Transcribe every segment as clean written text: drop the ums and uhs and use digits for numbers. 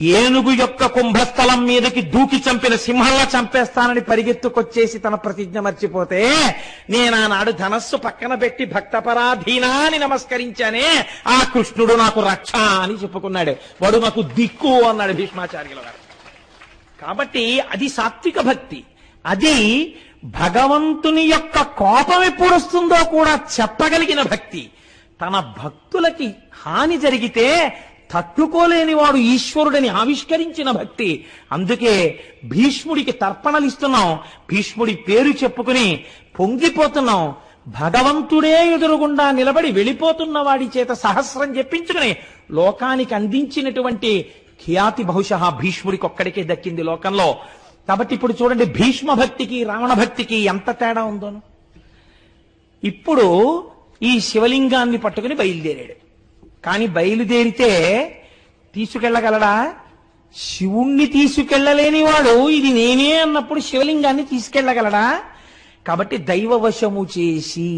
ఏనుగు యొక్క కుంభస్థలం మీదకి దూకి చంపిన సింహంలా చంపేస్తానని పరిగెత్తుకొచ్చేసి తన ప్రతిజ్ఞ మర్చిపోతే, నేనానాడు ధనస్సు పక్కన పెట్టి భక్తపరాధీనా అని నమస్కరించానే, ఆ కృష్ణుడు నాకు రక్ష అని చెప్పుకున్నాడు. వాడు నాకు దిక్కు అన్నాడు భీష్మాచార్యుల వారు. కాబట్టి అది సాత్విక భక్తి. అది భగవంతుని యొక్క కోపం ఎప్పుడు వస్తుందో కూడా చెప్పగలిగిన భక్తి. తన భక్తులకి హాని జరిగితే తట్టుకోలేని వాడు ఈశ్వరుడిని ఆవిష్కరించిన భక్తి. అందుకే భీష్ముడికి తర్పణలిస్తున్నాం, భీష్ముడి పేరు చెప్పుకుని పొంగిపోతున్నాం. భగవంతుడే ఎదురుగుండా నిలబడి వెళ్ళిపోతున్న వాడి చేత సహస్రం చెప్పించుకుని లోకానికి అందించినటువంటి ఖ్యాతి బహుశಃ భీష్ముడికి ఒక్కడికే దక్కింది లోకంలో. కాబట్టి ఇప్పుడు చూడండి, భీష్మ భక్తికి రావణ భక్తికి ఎంత తేడా ఉందోను. ఇప్పుడు ఈ శివలింగాన్ని పట్టుకుని బయలుదేరాడు. కానీ బయలుదేరితే తీసుకెళ్ళగలడా? శివుణ్ణి తీసుకెళ్ళలేని వాడు ఇది నేనే అన్నప్పుడు శివలింగాన్ని తీసుకెళ్ళగలడా? కాబట్టి దైవవశము చేసి,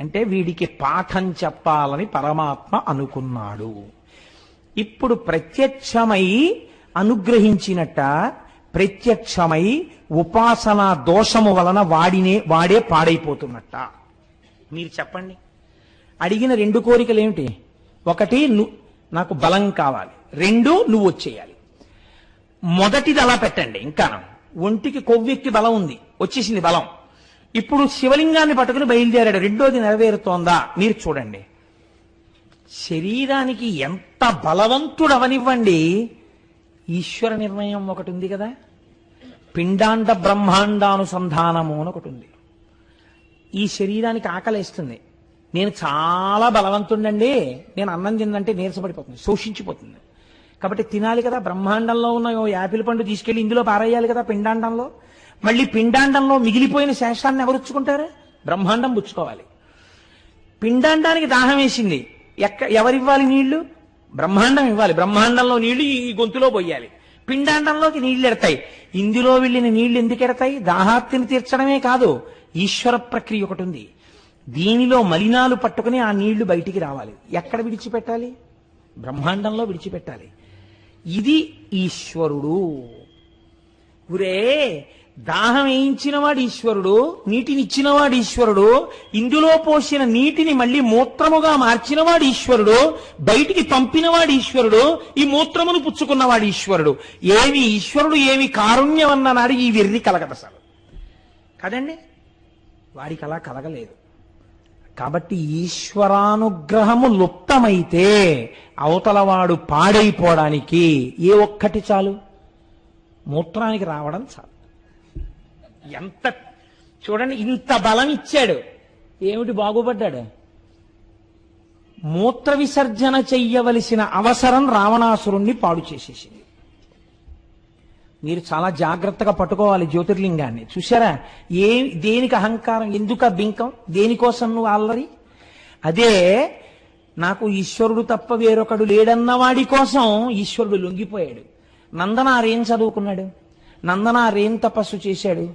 అంటే వీడికి పాఠం చెప్పాలని పరమాత్మ అనుకున్నాడు. ఇప్పుడు ప్రత్యక్షమై అనుగ్రహించినట్ట, ప్రత్యక్షమై ఉపాసనా దోషము వలన వాడే పాడైపోతున్నట్ట. మీరు చెప్పండి. అడిగిన రెండు కోరికలు ఏమిటి? ఒకటి, నాకు బలం కావాలి. రెండు, నువ్వు వచ్చేయాలి. మొదటిది అలా పెట్టండి. ఇంకా ఒంటికి కొవ్వెక్కి బలం ఉంది, వచ్చేసింది బలం. ఇప్పుడు శివలింగాన్ని పట్టుకుని బయలుదేరాడు. రెండోది నెరవేరుతోందా? మీరు చూడండి. శరీరానికి ఎంత బలవంతుడవనివ్వండి, ఈశ్వర నిర్ణయం ఒకటి ఉంది కదా. పిండాండ బ్రహ్మాండానుసంధానము అని ఒకటి ఉంది. ఈ శరీరానికి ఆకలేస్తుంది, నేను చాలా బలవంతుండండి, నేను అన్నం తిందంటే నీరసపడిపోతుంది, శోషించిపోతుంది. కాబట్టి తినాలి కదా. బ్రహ్మాండంలో ఉన్న యాపిల్ పండు తీసుకెళ్లి ఇందులో పారేయాలి కదా పిండాండంలో. మళ్ళీ పిండాండంలో మిగిలిపోయిన శేషాన్ని ఎవరుచ్చుకుంటారు? బ్రహ్మాండం పుచ్చుకోవాలి. పిండాండానికి దాహం వేసింది, ఎవరివ్వాలి నీళ్లు? బ్రహ్మాండం ఇవ్వాలి. బ్రహ్మాండంలో నీళ్లు ఈ గొంతులో పోయాలి, పిండాండంలోకి నీళ్లు ఎడతాయి. ఇందులో వెళ్ళిన నీళ్లు ఎందుకు ఎడతాయి? దాహార్తిని తీర్చడమే కాదు, ఈశ్వర ప్రక్రియ ఒకటి ఉంది. దీనిలో మలినాలు పట్టుకుని ఆ నీళ్లు బయటికి రావాలి. ఎక్కడ విడిచిపెట్టాలి? బ్రహ్మాండంలో విడిచిపెట్టాలి. ఇది ఈశ్వరుడు. గురే, దాహం వేయించినవాడు ఈశ్వరుడు, నీటినిచ్చినవాడు ఈశ్వరుడు, ఇందులో పోసిన నీటిని మళ్ళీ మూత్రముగా మార్చినవాడు ఈశ్వరుడు, బయటికి పంపినవాడు ఈశ్వరుడు, ఈ మూత్రమును పుచ్చుకున్నవాడు ఈశ్వరుడు. ఏమి ఈశ్వరుడు, ఏమి కారుణ్యం అన్ననాడు ఈ వెర్రి కలగదు అసలు కదండి. వాడికి అలా కలగలేదు. కాబట్టి ఈశ్వరానుగ్రహము లుప్తమైతే అవతలవాడు పాడైపోవడానికి ఏ ఒక్కటి చాలు? మూత్రానికి రావడం చాలు. ఎంత చూడండి, ఇంత బలం ఇచ్చాడు, ఏమిటి బాగుపడ్డాడు? మూత్ర విసర్జన చెయ్యవలసిన అవసరం రావణాసురుణ్ణి పాడు చేసేసింది. మీరు చాలా జాగ్రత్తగా పట్టుకోవాలి జ్యోతిర్లింగాన్ని. చూసారా, దేనికి అహంకారం, ఎందుక బింకం, దేనికోసం నువ్వు అల్లరి? అదే నాకు ఈశ్వరుడు తప్ప వేరొకడు లేడన్న వాడి కోసం ఈశ్వరుడు లొంగిపోయాడు. నందనార్ ఏం చదువుకున్నాడు? నందనార్ ఏం తపస్సు చేశాడు?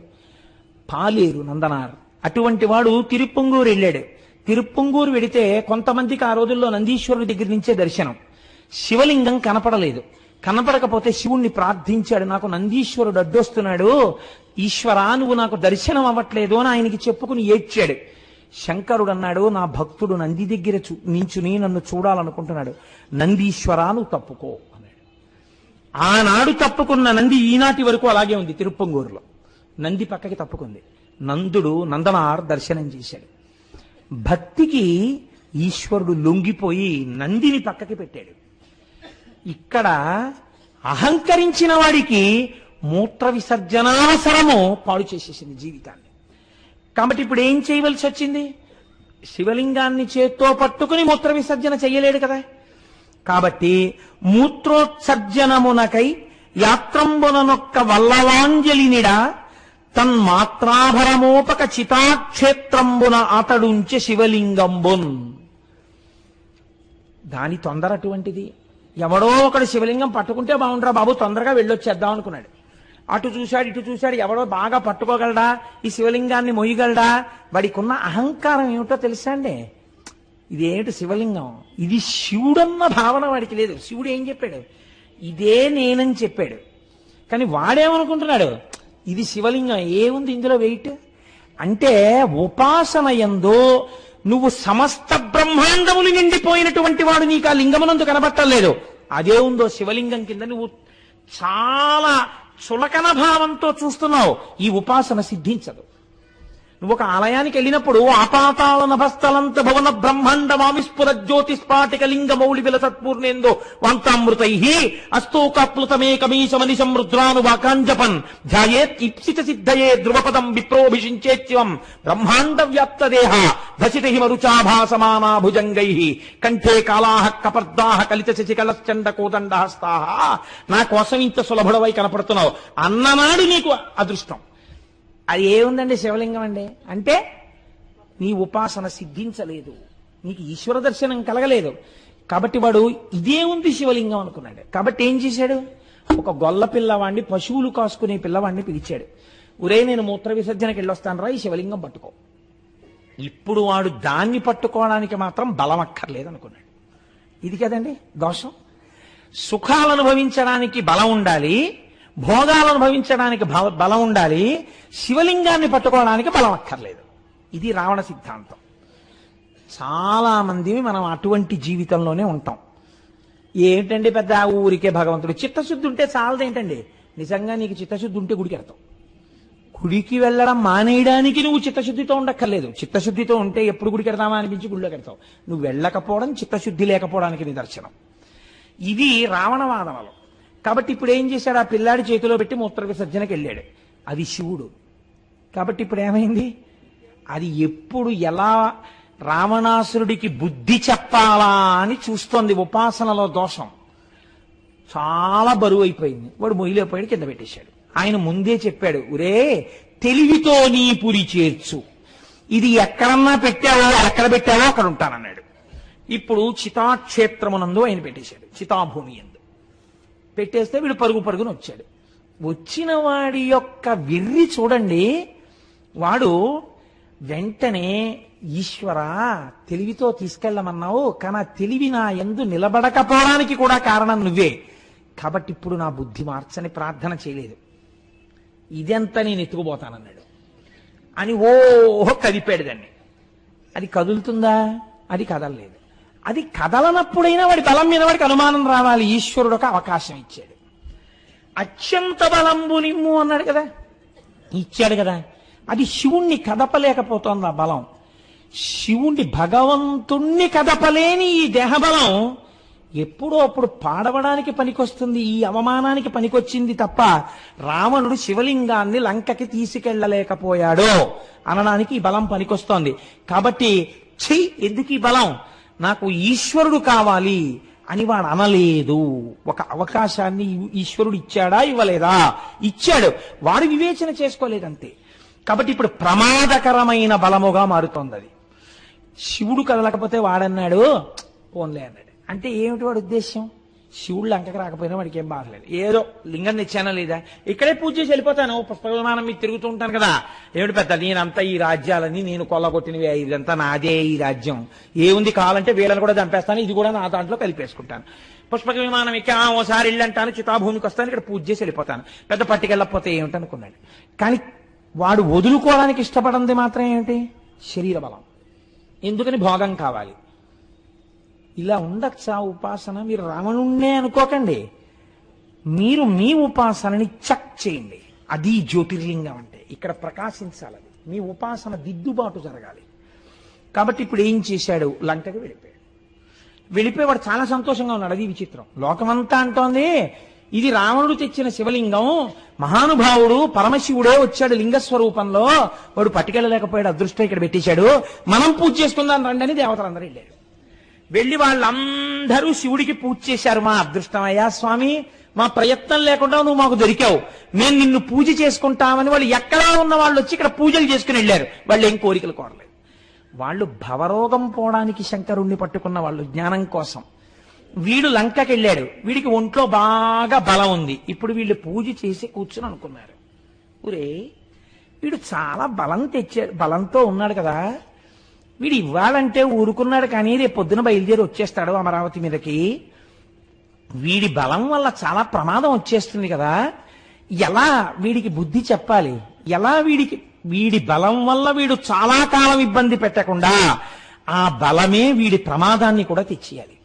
పాలేరు నందనార్. అటువంటి వాడు తిరుప్పంగూరు వెళ్ళాడు. తిరుప్పంగూరు వెడితే కొంతమందికి ఆ రోజుల్లో నందీశ్వరుడి దగ్గర నుంచే దర్శనం. శివలింగం కనపడలేదు. కనపడకపోతే శివుణ్ణి ప్రార్థించాడు, నాకు నందీశ్వరుడు అడ్డొస్తున్నాడు, ఈశ్వరా నువ్వు నాకు దర్శనం అవ్వట్లేదు అని ఆయనకి చెప్పుకుని ఏడ్చాడు. శంకరుడు అన్నాడు, నా భక్తుడు నంది దగ్గర నించుని నన్ను చూడాలనుకుంటున్నాడు, నందీశ్వరా నువ్వు తప్పుకో అన్నాడు. ఆనాడు తప్పుకున్న నంది ఈనాటి వరకు అలాగే ఉంది. తిరుప్పంగూరులో నంది పక్కకి తప్పుకుంది. నందనార్ దర్శనం చేశాడు. భక్తికి ఈశ్వరుడు లొంగిపోయి నందిని పక్కకి పెట్టాడు. ఇక్కడ అహంకరించిన వాడికి మూత్ర విసర్జనావసరము పాడు చేసేసింది జీవితాన్ని. కాబట్టి ఇప్పుడు ఏం చేయవలసి వచ్చింది? శివలింగాన్ని చేత్తో పట్టుకుని మూత్ర విసర్జన చెయ్యలేడు కదా. కాబట్టి మూత్రోత్సర్జనమునకై యాత్రంబుననొక్క వల్లవాంజలినిడ తన్మాత్రాభరమోపక చితాక్షేత్రంబున అతడుంచె శివలింగంబున్. దాని తొందర అటువంటిది. ఎవడో ఒకడు శివలింగం పట్టుకుంటే బాగుండ్రా బాబు, తొందరగా వెళ్ళొచ్చేద్దాం అనుకున్నాడు. అటు చూశాడు, ఇటు చూశాడు, ఎవడో బాగా పట్టుకోగలడా, ఈ శివలింగాన్ని మొయ్యగలడా? వాడికి ఉన్న అహంకారం ఏమిటో తెలుసా అండి? ఇదేమిటి శివలింగం, ఇది శివుడన్న భావన వాడికి లేదు. శివుడు ఏం చెప్పాడు? ఇదే నేనని చెప్పాడు. కానీ వాడేమనుకుంటున్నాడు, ఇది శివలింగం, ఏముంది ఇందులో వెయిట్ అంటే, ఉపాసన యందు నువ్వు సమస్త బ్రహ్మాండములు నిండిపోయినటువంటి వాడు నీకు ఆ లింగమునందు కనబట్టలేదు. అదే ఉందో శివలింగం కింద నువ్వు చాలా చులకన భావంతో చూస్తున్నావు. ఈ ఉపాసన సిద్ధించదు. నువ్వు ఒక ఆలయానికి వెళ్ళినప్పుడు ఆపాతాళ నభస్థలంత భవన బ్రహ్మాండ మావిస్ఫుర జ్యోతిస్పాటిక లింగ మౌళి విలసత్పూర్ణేందో వంతామృతై అస్తోకాప్లుతమేకమీశమనిశం రుద్రానువాకాంజపన్ ధ్యాయేత్ ఇప్సిత సిద్ధయే ధ్రువపదం విప్రోభిషించేత్యం బ్రహ్మాండ వ్యాప్త దేహ భసిత హిమరుచాభాసమానా భుజంగై కంఠే కాళాహ కపర్దాహ కలిత శశికలశ్చండ కోదండ హస్తాహ. నా కోసం ఇంత సులభుడవై కనపడుతున్నావు అన్ననాడు నీకు అదృష్టం. అది ఏముందండి శివలింగం అండి అంటే, నీ ఉపాసన సిద్ధించలేదు, నీకు ఈశ్వర దర్శనం కలగలేదు. కాబట్టి వాడు ఇదే ఉంది శివలింగం అనుకున్నాడు. కాబట్టి ఏం చేశాడు, ఒక గొల్ల పిల్లవాడిని, పశువులు కాసుకునే పిల్లవాడిని పిలిచాడు. ఒరే, నేను మూత్ర విసర్జనకి వెళ్ళొస్తాను రా, ఈ శివలింగం పట్టుకో. ఇప్పుడు వాడు దాన్ని పట్టుకోవడానికి మాత్రం బలం అక్కర్లేదు అనుకున్నాడు. ఇది కదండి దోషం. సుఖాలు అనుభవించడానికి బలం ఉండాలి, భోగాలు అనుభవించడానికి బలం ఉండాలి, శివలింగాన్ని పట్టుకోవడానికి బలం అక్కర్లేదు. ఇది రావణ సిద్ధాంతం. చాలా మంది మనం అటువంటి జీవితంలోనే ఉంటాం. ఏంటండి పెద్ద ఊరికే భగవంతుడు, చిత్తశుద్ధి ఉంటే చాలదేంటండి. నిజంగా నీకు చిత్తశుద్ధి ఉంటే గుడికి వెళ్తావు. గుడికి వెళ్ళడం మానేయడానికి నువ్వు చిత్తశుద్ధితో ఉండక్కర్లేదు. చిత్తశుద్ధితో ఉంటే ఎప్పుడు గుడికి వెళ్తామా అనిపించి గుడిలోకి వెళ్తావు. నువ్వు వెళ్ళకపోవడం చిత్తశుద్ధి లేకపోవడానికి నిదర్శనం. ఇది రావణవాదనలో. కాబట్టి ఇప్పుడు ఏం చేశాడు, ఆ పిల్లాడి చేతిలో పెట్టి మూత్ర విసర్జనకి వెళ్ళాడు. అది శివుడు. కాబట్టి ఇప్పుడు ఏమైంది, అది ఎప్పుడు ఎలా రావణాసురుడికి బుద్ధి చెప్పాలా అని చూస్తోంది. ఉపాసనలో దోషం చాలా బరువు అయిపోయింది. వాడు మొయ్యిలేపోయాడు, కింద పెట్టేశాడు. ఆయన ముందే చెప్పాడు, ఒరే తెలివితో నీ పురి చేర్చు, ఇది ఎక్కడన్నా పెట్టావో ఎక్కడ పెట్టావో అక్కడ ఉంటానన్నాడు. ఇప్పుడు చితాక్షేత్రమునందు ఆయన పెట్టేశాడు, చితాభూమి ఎందు పెట్టేస్తే వీడు పరుగు పరుగున వచ్చాడు. వచ్చిన వాడి యొక్క వెర్రి చూడండి. వాడు వెంటనే, ఈశ్వర తెలివితో తీసుకెళ్ళమన్నావు, కానీ ఆ తెలివి నా యందు నిలబడకపోవడానికి కూడా కారణం నువ్వే. కాబట్టి ఇప్పుడు నా బుద్ధి మార్చని ప్రార్థన చేయలేదు, ఇదంతా నేను ఎత్తుకుపోతానన్నాడు అని కదిపాడు దాన్ని. అది కదులుతుందా, అది కదలలేదు. అది కదలనప్పుడైనా వాడి బలం మీద వాడికి అనుమానం రావాలి. ఈశ్వరుడు ఒక అవకాశం ఇచ్చాడు. అత్యంత బలంబు నిమ్ము అన్నాడు కదా, ఇచ్చాడు కదా. అది శివుణ్ణి కదపలేకపోతోంది ఆ బలం. శివుణ్ణి, భగవంతుణ్ణి కదపలేని ఈ దేహబలం ఎప్పుడో అప్పుడు పాడవడానికి పనికొస్తుంది, ఈ అవమానానికి పనికొచ్చింది తప్ప రావణుడు శివలింగాన్ని లంకకి తీసుకెళ్లలేకపోయాడు అనడానికి ఈ బలం పనికొస్తోంది. కాబట్టి ఎందుకు ఈ బలం, నాకు ఈశ్వరుడు కావాలి అని వాడు అనలేదు. ఒక అవకాశాన్ని ఈశ్వరుడు ఇచ్చాడా ఇవ్వలేదా, ఇచ్చాడు. వాడు వివేచన చేసుకోలేదంతే. కాబట్టి ఇప్పుడు ప్రమాదకరమైన బలముగా మారుతోంది అది. శివుడు కదలకపోతే వాడన్నాడు పోన్లే అన్నాడు. అంటే ఏమిటి వాడి ఉద్దేశం, శివుడు లంకకి రాకపోయినా వాడికి ఏం బాధలేదు, ఏదో లింగం తెచ్చానా లేదా, ఇక్కడే పూజ చేసి వెళ్ళిపోతాను, పుష్ప విమానం మీద తిరుగుతూ ఉంటాను కదా, ఏమిటి పెద్ద నేనంతా ఈ రాజ్యాలని నేను కొల్లగొట్టినవి, ఇదంతా నాదే ఈ రాజ్యం, ఏముంది కావాలంటే వీళ్ళని కూడా చంపేస్తాను, ఇది కూడా నా దాంట్లో కలిపేసుకుంటాను, పుష్పక విమానం ఎక్కి ఓసారి ఇళ్ళంటాను, చితాభూమికి వస్తాను, ఇక్కడ పూజ చేసి వెళ్ళిపోతాను, పెద్ద పట్టుకెళ్ళకపోతే ఏమిటనుకున్నాడు. కానీ వాడు వదులుకోవడానికి ఇష్టపడింది మాత్రం ఏమిటి, శరీర బలం. ఎందుకని, భోగం కావాలి. ఇలా ఉండొచ్చా ఉపాసన? మీరు రావణుణ్ణే అనుకోకండి, మీరు మీ ఉపాసనని చెక్ చేయండి. అది జ్యోతిర్లింగం అంటే, ఇక్కడ ప్రకాశించాలి. అది మీ ఉపాసన దిద్దుబాటు జరగాలి. కాబట్టి ఇప్పుడు ఏం చేశాడు, లంకకి వెళ్ళిపోయి వాడు చాలా సంతోషంగా ఉన్నాడు. అది విచిత్రం. లోకమంతా అంటోంది ఇది రావణుడు తెచ్చిన శివలింగం, మహానుభావుడు పరమశివుడే వచ్చాడు లింగస్వరూపంలో, వాడు పట్టుకెళ్ళలేకపోయాడు, అదృష్టం ఇక్కడ పెట్టేశాడు, మనం పూజ చేసుకుందాం రండి అని దేవతలందరూ వెళ్ళారు. వెళ్ళి వాళ్ళందరూ శివుడికి పూజ చేశారు. మా అదృష్టం అయ్యా స్వామి, మా ప్రయత్నం లేకుండా నువ్వు మాకు దొరికావు, మేము నిన్ను పూజ చేసుకుంటామని వాళ్ళు ఎక్కడా ఉన్న వాళ్ళు వచ్చి ఇక్కడ పూజలు చేసుకుని వెళ్ళారు. వాళ్ళు ఏం కోరికలు కోరలేదు. వాళ్ళు భవరోగం పోవడానికి శంకరుణ్ణి పట్టుకున్న వాళ్ళు, జ్ఞానం కోసం. వీడు లంకకి వెళ్ళాడు, వీడికి ఒంట్లో బాగా బలం ఉంది. ఇప్పుడు వీళ్ళు పూజ చేసి కూర్చుని అనుకున్నారు, ఊరే వీడు చాలా బలం తెచ్చాడు, బలంతో ఉన్నాడు కదా, వీడు ఇవ్వాలంటే ఊరుకున్నాడు, కానీ రేపు పొద్దున బయలుదేరి వచ్చేస్తాడు అమరావతి మీదకి, వీడి బలం వల్ల చాలా ప్రమాదం వచ్చేస్తుంది కదా, ఎలా వీడికి బుద్ధి చెప్పాలి, ఎలా వీడి బలం వల్ల వీడు చాలా కాలం ఇబ్బంది పెట్టకుండా ఆ బలమే వీడి ప్రమాదాన్ని కూడా తెచ్చేయాలి,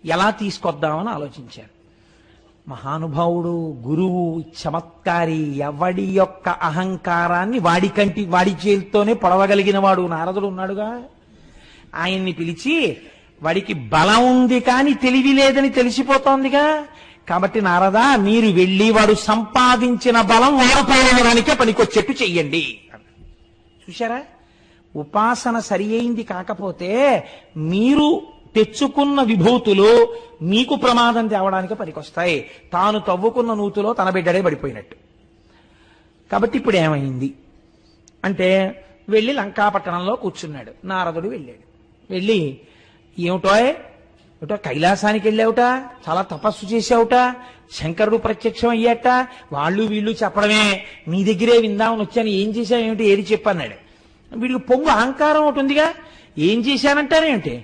ఎలా తీసుకొద్దామని ఆలోచించారు. మహానుభావుడు, గురువు, చమత్కారి, ఎవడి యొక్క అహంకారాన్ని వాడి చేతితోనే పొడవగలిగిన వాడు నారదుడు ఉన్నాడుగా. ఆయన్ని పిలిచి, వాడికి బలం ఉంది కానీ తెలివి లేదని తెలిసిపోతోందిగా, కాబట్టి నారదా మీరు వెళ్ళి వాడు సంపాదించిన బలం వాడపోవడానికే పనికొచ్చేట్టు చెయ్యండి. చూశారా, ఉపాసన సరి అయింది కాకపోతే మీరు తెచ్చుకున్న విభూతులు మీకు ప్రమాదం తేవడానికి పనికొస్తాయి. తాను తవ్వుకున్న నూతులో తన బిడ్డడే పడిపోయినట్టు. కాబట్టి ఇప్పుడు ఏమైంది అంటే, వెళ్ళి లంకాపట్టణంలో కూర్చున్నాడు. నారదుడు వెళ్ళాడు. వెళ్ళి, ఏమిటో కైలాసానికి వెళ్ళావుట, చాలా తపస్సు చేసావుట, శంకరుడు ప్రత్యక్షం అయ్యాట, వాళ్ళు వీళ్ళు చెప్పడమే, నీ దగ్గరే విందామని వచ్చాను, ఏం చేశావు ఏమిటి, ఏది చెప్పన్నాడు. వీడికి పొంగు అహంకారం ఒకటి ఉందిగా, ఏం చేశానంటారేమిటి,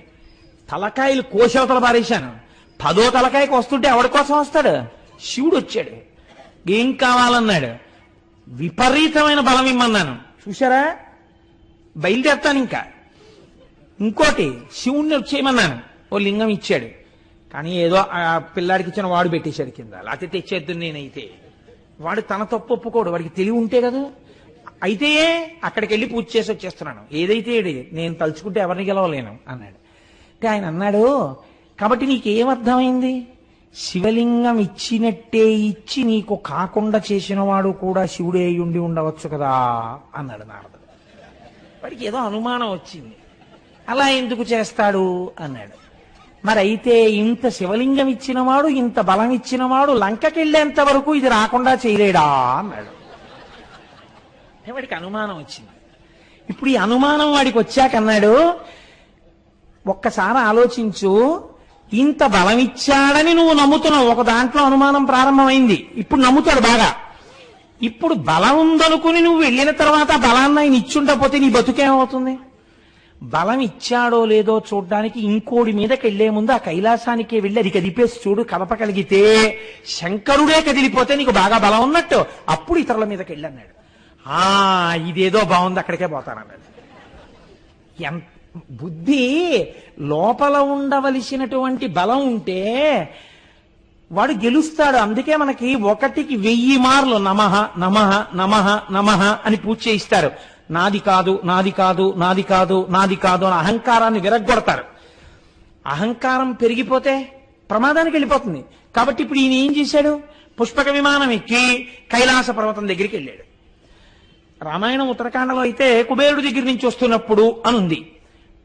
తలకాయలు కోశవతల పారేశాను, 10వ తలకాయకి వస్తుంటే ఎవడి కోసం వస్తాడు, శివుడు వచ్చాడు, ఏం కావాలన్నాడు, విపరీతమైన బలం ఇమ్మన్నాను, చూశారా బయలుదేరుతాను ఇంకా. ఇంకోటి శివుణ్ణి వచ్చేయమన్నాను, ఓ లింగం ఇచ్చాడు, కానీ ఏదో ఆ పిల్లాడికి ఇచ్చిన వాడు పెట్టేశాడు కింద, లేకపోతే తెచ్చేద్దు నేనైతే. వాడు తన తప్పు ఒప్పుకోడు, వాడికి తెలివి ఉంటే కదా. అయితే అక్కడికి వెళ్ళి పూజ చేసి వచ్చేస్తున్నాను, ఏదైతే నేను తలుచుకుంటే ఎవరిని గెలవలేను అన్నాడు. అంటే ఆయన అన్నాడు, కాబట్టి నీకేమర్థమైంది, శివలింగం ఇచ్చినట్టే ఇచ్చి నీకు కాకుండా చేసిన వాడు కూడా శివుడే ఉండి ఉండవచ్చు కదా అన్నాడు నారదుడు. వాడికి ఏదో అనుమానం వచ్చింది, అలా ఎందుకు చేస్తాడు అన్నాడు. మరి అయితే ఇంత శివలింగం ఇచ్చినవాడు, ఇంత బలం ఇచ్చినవాడు లంకకెళ్ళేంత వరకు ఇది రాకుండా చేయలేడా అన్నాడు. వాడికి అనుమానం వచ్చింది. ఇప్పుడు ఈ అనుమానం వాడికి వచ్చాకన్నాడు, ఒక్కసారి ఆలోచించు, ఇంత బలం ఇచ్చాడని నువ్వు నమ్ముతున్నావు, ఒక దాంట్లో అనుమానం ప్రారంభమైంది, ఇప్పుడు నమ్ముతాడు బాగా. ఇప్పుడు బలం ఉందనుకుని నువ్వు వెళ్ళిన తర్వాత బలాన్ని ఆయన ఇచ్చుండకపోతే నీ బతుకేమవుతుంది? బలం ఇచ్చాడో లేదో చూడ్డానికి ఇంకోడి మీదకి వెళ్లే ముందు ఆ కైలాసానికే వెళ్ళి అది కదిపేసి చూడు, కదపగలిగితే శంకరుడే కదిలిపోతే నీకు బాగా బలం ఉన్నట్టు, అప్పుడు ఇతరుల మీదకి వెళ్ళి అన్నాడు. ఇదేదో బాగుంది, అక్కడికే పోతానన్నాడు. బుద్ధి లోపల ఉండవలసినటువంటి బలం ఉంటే వాడు గెలుస్తాడు. అందుకే మనకి 1కి 1000 మార్లు నమః నమః నమః నమః అని పూజ చేయిస్తారు. నాది కాదు, నాది కాదు, నాది కాదు, నాది కాదు అని అహంకారాన్ని విరగ్గొడతారు. అహంకారం పెరిగిపోతే ప్రమాదానికి వెళ్ళిపోతుంది. కాబట్టి ఇప్పుడు ఈయన ఏం చేశాడు, పుష్పక విమానం ఎక్కి కైలాస పర్వతం దగ్గరికి వెళ్ళాడు. రామాయణం ఉత్తరకాండలో అయితే కుబేరుడి దగ్గర నుంచి వస్తున్నప్పుడు అనుంది.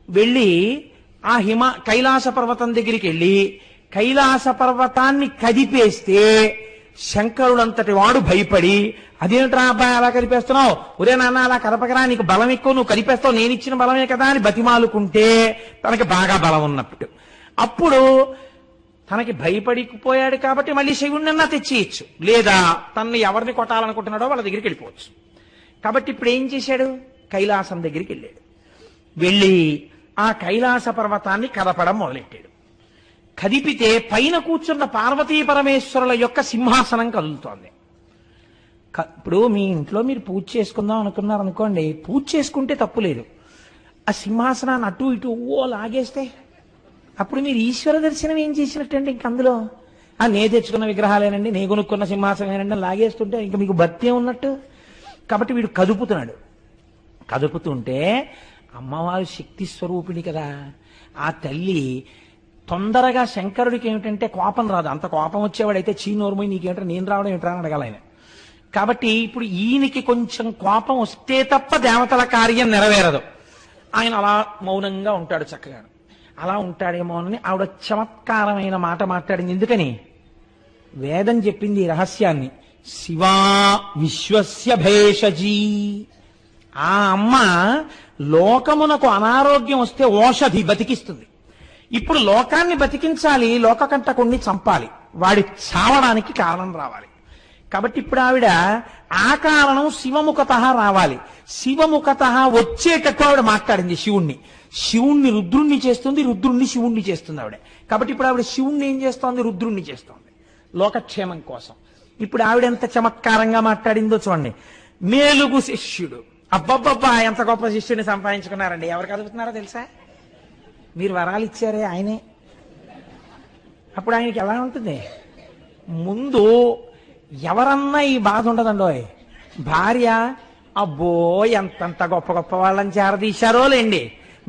వెళ్ళి ఆ కైలాస పర్వతం దగ్గరికి వెళ్ళి కైలాస పర్వతాన్ని కదిపేస్తే శంకరుడంతటి వాడు భయపడి, అదేమిట్రా అబ్బాయి అలా కదిపేస్తున్నావు, ఒరే నాన్న అలా కదపకరా, నీకు బలం ఎక్కువ, నువ్వు కదిపేస్తావు, నేను ఇచ్చిన బలమే కదా అని బతిమాలుకుంటే తనకి బాగా బలం ఉన్నప్పుడు. అప్పుడు తనకి భయపడిపోయాడు కాబట్టి మళ్ళీ శివుణ్ణన్నా తెచ్చేయచ్చు, లేదా తనని ఎవరిని కొట్టాలనుకుంటున్నాడో వాళ్ళ దగ్గరికి వెళ్ళిపోవచ్చు. కాబట్టి ఇప్పుడు ఏం చేశాడు, కైలాసం దగ్గరికి వెళ్ళాడు. వెళ్ళి ఆ కైలాస పర్వతాన్ని కదపడం మొదలెట్టాడు. కదిపితే పైన కూర్చున్న పార్వతీ పరమేశ్వరుల యొక్క సింహాసనం కదులుతోంది. ఇప్పుడు మీ ఇంట్లో మీరు పూజ చేసుకుందాం అనుకున్నారనుకోండి, పూజ చేసుకుంటే తప్పు లేదు, ఆ సింహాసనాన్ని అటు ఇటు లాగేస్తే అప్పుడు మీరు ఈశ్వర దర్శనం ఏం చేసినట్టండి. ఇంక అందులో నే తెచ్చుకున్న విగ్రహాలేనండి, నే కొనుక్కున్న సింహాసనమేనండి లాగేస్తుంటే ఇంక మీకు భక్తి ఉన్నట్టు. కాబట్టి వీడు కదుపుతున్నాడు. కదుపుతుంటే అమ్మవారు శక్తి స్వరూపిణి కదా, ఆ తల్లి తొందరగా శంకరుడికి ఏమిటంటే కోపం రాదు. అంత కోపం వచ్చేవాడైతే చీనోర్మోయి నీకేంటో నేను రావడం ఏమిట్రా అని అడగాలి ఆయన. కాబట్టి ఇప్పుడు ఈయనకి కొంచెం కోపం వస్తే తప్ప దేవతల కార్యం నెరవేరదు. ఆయన అలా మౌనంగా ఉంటాడు, చక్కగా అలా ఉంటాడేమోనని ఆవిడ చమత్కారమైన మాట మాట్లాడింది. ఎందుకని? వేదం చెప్పింది రహస్యాన్ని, శివా విశ్వస్య భేషజీ. ఆ అమ్మ లోకమునకు అనారోగ్యం వస్తే ఓషధి బతికిస్తుంది. ఇప్పుడు లోకాన్ని బతికించాలి, లోకకంటకుణ్ణి చంపాలి, వాడి చావడానికి కారణం రావాలి. కాబట్టి ఇప్పుడు ఆవిడ ఆ కారణం శివముఖత రావాలి. శివముఖత వచ్చేటట్టు ఆవిడ మాట్లాడింది శివుణ్ణి. శివుణ్ణి రుద్రుణ్ణి చేస్తుంది, రుద్రుణ్ణి శివుణ్ణి చేస్తుంది ఆవిడ. కాబట్టి ఇప్పుడు ఆవిడ శివుణ్ణి ఏం చేస్తోంది? రుద్రుణ్ణి చేస్తోంది లోకక్షేమం కోసం. ఇప్పుడు ఆవిడ ఎంత చమత్కారంగా మాట్లాడిందో చూడండి. మేలుగు శిష్యుడు, అబ్బబ్బబ్బా ఎంత గొప్ప శిష్యుడిని సంపాదించుకున్నారండి. ఎవరు కదుపుతున్నారో తెలుసా? మీరు వరాలు ఇచ్చారే ఆయనే. అప్పుడు ఆయనకి ఎలా ఉంటుంది? ముందు ఎవరన్నా ఈ బాధ ఉండదండోయ్. భార్య అబ్బో ఎంతంత గొప్ప గొప్ప వాళ్ళని చేరదీశారో లేండి,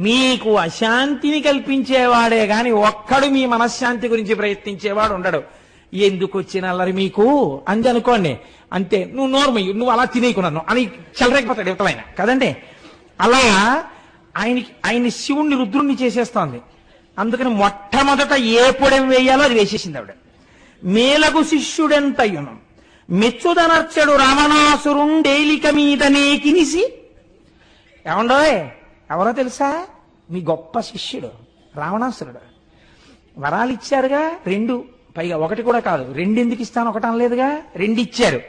మీకు అశాంతిని కల్పించేవాడే గాని ఒక్కడు మీ మనశ్శాంతి గురించి ప్రయత్నించేవాడు ఉండడు. ఎందుకు వచ్చిన అల్లరి మీకు అంది అనుకోండి, అంతే, నువ్వు నోర్మయ్యు, నువ్వు అలా తినేకున్నాను అని చెలరేకపోతాడు యువతమైన కదండి. అలా ఆయన్ని శివుణ్ణి రుద్రుణ్ణి చేసేస్తోంది. అందుకని మొట్టమొదట ఏ పొడెం వేయాలో అది వేసేసింది ఆవిడ. మేలగు శిష్యుడెంతయును మెచ్చుదనర్చడు రావణాసురుండేలిక మీదనే కినిసి. ఏమండోయ్, ఎవరో తెలుసా? మీ గొప్ప శిష్యుడు రావణాసురుడు. వరాలు ఇచ్చారుగా 2, పైగా 1 కూడా కాదు, 2 ఎందుకు ఇస్తాను, 1 అనలేదుగా, 2 ఇచ్చారు.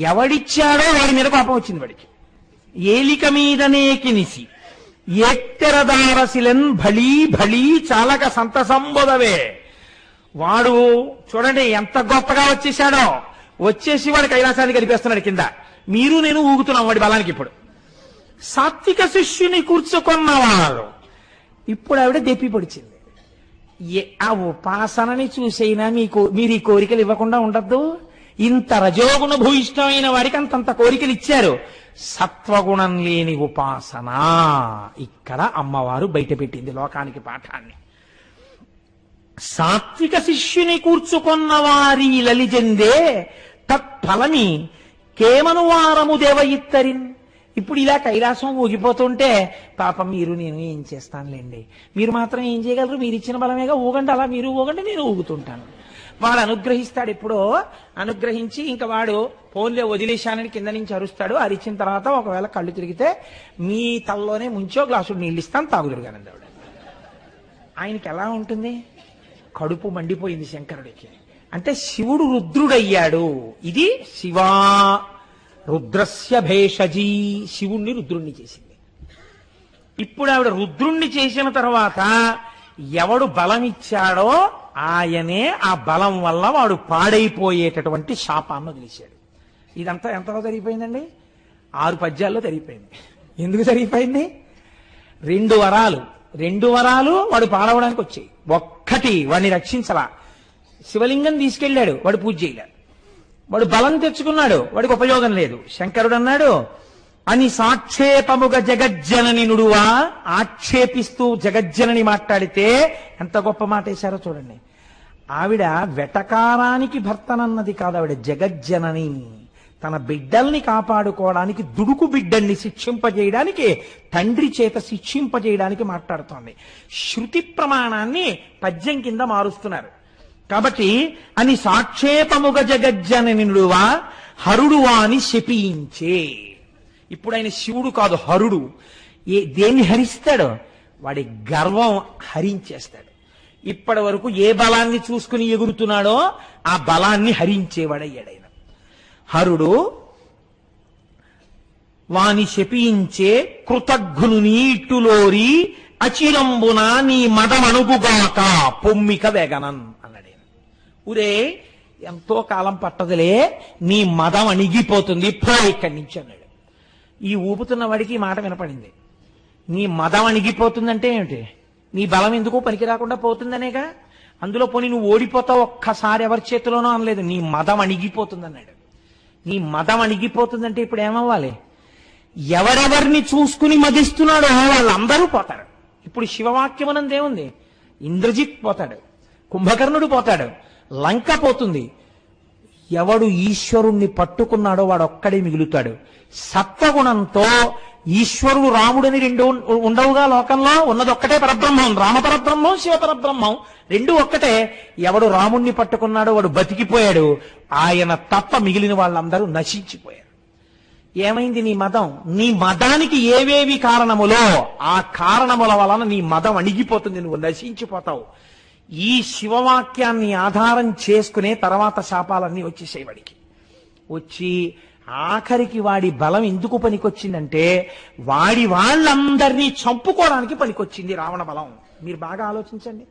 ఎవడిచ్చాడో వాడి మీద కోపం వచ్చింది వాడికి. ఏలిక మీదనే కినిసి ఎత్తెరదారసిలెన్ భళీ భళీ చాలక సంతసంబోధవే. వాడు చూడండి ఎంత గొప్పగా వచ్చేసాడో, వచ్చేసి వాడి కైలాసాన్ని కలిపేస్తున్నాడు కింద. మీరు నేను ఊగుతున్నాం వాడి బలానికి. ఇప్పుడు సాత్విక శిష్యుని కూర్చుకున్నవాడు. ఇప్పుడు ఆవిడ దెప్పి పొడిచింది. ఆ ఉపాసనని చూసైనా మీరు ఈ కోరికలు ఇవ్వకుండా ఉండద్దు. ఇంత రజోగుణ భూయిష్టమైన వాడికి అంతంత కోరికలు ఇచ్చారు. సత్వగుణం లేని ఉపాసన. ఇక్కడ అమ్మవారు బయటపెట్టింది లోకానికి పాఠాన్ని. సాత్విక శిష్యుని కూర్చుకున్న వారి లలిజందే తత్ఫలమి కేమను వారము దేవ ఇత్తరిన్. ఇప్పుడు ఇలా కైలాసం ఊగిపోతుంటే పాపం మీరు నేను ఏం చేస్తానులేండి, మీరు మాత్రం ఏం చేయగలరు, మీరు ఇచ్చిన బలమేగా, ఊగండి, అలా మీరు ఊగండి, నేను ఊగుతుంటాను. వాడు అనుగ్రహిస్తాడు. ఎప్పుడో అనుగ్రహించి ఇంకా వాడు ఫోన్లే వదిలేశానని కింద నుంచి అరుస్తాడు. అరిచిన తర్వాత ఒకవేళ కళ్ళు తిరిగితే మీ తల్లోనే ముంచో గ్లాసుడు నీళ్ళు ఇస్తాను, తాగుదురుగానండి ఆవిడ. ఆయనకి ఎలా ఉంటుంది? కడుపు మండిపోయింది శంకరుడికి. అంటే శివుడు రుద్రుడయ్యాడు. ఇది శివా రుద్రస్య భేషజీ. శివుణ్ణి రుద్రుణ్ణి చేసింది. ఇప్పుడు ఆవిడ రుద్రుణ్ణి చేసిన తర్వాత ఎవడు బలం ఇచ్చాడో ఆయనే ఆ బలం వల్ల వాడు పాడైపోయేటటువంటి శాపాన్ని వదిలేశాడు. ఇదంతా ఎంతలో జరిగిపోయిందండి? 6 పద్యాల్లో జరిగిపోయింది. ఎందుకు జరిగిపోయింది? 2 వరాలు వాడు పాడవడానికి వచ్చాయి. ఒక్కటి వాడిని రక్షించలా. శివలింగం తీసుకెళ్లాడు, వాడు పూజ చేయలే. వాడు బలం తెచ్చుకున్నాడు, వాడికి ఉపయోగం లేదు. శంకరుడు అన్నాడు, అని సాక్షేపముగ జగజ్జనని నుడువా. ఆక్షేపిస్తూ జగజ్జనని మాట్లాడితే ఎంత గొప్ప మాట వేశారో చూడండి. ఆవిడ వెటకారానికి భర్తనన్నది కాదు, ఆవిడ జగజ్జనని. తన బిడ్డల్ని కాపాడుకోవడానికి, దుడుకు బిడ్డల్ని శిక్షింపజేయడానికి, తండ్రి చేత శిక్షింపజేయడానికి మాట్లాడుతోంది. శృతి ప్రమాణాన్ని పద్యం కింద మారుస్తున్నారు. కాబట్టి అని సాక్షేపముగ జగజ్జననుడువా హరుడు అని శపించే. ఇప్పుడు ఆయన శివుడు కాదు, హరుడు. దేన్ని హరిస్తాడు? వాడి గర్వం హరించేస్తాడు. ఇప్పటి వరకు ఏ బలాన్ని చూసుకుని ఎగురుతున్నాడో ఆ బలాన్ని హరించేవాడయ్యాడు ఆయన. హరుడు వాని శపించే కృతజ్ఞుని నీటులోరి అచిరంబున నీ మదమణుగుగాక పొమ్మిక వేగనన్ అన్నాడు. ఊరే ఎంతో కాలం పట్టదులే, నీ మదం అణిగిపోతుంది, పో ఇక్కడి నుంచి అన్నాడు. ఈ ఊపుతున్న వాడికి మాట వినపడింది. నీ మదం అణిగిపోతుందంటే ఏమిటి? నీ బలం ఎందుకు పనికి రాకుండా పోతుందనేగా. అందులో పోనీ నువ్వు ఓడిపోతావు ఒక్కసారి ఎవరి చేతిలోనో అనలేదు, నీ మదం అణిగిపోతుందన్నాడు. నీ మదం అణిగిపోతుందంటే ఇప్పుడు ఏమవ్వాలి? ఎవరెవరిని చూసుకుని మదిస్తున్నాడో వాళ్ళందరూ పోతారు. ఇప్పుడు శివవాక్యమనందేముంది? ఇంద్రజిత్ పోతాడు, కుంభకర్ణుడు పోతాడు, లంక పోతుంది. ఎవడు ఈశ్వరుణ్ణి పట్టుకున్నాడో వాడు ఒక్కడే మిగులుతాడు. సత్వగుణంతో ఈశ్వరుడు రాముడని 2 ఉండవుగా లోకంలో. ఉన్నదొక్కటే పరబ్రహ్మం, రామపరబ్రహ్మం, శివపరబ్రహ్మం, 2 ఒక్కటే. ఎవడు రాముణ్ణి పట్టుకున్నాడో వాడు బతికిపోయాడు. ఆయన తప్ప మిగిలిన వాళ్ళందరూ నశించిపోయారు. ఏమైంది నీ మదం? నీ మదానికి ఏవేవి కారణములో ఆ కారణముల వలన నీ మదం అణిగిపోతుంది, నువ్వు నశించిపోతావు. ఈ శివవాక్యాన్ని ఆధారం చేసుకునే తర్వాత శాపాలన్నీ వచ్చేసాయి వాడికి. వచ్చి ఆఖరికి వాడి బలం ఎందుకు పనికొచ్చిందంటే వాడి వాళ్ళందరినీ చంపుకోవడానికి పనికొచ్చింది రావణ బలం. మీరు బాగా ఆలోచించండి.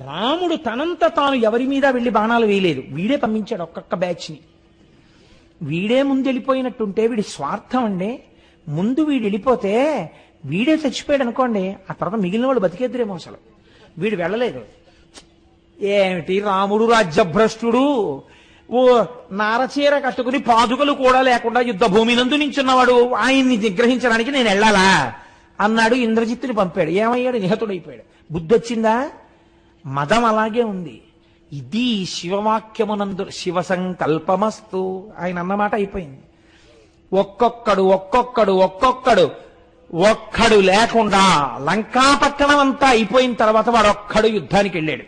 రాముడు తనంత తాను ఎవరి మీద వెళ్లి బాణాలు వేయలేదు, వీడే పంపించాడు ఒక్కొక్క బ్యాచ్ని. వీడే ముందు వెళ్ళిపోయినట్టుంటే వీడి స్వార్థం అండి. ముందు వీడు వెళ్ళిపోతే వీడే చచ్చిపోయాడు అనుకోండి, ఆ తర్వాత మిగిలిన వాళ్ళు బతికేద్దరేమో. అసలు వీడు వెళ్ళలేదు. ఏమిటి రాముడు రాజ్యభ్రష్టుడు, ఓ నారచీర కట్టుకుని పాదుకలు కూడా లేకుండా యుద్ధ భూమి నందు నించున్నవాడు, ఆయన్ని నిగ్రహించడానికి నేను వెళ్ళాలా అన్నాడు. ఇంద్రజిత్తుని పంపాడు. ఏమయ్యాడు? నిహతుడైపోయాడు. బుద్ధి వచ్చిందా? మదం అలాగే ఉంది. ఇది శివవాక్యమునందు శివ సంకల్పమస్తు ఆయన అన్నమాట అయిపోయింది. ఒక్కడు లేకుండా లంకాపట్టణం అంతా అయిపోయిన తర్వాత వాడు ఒక్కడు యుద్ధానికి వెళ్ళాడు.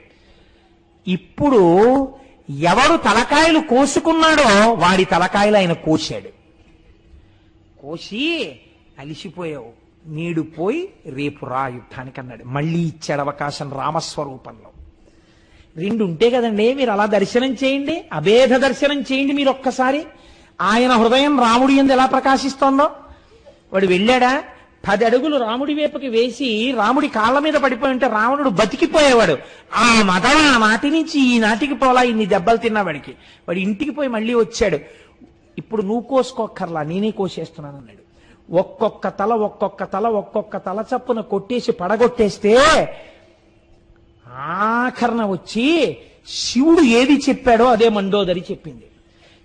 ఇప్పుడు ఎవడు తలకాయలు కోసుకున్నాడో వాడి తలకాయలు ఆయన కోశాడు. కోసి అలిసిపోయావు, నీడు పోయి రేపు రా యుద్ధానికి అన్నాడు. మళ్ళీ ఇచ్చాడు అవకాశం రామస్వరూపంలో. రెండు ఉంటే కదండి, మీరు అలా దర్శనం చేయండి, అభేద దర్శనం చేయండి మీరు ఒక్కసారి. ఆయన హృదయం రాముడి యందు ఎలా ప్రకాశిస్తోందో. వాడు వెళ్ళాడా, 10 అడుగులు రాముడి వైపుకి వేసి రాముడి కాళ్ళ మీద పడిపోయి ఉంటే రావణుడు బతికిపోయేవాడు. ఆ మతం ఆ నాటి నుంచి ఈ నాటికి పోలా ఇన్ని దెబ్బలు తిన్నవాడికి. వాడు ఇంటికి పోయి మళ్ళీ వచ్చాడు. ఇప్పుడు నువ్వు కోసుకోక్కర్లా, నేనే కోసేస్తున్నాను అన్నాడు. ఒక్కొక్క తల చప్పున కొట్టేసి పడగొట్టేస్తే ఆఖరణ వచ్చి శివుడు ఏది చెప్పాడో అదే మండోదరి చెప్పింది.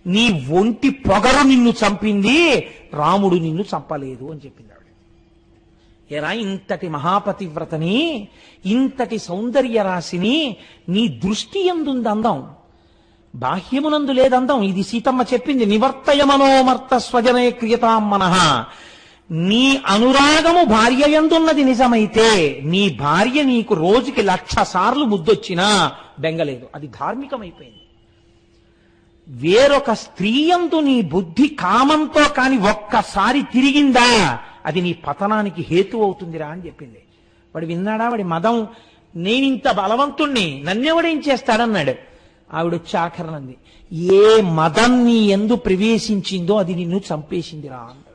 నీ ఒంటి పొగరు నిన్ను చంపింది, రాముడు నిన్ను చంపలేదు అని చెప్పింది ఆవిడ. ఎరా ఇంతటి మహాపతివ్రతని, ఇంతటి సౌందర్య రాశిని నీ దృష్టి ఎందుంది అందం, బాహ్యమునందు లేదందం. ఇది సీతమ్మ చెప్పింది. నివర్తయ మనోమర్త స్వజనే క్రియతాం మనః. నీ అనురాగము భార్య యందున్నది నిజమైతే నీ భార్య నీకు రోజుకి 1,00,000 సార్లు ముద్దొచ్చినా బెంగలేదు, అది ధార్మికమైపోయింది. వేరొక స్త్రీ యందు నీ బుద్ధి కామంతో కాని ఒక్కసారి తిరిగిందా అది నీ పతనానికి హేతు అవుతుందిరా అని చెప్పింది. వాడు విన్నాడా? వాడి మదం, నేనింత బలవంతుణ్ణి నన్నెవడేం చేస్తాడన్నాడు. ఆవిడొచ్చి ఆఖరణంది, ఏ మదం నీ యందు ప్రవేశించిందో అది నిన్ను చంపేసిందిరా అన్నాడు.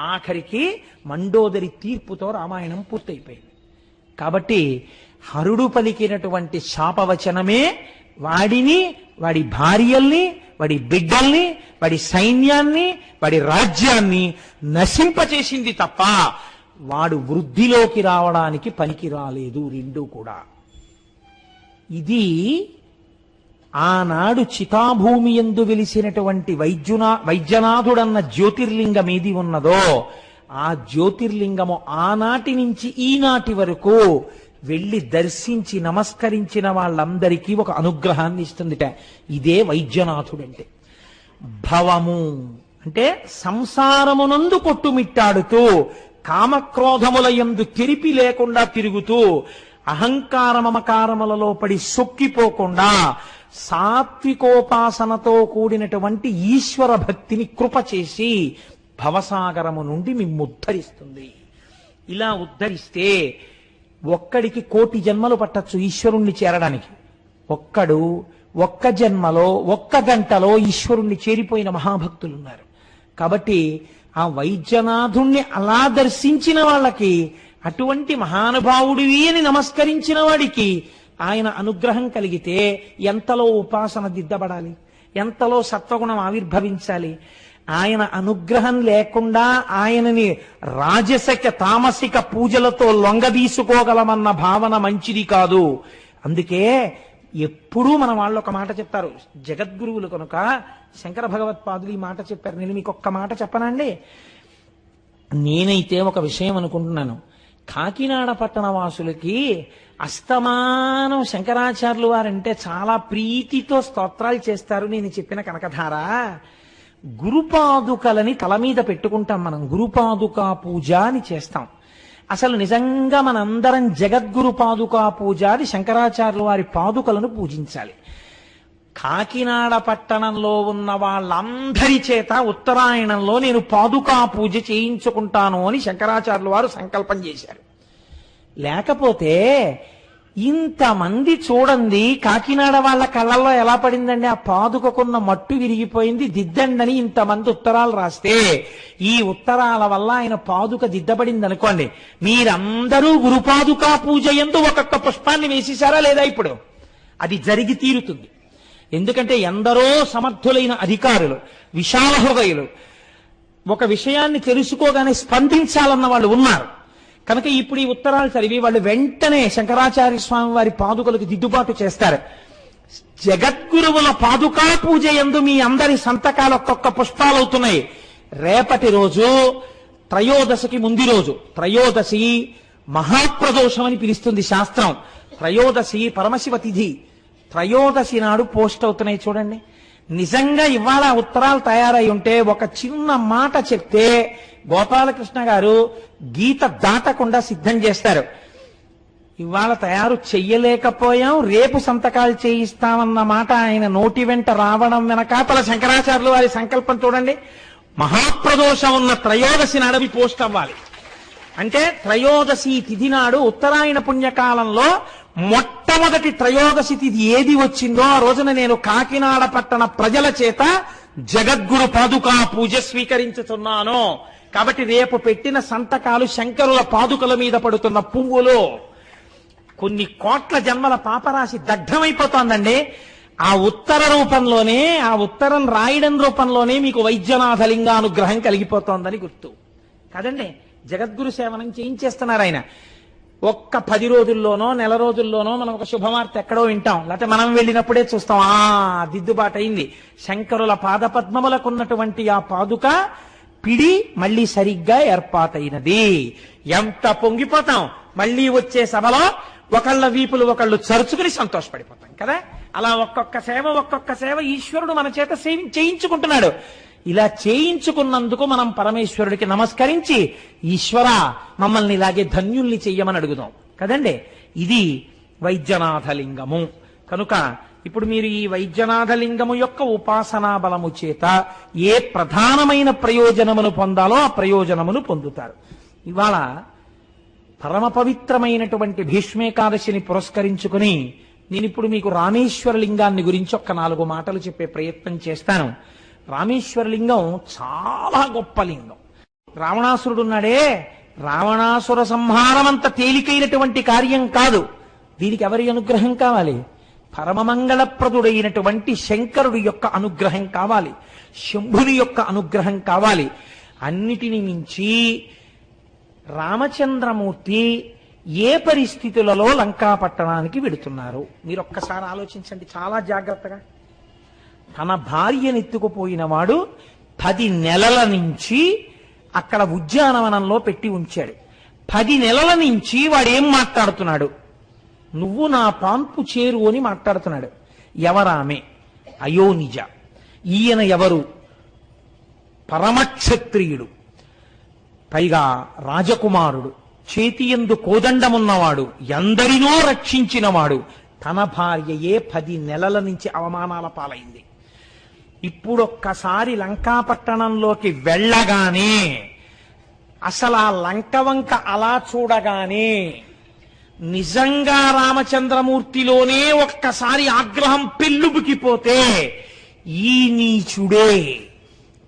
ఆఖరికి మండోదరి తీర్పుతో రామాయణం పూర్తయిపోయింది. కాబట్టి హరుడు పలికినటువంటి శాపవచనమే వాడిని, వాడి భార్యల్ని, వాడి బిడ్డల్ని, వాడి సైన్యాన్ని, వాడి రాజ్యాన్ని నశింపచేసింది తప్ప వాడు వృద్ధిలోకి రావడానికి పనికి రాలేదు. రెండూ కూడా. ఇది ఆనాడు చితాభూమి యందు వెలిసినటువంటి వైద్యనాథుడన్న జ్యోతిర్లింగం ఏది ఉన్నదో ఆ జ్యోతిర్లింగము ఆనాటి నుంచి ఈనాటి వరకు వెళ్ళి దర్శించి నమస్కరించిన వాళ్ళందరికీ ఒక అనుగ్రహాన్ని ఇస్తుందిట. ఇదే వైద్యనాథుడంటే. భవము అంటే సంసారమునందు కొట్టుమిట్టాడుతూ కామక్రోధముల యందు తెరిపి లేకుండా తిరుగుతూ అహంకారమమకారములలో పడి సొక్కిపోకుండా సాత్వికోపాసనతో కూడినటువంటి ఈశ్వర భక్తిని కృప చేసి భవసాగరము నుండి మిమ్ము ఉద్ధరిస్తుంది. ఇలా ఉద్ధరిస్తే ఒక్కడికి 1,000,000 జన్మలు పట్టచ్చు ఈశ్వరుణ్ణి చేరడానికి. ఒక్కడు ఒక్క జన్మలో 1 గంటలో ఈశ్వరుణ్ణి చేరిపోయిన మహాభక్తులున్నారు. కాబట్టి ఆ వైద్యనాథుణ్ణి అలా దర్శించిన వాళ్ళకి, అటువంటి మహానుభావుడివి అని నమస్కరించిన వాడికి ఆయన అనుగ్రహం కలిగితే ఎంతలో ఉపాసన దిద్దబడాలి, ఎంతలో సత్వగుణం ఆవిర్భవించాలి. ఆయన అనుగ్రహం లేకుండా ఆయనని రాజసిక తామసిక పూజలతో లొంగదీసుకోగలమన్న భావన మంచిది కాదు. అందుకే ఎప్పుడూ మన వాళ్ళు ఒక మాట చెప్తారు, జగద్గురువులు కనుక శంకర భగవత్పాదులు ఈ మాట చెప్పారు. నేను మీకు ఒక్క మాట చెప్పనండి. నేనైతే ఒక విషయం అనుకుంటున్నాను, కాకినాడ పట్టణ వాసులకి అస్తమానం శంకరాచార్యులు వారంటే చాలా ప్రీతితో స్తోత్రాలు చేస్తారు. నేను చెప్పిన కనకధార గురుపాదుకలని తల మీద పెట్టుకుంటాం మనం, గురుపాదుకా పూజ అని చేస్తాం. అసలు నిజంగా మనందరం జగద్గురు పాదుకా పూజ అని శంకరాచార్యుల వారి పాదుకలను పూజించాలి. కాకినాడ పట్టణంలో ఉన్న వాళ్ళందరి చేత ఉత్తరాయణంలో నేను పాదుకా పూజ చేయించుకుంటాను అని శంకరాచార్యుల వారు సంకల్పం చేశారు. లేకపోతే ఇంతమంది చూడండి, కాకినాడ వాళ్ళ కళ్ళల్లో ఎలా పడిందండి? ఆ పాదుకకున్న మట్టు విరిగిపోయింది, దిద్దండని ఇంతమంది ఉత్తరాలు రాస్తే ఈ ఉత్తరాల వల్ల ఆయన పాదుక దిద్దబడింది అనుకోండి. మీరందరూ గురుపాదుకా పూజ యందు ఒక్కొక్క పుష్పాన్ని వేసేశారా లేదా? ఇప్పుడు అది జరిగి తీరుతుంది. ఎందుకంటే ఎందరో సమర్థులైన అధికారులు, విశాల హృదయులు ఒక విషయాన్ని తెలుసుకోగానే స్పందించాలన్న వాళ్ళు ఉన్నారు కనుక ఇప్పుడు ఈ ఉత్తరాలు చదివి వాళ్ళు వెంటనే శంకరాచార్య స్వామి వారి పాదుకలకు దిద్దుబాటు చేస్తారు. జగద్గురువుల పాదుకా పూజ యందు మీ అందరి సంతకాలు ఒక్కొక్క పుష్పాలవుతున్నాయి. రేపటి రోజు త్రయోదశికి ముందు రోజు, త్రయోదశి మహాప్రదోషం అని పిలుస్తుంది శాస్త్రం. త్రయోదశి పరమశివ తిథి. త్రయోదశి నాడు పోస్ట్ అవుతున్నాయి చూడండి. నిజంగా ఇవాళ ఉత్తరాలు తయారై ఉంటే ఒక చిన్న మాట చెప్తే గోపాలకృష్ణ గారు గీత దాటకుండా సిద్ధం చేస్తారు. ఇవాళ తయారు చెయ్యలేకపోయాం, రేపు సంతకాలు చేయిస్తామన్న మాట ఆయన నోటి వెంట రావడం వెనకాతల శంకరాచార్యులు వారి సంకల్పం చూడండి. మహాప్రదోషం ఉన్న త్రయోదశి నాడవి పోస్ట్ అవ్వాలి. అంటే త్రయోదశి తిథి నాడు ఉత్తరాయణ పుణ్యకాలంలో మొట్టమొదటి త్రయోదశి తిథి ఏది వచ్చిందో ఆ రోజున నేను కాకినాడ పట్టణ ప్రజల చేత జగద్గురు పాదుకా పూజ స్వీకరించుతున్నాను. కాబట్టి రేపు పెట్టిన సంతకాలు శంకరుల పాదుకల మీద పడుతున్న పువ్వులు. కొన్ని కోట్ల జన్మల పాపరాశి దగ్ధమైపోతోందండి. ఆ ఉత్తర రూపంలోనే, ఆ ఉత్తరం రాయడం రూపంలోనే మీకు వైద్యనాథలింగానుగ్రహం కలిగిపోతోందని గుర్తు కదండి. జగద్గురు సేవనం చేయించేస్తున్నారు ఆయన. ఒక్క 10 రోజుల్లోనో నెల రోజుల్లోనో మనం ఒక శుభవార్త ఎక్కడో వింటాం, లేకపోతే మనం వెళ్ళినప్పుడే చూస్తాం దిద్దుబాటు అయింది. శంకరుల పాదపద్మములకు ఉన్నటువంటి ఆ పాదుక పిడి మళ్ళీ సరిగ్గా ఏర్పాటైనది. ఎంత పొంగిపోతాం. మళ్ళీ వచ్చే సభలో ఒకళ్ళ వీపులు ఒకళ్ళు చరుచుకుని సంతోషపడిపోతాం కదా. అలా ఒక్కొక్క సేవ ఈశ్వరుడు మన చేత చేయించుకుంటున్నాడు. ఇలా చేయించుకున్నందుకు మనం పరమేశ్వరుడికి నమస్కరించి ఈశ్వర మమ్మల్ని ఇలాగే ధన్యుల్ని చెయ్యమని అడుగుదాం కదండి. ఇది వైద్యనాథలింగము. కనుక ఇప్పుడు మీరు ఈ వైద్యనాథలింగము యొక్క ఉపాసనా బలము చేత ఏ ప్రధానమైన ప్రయోజనమును పొందాలో ఆ ప్రయోజనమును పొందుతారు. ఇవాళ పరమ పవిత్రమైనటువంటి భీష్మేకాదశిని పురస్కరించుకుని నేను ఇప్పుడు మీకు రామేశ్వర లింగాన్ని గురించి ఒక్క 4 మాటలు చెప్పే ప్రయత్నం చేస్తాను. రామేశ్వర లింగం చాలా గొప్ప లింగం. రావణాసురుడున్నాడే, రావణాసుర సంహారం అంత తేలికైనటువంటి కార్యం కాదు. దీనికి ఎవరి అనుగ్రహం కావాలి? పరమమంగళప్రదుడైనటువంటి శంకరుడి యొక్క అనుగ్రహం కావాలి, శంభుని యొక్క అనుగ్రహం కావాలి. అన్నిటిని మించి రామచంద్రమూర్తి ఏ పరిస్థితులలో లంకాపట్టణానికి వెడుతున్నారు మీరు ఒక్కసారి ఆలోచించండి చాలా జాగ్రత్తగా. తన భార్యనెత్తుకుపోయిన వాడు 10 నెలల నుంచి అక్కడ ఉద్యానవనంలో పెట్టి ఉంచాడు. 10 నెలల నుంచి వాడేం మాట్లాడుతున్నాడు? నువ్వు నా పాన్పు చేరు అని మాట్లాడుతున్నాడు. ఎవరామె? అయోనిజ. ఈయన ఎవరు? పరమక్షత్రియుడు, పైగా రాజకుమారుడు, చేతియందు కోదండమున్నవాడు, ఎందరినో రక్షించినవాడు. తన భార్యయే 10 నెలల నుంచి అవమానాల పాలైంది. ఇప్పుడొక్కసారి లంకాపట్టణంలోకి వెళ్ళగానే, అసలు ఆ లంక వంక అలా చూడగానే నిజంగా రామచంద్రమూర్తిలోనే ఒక్కసారి ఆగ్రహం పెళ్ళుబుకిపోతే, ఈ నీచుడే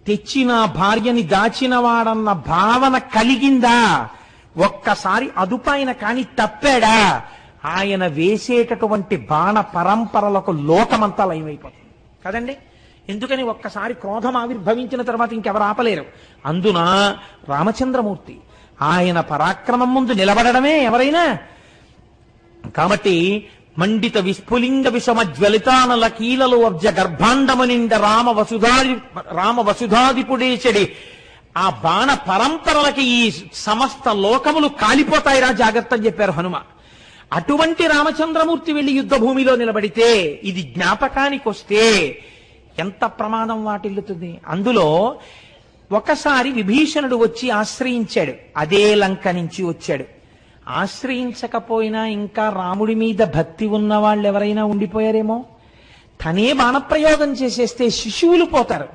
తెచ్చిన భార్యని దాచినవాడన్న భావన కలిగిందా? ఒక్కసారి అదుపాయన కాని తప్పాడా? ఆయన వేసేటటువంటి బాణ పరంపరలకు లోకమంతా లయమైపోతుంది కదండి. ఎందుకని? ఒక్కసారి క్రోధం ఆవిర్భవించిన తర్వాత ఇంకెవరు ఆపలేరు. అందున రామచంద్రమూర్తి ఆయన పరాక్రమం ముందు నిలబడమే ఎవరైనా. కాబట్టి మండిత విస్ఫులింగ విషమ జ్వలితానల కీలలు అబ్జ గర్భాండము నిండ రామ వసుధాదిపుడేచడి ఆ బాణ పరంపరలకి ఈ సమస్త లోకములు కాలిపోతాయిరా, జాగ్రత్త అని చెప్పారు హనుమ. అటువంటి రామచంద్రమూర్తి వెళ్లి యుద్ధ భూమిలో నిలబడితే, ఇది జ్ఞాపకానికి వస్తే ఎంత ప్రమాదం వాటిల్లుతుంది. అందులో ఒకసారి విభీషణుడు వచ్చి ఆశ్రయించాడు. అదే లంక నుంచి వచ్చాడు. ఆశ్రయించకపోయినా ఇంకా రాముడి మీద భక్తి ఉన్న వాళ్ళు ఎవరైనా ఉండిపోయారేమో. తనే బాణప్రయోగం చేసేస్తే శిశువులు పోతారు,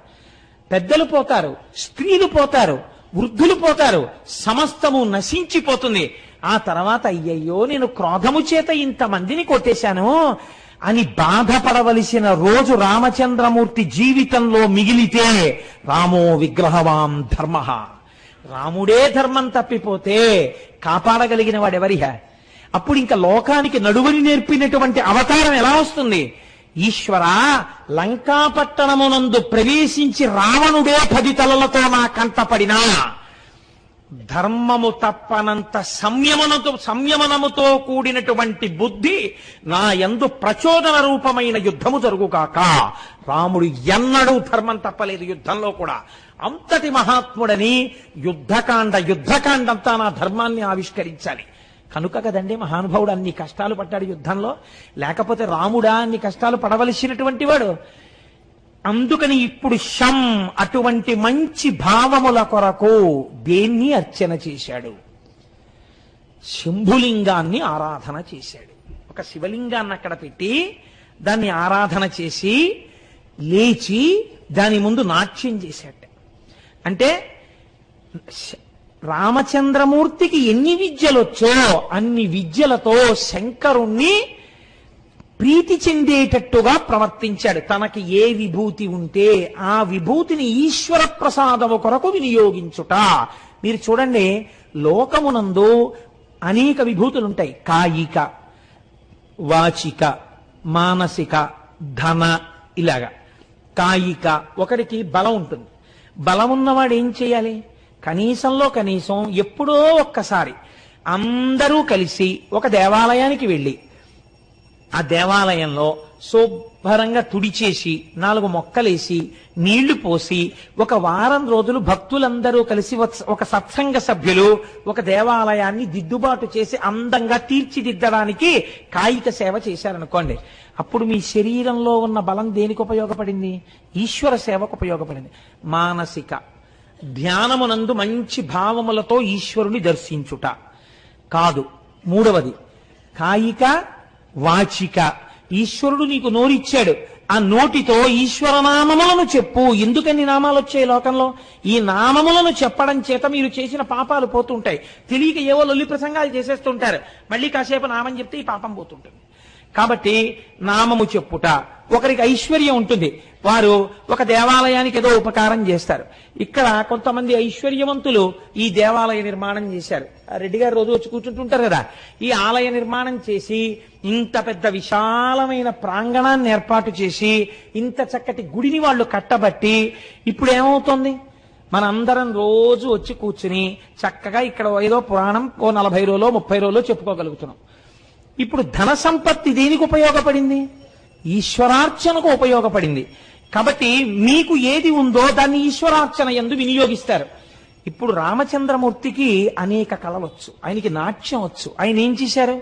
పెద్దలు పోతారు, స్త్రీలు పోతారు, వృద్ధులు పోతారు, సమస్తము నశించిపోతుంది. ఆ తర్వాత అయ్యయ్యో నేను క్రోధము చేత ఇంతమందిని కొట్టేశాను అని బాధపడవలసిన రోజు రామచంద్రమూర్తి జీవితంలో మిగిలితే రామో విగ్రహవాన్ ధర్మ, రాముడే ధర్మం తప్పిపోతే కాపాడగలిగిన వాడెవరిహా? అప్పుడు ఇంకా లోకానికి నడువని నేర్పినటువంటి అవతారం ఎలా వస్తుంది? ఈశ్వర, లంకాపట్టణమునందు ప్రవేశించి రావణుడే 10 తలలతో నా కంటపడినా ధర్మము తప్పనంత సంయమనముతో కూడినటువంటి బుద్ధి నా యందు ప్రచోదన రూపమైన యుద్ధము జరుగుగాక. రాముడు ఎన్నడూ ధర్మం తప్పలేదు యుద్ధంలో కూడా. అంతటి మహాత్ముడని యుద్ధకాండంతా నా ధర్మాన్ని ఆవిష్కరించాలి కనుక కదండి మహానుభావుడు అన్ని కష్టాలు పడ్డాడు యుద్ధంలో. లేకపోతే రాముడా అన్ని కష్టాలు పడవలసినటువంటి వాడు? అందుకని ఇప్పుడు అటువంటి మంచి భావముల కొరకు దేన్ని అర్చన చేశాడు? శంభులింగాన్ని ఆరాధన చేశాడు. ఒక శివలింగాన్ని అక్కడ పెట్టి దాన్ని ఆరాధన చేసి లేచి దాని ముందు నాట్యం చేశాడు. అంటే రామచంద్రమూర్తికి ఎన్ని విద్యలొచ్చో అన్ని విద్యలతో శంకరుణ్ణి ప్రీతి చెందేటట్టుగా ప్రవర్తించాడు. తనకి ఏ విభూతి ఉంటే ఆ విభూతిని ఈశ్వర ప్రసాదము కొరకు వినియోగించుట. మీరు చూడండి, లోకమునందు అనేక విభూతులుంటాయి. కాయిక, వాచిక, మానసిక, ధన, ఇలాగా. కాయిక, ఒకరికి బలం ఉంటుంది. బలం ఉన్నవాడు ఏం చేయాలి? కనీసంలో కనీసం ఎప్పుడో ఒక్కసారి అందరూ కలిసి ఒక దేవాలయానికి వెళ్ళి ఆ దేవాలయంలో శుభ్రంగా తుడిచేసి 4 మొక్కలేసి నీళ్లు పోసి ఒక వారం రోజులు భక్తులందరూ కలిసి ఒక సత్సంగ సభ్యులు ఒక దేవాలయాన్ని దిద్దుబాటు చేసి అందంగా తీర్చిదిద్దడానికి కాయిక సేవ చేశారనుకోండి. అప్పుడు మీ శరీరంలో ఉన్న బలం దేనికి ఉపయోగపడింది? ఈశ్వర సేవకు ఉపయోగపడింది. మానసిక, ధ్యానమునందు మంచి భావములతో ఈశ్వరుని దర్శించుట కాదు. మూడవది కాయిక, వాచిక. ఈశ్వరుడు నీకు నోరిచ్చాడు, ఆ నోటితో ఈశ్వర నామములను చెప్పు. ఎందుకని నామాలు వచ్చాయి లోకంలో? ఈ నామములను చెప్పడం చేత మీరు చేసిన పాపాలు పోతుంటాయి. తెలియక ఏవో లొల్లి ప్రసంగాలు చేసేస్తుంటారు, మళ్ళీ కాసేపు నామం చెప్తే ఈ పాపం పోతుంటుంది. కాబట్టి నామము చెప్పుట. ఒకరికి ఐశ్వర్యం ఉంటుంది, వారు ఒక దేవాలయానికి ఏదో ఉపకారం చేస్తారు. ఇక్కడ కొంతమంది ఐశ్వర్యవంతులు ఈ దేవాలయ నిర్మాణం చేశారు. రెడ్డి గారు రోజు వచ్చి కూర్చుంటుంటారు కదా. ఈ ఆలయ నిర్మాణం చేసి ఇంత పెద్ద విశాలమైన ప్రాంగణాన్ని ఏర్పాటు చేసి ఇంత చక్కటి గుడిని వాళ్ళు కట్టబట్టి ఇప్పుడు ఏమవుతుంది? మనందరం రోజు వచ్చి కూర్చుని చక్కగా ఇక్కడ ఏదో పురాణం 40 రోజులో 30 రోజులో చెప్పుకోగలుగుతున్నాం. ఇప్పుడు ధన సంపత్తి దేనికి ఉపయోగపడింది? ఈశ్వరార్చనకు ఉపయోగపడింది. కాబట్టి మీకు ఏది ఉందో దాన్ని ఈశ్వరార్చన యందు వినియోగిస్తారు. ఇప్పుడు రామచంద్రమూర్తికి అనేక కళలొచ్చు, ఆయనకి నాట్యం వచ్చు. ఆయన ఏం చేశారు?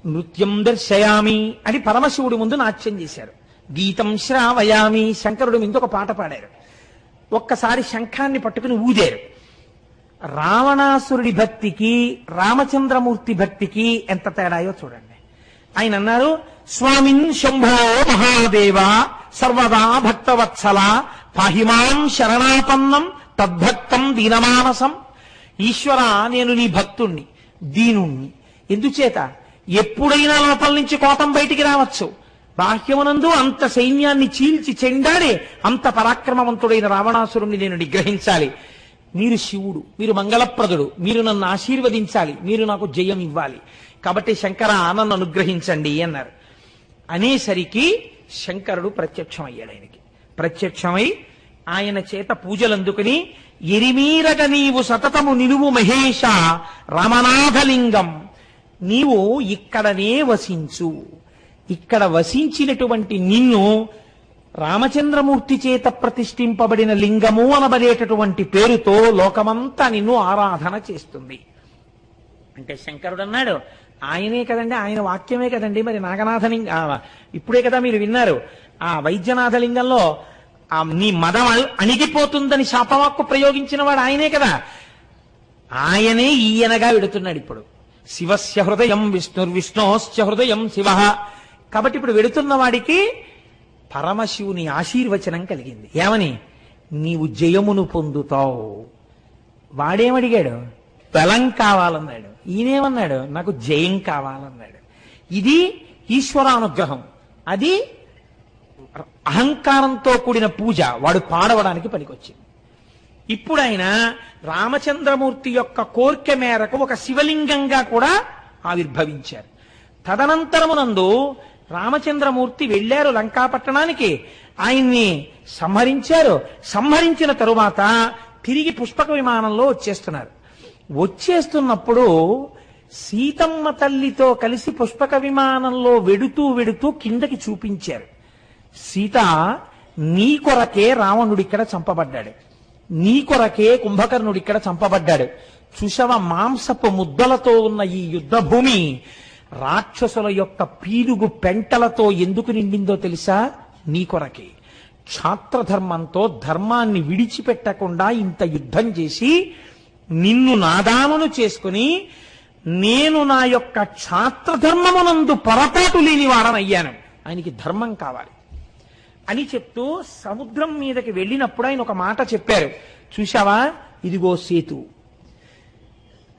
నృత్యం దర్శయామి అని పరమశివుడి ముందు నాట్యం చేశారు. గీతం శ్రావయామి, శంకరుడు ముందు ఒక పాట పాడారు. ఒక్కసారి శంఖాన్ని పట్టుకుని ఊదారు. రావణాసురుడి భక్తికి రామచంద్రమూర్తి భక్తికి ఎంత తేడాయో చూడండి. ఆయన అన్నారు, స్వామిన్ శంభో మహాదేవ సర్వదా భక్తవత్సల పాహిమాం శరణాపన్నం తద్భక్తం దీనమానసం. ఈశ్వర, నేను నీ భక్తుణ్ణి, దీనుణ్ణి. ఎందుచేత? ఎప్పుడైనా లోపల నుంచి కోపం బయటికి రావచ్చు. బాహ్యమునందు అంత సైన్యాన్ని చీల్చి చెండాడి అంత పరాక్రమవంతుడైన రావణాసురుణ్ణి నేను నిగ్రహించాలి. మీరు శివుడు, మీరు మంగళప్రదుడు, మీరు నన్ను ఆశీర్వదించాలి, మీరు నాకు జయం ఇవ్వాలి. కాబట్టి శంకర నన్ను అనుగ్రహించండి అన్నారు. అనేసరికి శంకరుడు ప్రత్యక్షమయ్యాడు. ఆయనకి ప్రత్యక్షమై ఆయన చేత పూజలు అందుకుని, ఎరిమీరగ నీవు సతతము నిలువు మహేష రామనాథలింగం, నీవు ఇక్కడనే వసించు. ఇక్కడ వసించినటువంటి నిన్ను రామచంద్రమూర్తి చేత ప్రతిష్ఠింపబడిన లింగము అనబడేటటువంటి పేరుతో లోకమంతా నిన్ను ఆరాధన చేస్తుంది. అంటే శంకరుడు అన్నాడు, ఆయనే కదండి, ఆయన వాక్యమే కదండి, మరి నాగనాథలింగ ఇప్పుడే కదా మీరు విన్నారు. ఆ వైద్యనాథలింగంలో నీ మదం అణిగిపోతుందని శాపవాక్కు ప్రయోగించిన వాడు ఆయనే కదా. ఆయనే ఈయనగా వెడుతున్నాడు ఇప్పుడు. శివస్య హృదయం విష్ణుర్విష్ణోశ్చ హృదయం శివ. కాబట్టి ఇప్పుడు వెడుతున్న వాడికి పరమశివుని ఆశీర్వచనం కలిగింది. ఏమని? నీవు జయమును పొందుతావు. వాడేమడిగాడు? బలం కావాలన్నాడు. ఈయనేమన్నాడు, నాకు జయం కావాలన్నాడు. ఇది ఈశ్వరానుగ్రహం, అది అహంకారంతో కూడిన పూజ, వాడు పాడవడానికి పనికొచ్చింది. ఇప్పుడు ఆయన రామచంద్రమూర్తి యొక్క కోరిక మేరకు ఒక శివలింగంగా కూడా ఆవిర్భవించారు. తదనంతరమునందు రామచంద్రమూర్తి వెళ్ళారు లంకాపట్టణానికి, ఆయన్ని సంహరించారు. సంహరించిన తరువాత తిరిగి పుష్పక విమానంలో వచ్చేస్తున్నప్పుడు సీతమ్మ తల్లితో కలిసి పుష్పక విమానంలో వెడుతూ కిందకి చూపించారు. సీత, నీ కొరకే రావణుడిక్కడ చంపబడ్డాడు, నీ కొరకే కుంభకర్ణుడిక్కడ చంపబడ్డాడు. చూశావా, మాంసపు ముద్దలతో ఉన్న ఈ యుద్ధ భూమి రాక్షసుల యొక్క పీలుగు పెంటలతో ఎందుకు నిండిందో తెలుసా? నీ కొరకే. క్షాత్రధర్మంతో ధర్మాన్ని విడిచిపెట్టకుండా ఇంత యుద్ధం చేసి నిన్ను నాదానను చేసుకుని నేను నా యొక్క క్షాత్రధర్మమునందు పొరపాటు లేని వాడనయ్యాను, ఆయనకి ధర్మం కావాలి అని చెప్తూ సముద్రం మీదకి వెళ్ళినప్పుడు ఆయన ఒక మాట చెప్పారు. చూశావా, ఇదిగో సేతు,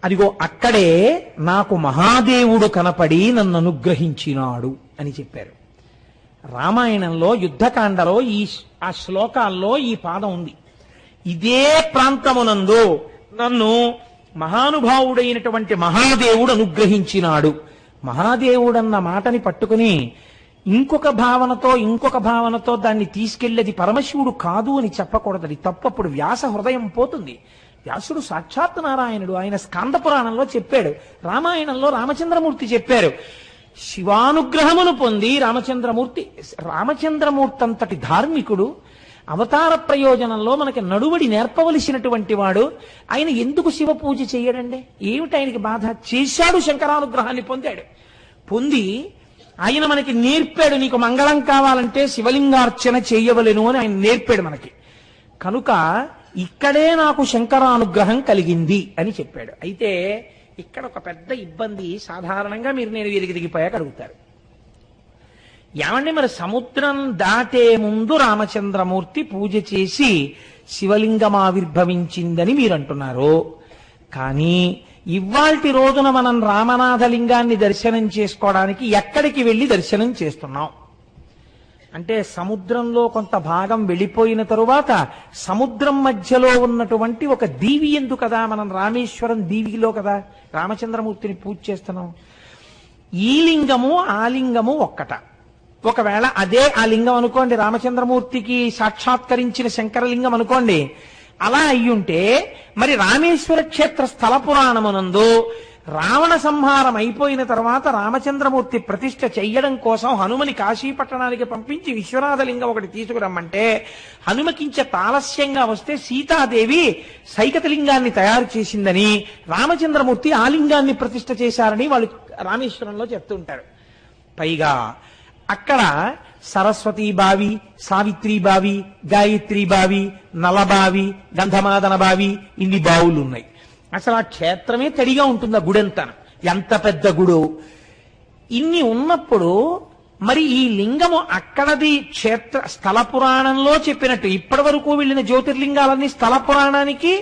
అదిగో అక్కడే నాకు మహాదేవుడు కనపడి నన్ను అనుగ్రహించినాడు అని చెప్పారు. రామాయణంలో యుద్ధకాండలో ఆ శ్లోకాల్లో ఈ పాదం ఉంది. ఇదే ప్రాంతమునందు నన్ను మహానుభావుడైనటువంటి మహాదేవుడు అనుగ్రహించినాడు. మహాదేవుడన్న మాటని పట్టుకుని ఇంకొక భావనతో దాన్ని తీసుకెళ్లేది పరమశివుడు కాదు అని చెప్పకూడదు, అది తప్పప్పుడు వ్యాస హృదయం పోతుంది. వ్యాసుడు సాక్షాత్ నారాయణుడు, ఆయన స్కాంద పురాణంలో చెప్పాడు, రామాయణంలో రామచంద్రమూర్తి చెప్పారు. శివానుగ్రహమును పొంది రామచంద్రమూర్తి అంతటి ధార్మికుడు, అవతార ప్రయోజనంలో మనకి నడువడి నేర్పవలసినటువంటి వాడు, ఆయన ఎందుకు శివ పూజ చేయడండి? ఏమిటి ఆయనకి బాధ? చేశాడు, శంకరానుగ్రహాన్ని పొంది ఆయన మనకి నేర్పాడు, నీకు మంగళం కావాలంటే శివలింగార్చన చేయవలెను అని ఆయన నేర్పాడు మనకి. కనుక ఇక్కడే నాకు శంకరానుగ్రహం కలిగింది అని చెప్పాడు. అయితే ఇక్కడ ఒక పెద్ద ఇబ్బంది, సాధారణంగా నేను వీరికి దిగిపోయాక అడుగుతారు, ఏమండి మరి సముద్రం దాటే ముందు రామచంద్రమూర్తి పూజ చేసి శివలింగం ఆవిర్భవించిందని మీరు అంటున్నారు, కానీ ఇవాల్టి రోజున మనం రామనాథలింగాన్ని దర్శనం చేసుకోవడానికి ఎక్కడికి వెళ్ళి దర్శనం చేస్తున్నాం అంటే, సముద్రంలో కొంత భాగం వెళ్ళిపోయిన తరువాత సముద్రం మధ్యలో ఉన్నటువంటి ఒక దీవి ఎందు కదా, మనం రామేశ్వరం దీవిలో కదా రామచంద్రమూర్తిని పూజ చేస్తున్నాం. ఈ లింగము ఆ లింగము ఒక్కట. ఒకవేళ అదే ఆ లింగం అనుకోండి, రామచంద్రమూర్తికి సాక్షాత్కరించిన శంకరలింగం అనుకోండి, అలా అయ్యుంటే మరి రామేశ్వర క్షేత్ర స్థల పురాణమునందు రావణ సంహారం అయిపోయిన తర్వాత రామచంద్రమూర్తి ప్రతిష్ఠ చెయ్యడం కోసం హనుమని కాశీపట్టణానికి పంపించి విశ్వనాథలింగం ఒకటి తీసుకురమ్మంటే హనుమకించ తాలస్యంగా వస్తే సీతాదేవి సైకతలింగాన్ని తయారు చేసిందని, రామచంద్రమూర్తి ఆ లింగాన్ని ప్రతిష్ఠ చేశారని వాళ్ళు రామేశ్వరంలో చెప్తుంటారు. పైగా అక్కడ సరస్వతీ బావి, సావిత్రి బావి, గాయత్రి బావి, నలబావి, గంధమాదన బావి, ఇన్ని బావులు ఉన్నాయి. అసలు ఆ క్షేత్రమే తడిగా ఉంటుంది, ఆ గుడంతా ఎంత పెద్ద గుడు. ఇన్ని ఉన్నప్పుడు మరి ఈ లింగము అక్కడది క్షేత్ర స్థల పురాణంలో చెప్పినట్టు ఇప్పటి వరకు వెళ్ళిన జ్యోతిర్లింగాలన్నీ స్థల పురాణానికి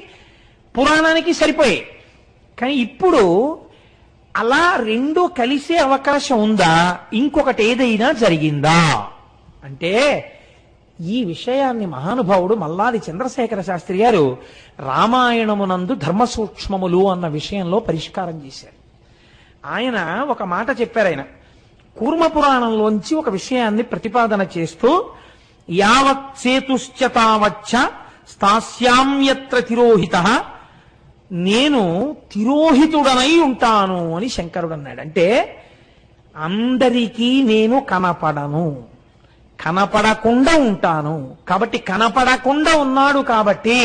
సరిపోయాయి. కానీ ఇప్పుడు అలా రెండు కలిసే అవకాశం ఉందా? ఇంకొకటి ఏదైనా జరిగిందా అంటే, ఈ విషయాన్ని మహానుభావుడు మల్లాది చంద్రశేఖర శాస్త్రి గారు రామాయణమునందు ధర్మ సూక్ష్మములు అన్న విషయంలో పరిష్కారం చేశారు. ఆయన ఒక మాట చెప్పారు. ఆయన కూర్మ పురాణంలోంచి ఒక విషయాన్ని ప్రతిపాదన చేస్తూ, యావత్ సేతుశ్చతావచ్చ స్థాస్యామ్యత్ర తిరోహితః, నేను తిరోహితుడనై ఉంటాను అని శంకరుడు అన్నాడు. అంటే అందరికీ నేను కనపడకుండా ఉంటాను. కాబట్టి కనపడకుండా ఉన్నాడు కాబట్టి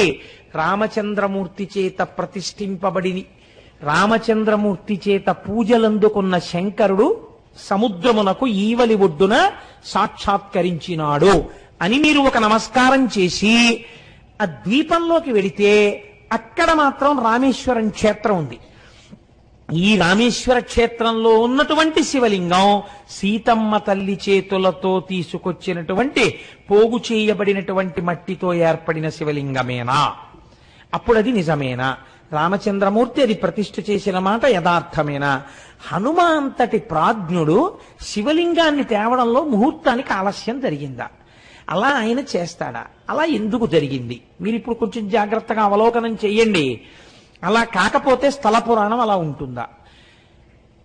రామచంద్రమూర్తి చేత ప్రతిష్ఠింపబడి రామచంద్రమూర్తి చేత పూజలందుకున్న శంకరుడు సముద్రమునకు ఈవలి ఒడ్డున సాక్షాత్కరించినాడు అని మీరు ఒక నమస్కారం చేసి ఆ ద్వీపంలోకి వెళితే అక్కడ మాత్రం రామేశ్వరం క్షేత్రం ఉంది. ఈ రామేశ్వర క్షేత్రంలో ఉన్నటువంటి శివలింగం సీతమ్మ తల్లి చేతులతో తీసుకొచ్చినటువంటి పోగు చేయబడినటువంటి మట్టితో ఏర్పడిన శివలింగమేనా? అప్పుడు అది నిజమేనా? రామచంద్రమూర్తి అది ప్రతిష్ఠ చేసిన మాట యథార్థమేనా? హనుమ అంతటి ప్రాజ్ఞుడు శివలింగాన్ని తేవడంలో ముహూర్తానికి ఆలస్యం జరిగిందా? అలా ఆయన చేస్తాడా? అలా ఎందుకు జరిగింది? మీరు ఇప్పుడు కొంచెం జాగ్రత్తగా అవలోకనం చెయ్యండి. అలా కాకపోతే స్థల పురాణం అలా ఉంటుందా?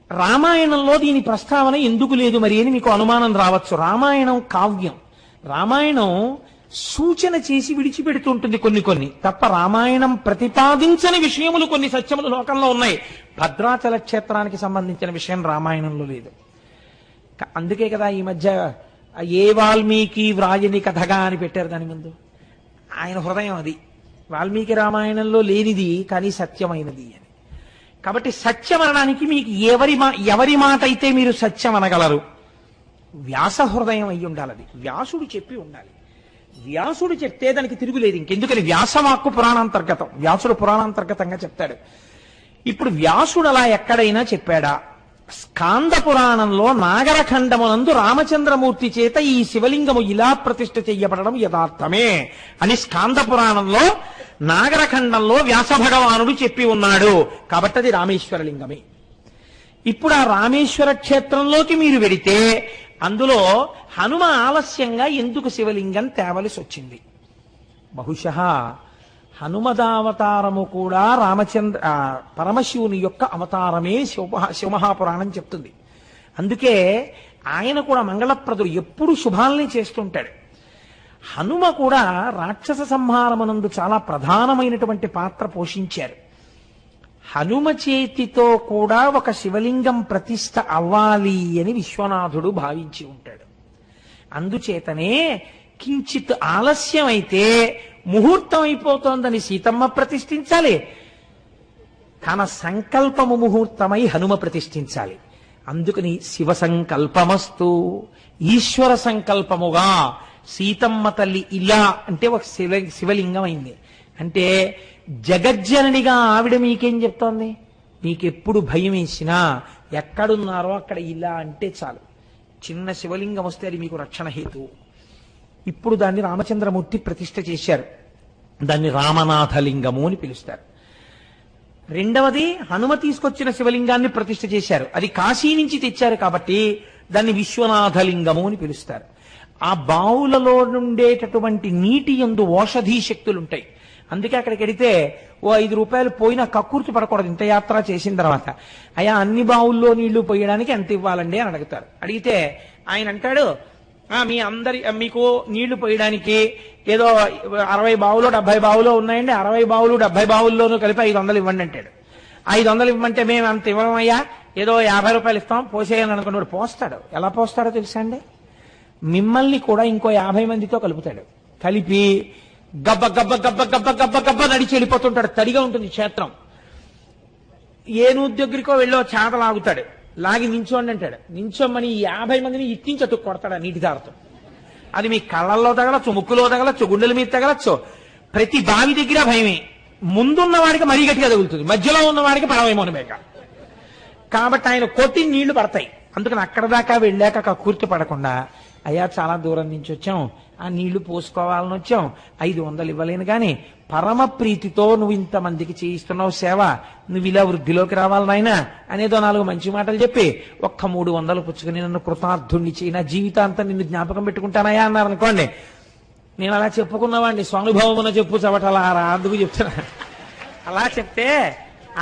రామాయణంలో దీని ప్రస్తావన ఎందుకు లేదు మరి అని మీకు అనుమానం రావచ్చు. రామాయణం కావ్యం. రామాయణం సూచన చేసి విడిచిపెడుతుంటుంది కొన్ని తప్ప రామాయణం ప్రతిపాదించని విషయములు కొన్ని సత్యములు లోకంలో ఉన్నాయి. భద్రాచల క్షేత్రానికి సంబంధించిన విషయం రామాయణంలో లేదు. అందుకే కదా ఈ మధ్య ఏ వాల్మీకి వ్రాయని కథగా అని పెట్టారు దాని ముందు. ఆయన హృదయం అది. వాల్మీకి రామాయణంలో లేనిది కానీ సత్యమైనది అని. కాబట్టి సత్యం అనడానికి మీకు ఎవరి మాట అయితే మీరు సత్యం అనగలరు? వ్యాస హృదయం అయి ఉండాలి. అది వ్యాసుడు చెప్పి ఉండాలి. వ్యాసుడు చెప్తే దానికి తిరుగులేదు. ఇంకెందుకని వ్యాసవాక్కు పురాణాంతర్గతం. వ్యాసుడు పురాణాంతర్గతంగా చెప్తాడు. ఇప్పుడు వ్యాసుడు అలా ఎక్కడైనా చెప్పాడా? స్కాంద పురాణంలో నాగరఖండమునందు రామచంద్రమూర్తి చేత ఈ శివలింగము ఇలా ప్రతిష్ఠ చెయ్యబడడం యథార్థమే అని స్కాంద పురాణంలో నాగరఖండంలో వ్యాస భగవానుడు చెప్పి ఉన్నాడు. కాబట్టి అది రామేశ్వరలింగమే. ఇప్పుడు ఆ రామేశ్వర క్షేత్రంలోకి మీరు వెడితే అందులో హనుమ ఆలస్యంగా ఎందుకు శివలింగం తేవలసి వచ్చింది? బహుశః హనుమదావతారము కూడా పరమశివుని యొక్క అవతారమే శివమహాపురాణం చెప్తుంది. అందుకే ఆయన కూడా మంగళప్రదుడు, ఎప్పుడు శుభాల్ని చేస్తుంటాడు. హనుమ కూడా రాక్షస సంహారమునందు చాలా ప్రధానమైనటువంటి పాత్ర పోషించారు. హనుమ చేతితో కూడా ఒక శివలింగం ప్రతిష్ఠ అవ్వాలి అని విశ్వనాథుడు భావించి ఉంటాడు. అందుచేతనే కించిత్ ఆలస్యం అయితే ముహూర్తం అయిపోతోందని సీతమ్మ ప్రతిష్ఠించాలి. తన సంకల్పము ముహూర్తమై హనుమ ప్రతిష్ఠించాలి. అందుకని శివ సంకల్పమస్తు, ఈశ్వర సంకల్పముగా సీతమ్మ తల్లి ఇలా అంటే ఒక శివలింగం అయింది. అంటే జగజ్జననిగా ఆవిడ మీకేం చెప్తోంది? మీకెప్పుడు భయం వేసినా ఎక్కడున్నారో అక్కడ ఇలా అంటే చాలు, చిన్న శివలింగం వస్తే అది మీకు రక్షణ హేతు. ఇప్పుడు దాన్ని రామచంద్రమూర్తి ప్రతిష్ఠ చేశారు. దాన్ని రామనాథలింగము అని పిలుస్తారు. రెండవది హనుమ తీసుకొచ్చిన శివలింగాన్ని ప్రతిష్ఠ చేశారు. అది కాశీ నుంచి తెచ్చారు కాబట్టి దాన్ని విశ్వనాథలింగము అని పిలుస్తారు. ఆ బావులలో నుండేటటువంటి నీటి యందు ఓషధీ శక్తులుంటాయి. అందుకే అక్కడికి వెడితే ఓ 5 రూపాయలు పోయినా కక్కుర్తి పడకూడదు. ఇంత యాత్ర చేసిన తర్వాత అయ్యా అన్ని బావుల్లో నీళ్లు పోయడానికి ఎంత ఇవ్వాలండి అని అడుగుతారు. అడిగితే ఆయన అంటాడు, మీకు నీళ్లు పోయడానికి ఏదో 60 బావులో 70 బావులో ఉన్నాయండి, 60 బావులు 70 బావుల్లోనూ కలిపి 500 ఇవ్వండి అంటాడు. 500 ఇవ్వమంటే మేము అంత ఇవ్వమయ్యా, ఏదో 50 రూపాయలు ఇస్తాం పోసేయని అనుకున్నాడు. పోస్తాడు. ఎలా పోస్తాడో తెలుసా అండి? మిమ్మల్ని కూడా ఇంకో 50 మందితో కలుపుతాడు. కలిపి గబ్బ గబ్బ గబ్బ గబ్బ గబ్బ గబ్బ నడిచి వెళ్ళిపోతుంటాడు. తడిగా ఉంటుంది క్షేత్రం. ఏ నూతి దగ్గరికో వెళ్ళో చేత లాగుతాడు. లాగి నించోండి అంటాడు. నించోమని 50 మందిని ఇట్టించి అటు కొడతాడు నీటి దారతో. అది మీ కళ్ళల్లో తగలచ్చు, ముక్కులో తగలచ్చు, గుండెల మీద తగలచ్చు. ప్రతి బావి దగ్గర భయమే. ముందున్న వాడికి మరీ గట్టిగా తగులుతుంది, మధ్యలో ఉన్న వాడికి పడవేమోనమేక. కాబట్టి ఆయన కొట్టి నీళ్లు పడతాయి. అందుకని అక్కడ దాకా వెళ్ళాక కక్కుర్తి పడకుండా, అయ్యా చాలా దూరం నుంచి వచ్చాం, ఆ నీళ్లు పోసుకోవాలని వచ్చాం, 500 ఇవ్వలేను కానీ పరమ ప్రీతితో నువ్వు ఇంతమందికి చేయిస్తున్నావు సేవ, నువ్వు ఇలా వృద్ధిలోకి రావాలి నాయనా అనేదో 4 మంచి మాటలు చెప్పి ఒక్క 300 పుచ్చుకుని నన్ను కృతార్థుణ్ణి చేయి, నా జీవితాంతం నిన్ను జ్ఞాపకం పెట్టుకుంటానయా అన్నారనుకోండి. నేను అలా చెప్పుకున్నవాడిని, స్వానుభవమున చెప్పు చవటలారా అందుకు చెప్తున్నా. అలా చెప్తే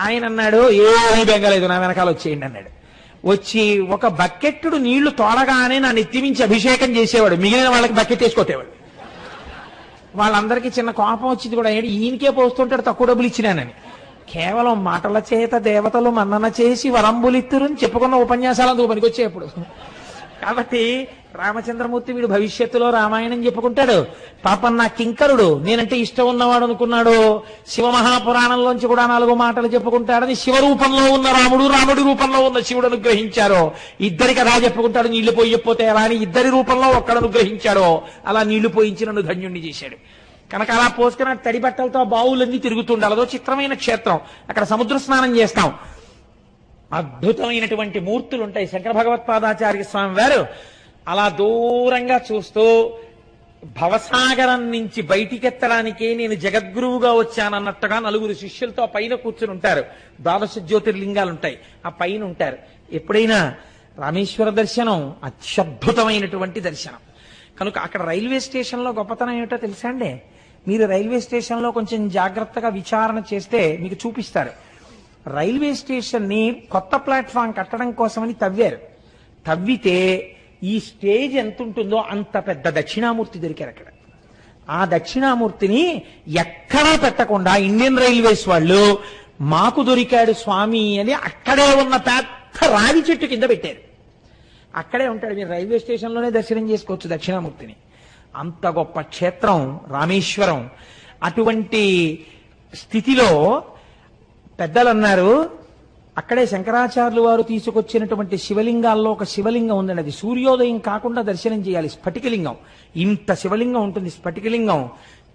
ఆయన అన్నాడు, ఏమీ బెంగలేదు నా వెనకాల వచ్చేయండి అన్నాడు. వచ్చి ఒక బకెట్టుడు నీళ్లు తోడగానే నా నెత్తిమించి అభిషేకం చేసేవాడు. మిగిలిన వాళ్ళకి బకెట్ వేసుకొట్టేవాడు. వాళ్ళందరికీ చిన్న కోపం వచ్చింది కూడా, ఈయనకే పోస్తుంటాడు తక్కువ డబ్బులు ఇచ్చినానని. కేవలం మాటల చేత దేవతలు మన్నన చేసి వరంబులిత్తురని చెప్పుకున్న ఉపన్యాసాలందుకు పనికొచ్చేప్పుడు. కాబట్టి రామచంద్రమూర్తి వీడు భవిష్యత్తులో రామాయణం చెప్పుకుంటాడు. పాపం నా కింకరుడు నేనంటే ఇష్టం ఉన్నవాడు అనుకున్నాడు. శివమహాపురాణంలోంచి కూడా 4 మాటలు చెప్పుకుంటాడని శివరూపంలో ఉన్న రాముడు, రాముడి రూపంలో ఉన్న శివుడు అనుగ్రహించారో. ఇద్దరి కథ చెప్పుకుంటాడు. నీళ్లు పోయకపోతే ఎలా అని ఇద్దరి రూపంలో ఒక్కడు అనుగ్రహించాడో అలా నీళ్లు పోయించి నన్ను ధన్యుణ్ణి చేశాడు. కనుక అలా పోసుకున్న తడి బట్టలతో బావులన్నీ తిరుగుతుండాలి. అదో చిత్రమైన క్షేత్రం. అక్కడ సముద్ర స్నానం చేస్తాం. అద్భుతమైనటువంటి మూర్తులు ఉంటాయి. శంకర భగవత్పాదాచార్య స్వామి వారు అలా దూరంగా చూస్తూ భవసాగరం నుంచి బయటికెత్తడానికే నేను జగద్గురువుగా వచ్చానన్నట్టుగా నలుగురు శిష్యులతో పైన కూర్చుని ఉంటారు. ద్వాదశ జ్యోతిర్లింగాలు ఉంటాయి, ఆ పైన ఉంటారు. ఎప్పుడైనా రామేశ్వర దర్శనం అత్యద్భుతమైనటువంటి దర్శనం. కనుక అక్కడ రైల్వే స్టేషన్లో గొప్పతనం ఏమిటో తెలుసా అండి? మీరు రైల్వే స్టేషన్లో కొంచెం జాగ్రత్తగా విచారణ చేస్తే మీకు చూపిస్తారు. రైల్వే స్టేషన్ ని కొత్త ప్లాట్ఫామ్ కట్టడం కోసమని తవ్వితే ఈ స్టేజ్ ఎంత ఉంటుందో అంత పెద్ద దక్షిణామూర్తి దొరికారు అక్కడ. ఆ దక్షిణామూర్తిని ఎక్కడా పెట్టకుండా ఇండియన్ రైల్వేస్ వాళ్ళు మాకు దొరికాడు స్వామి అని అక్కడే ఉన్న పెద్ద రావి చెట్టు కింద పెట్టారు. అక్కడే ఉంటాడు. మీరు రైల్వే స్టేషన్లోనే దర్శనం చేసుకోవచ్చు దక్షిణామూర్తిని. అంత గొప్ప క్షేత్రం రామేశ్వరం. అటువంటి స్థితిలో పెద్దలు అన్నారు, అక్కడే శంకరాచార్యులు వారు తీసుకొచ్చినటువంటి శివలింగాల్లో ఒక శివలింగం ఉందండి. అది సూర్యోదయం కాకుండా దర్శనం చేయాలి. స్ఫటికలింగం, ఇంత శివలింగం ఉంటుంది. స్ఫటికలింగం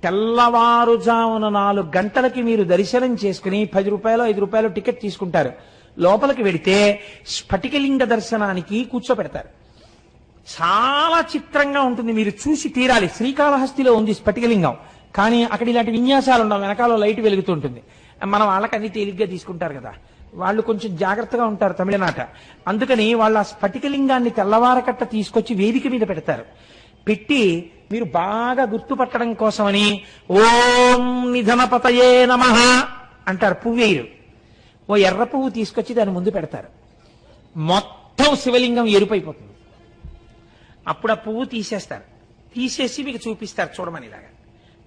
తెల్లవారుజామున 4 గంటలకి మీరు దర్శనం చేసుకుని 10 రూపాయలు 5 రూపాయలు టికెట్ తీసుకుంటారు. లోపలికి వెడితే స్ఫటికలింగ దర్శనానికి కూర్చోబెడతారు. చాలా చిత్రంగా ఉంటుంది, మీరు చూసి తీరాలి. శ్రీకాళహస్తిలో ఉంది స్ఫటికలింగం, కానీ అక్కడ ఇలాంటి విన్యాసాలు ఉండవు. వెనకాల లైట్ వెలుగుతుంటుంది. మన వాళ్ళకి అన్ని తేలిగ్గా తీసుకుంటారు కదా, వాళ్ళు కొంచెం జాగ్రత్తగా ఉంటారు తమిళనాట. అందుకని వాళ్ళ స్ఫటికలింగాన్ని తెల్లవారకట్ట తీసుకొచ్చి వేదిక మీద పెడతారు. పెట్టి మీరు బాగా గుర్తుపట్టడం కోసమని ఓం నిధనపతయే నమః అంటారు. పువ్వేరు ఓ ఎర్ర పువ్వు తీసుకొచ్చి దాని ముందు పెడతారు. మొత్తం శివలింగం ఎరుపైపోతుంది. అప్పుడు ఆ పువ్వు తీసేస్తారు. తీసేసి మీకు చూపిస్తారు, చూడమని. ఇలాగా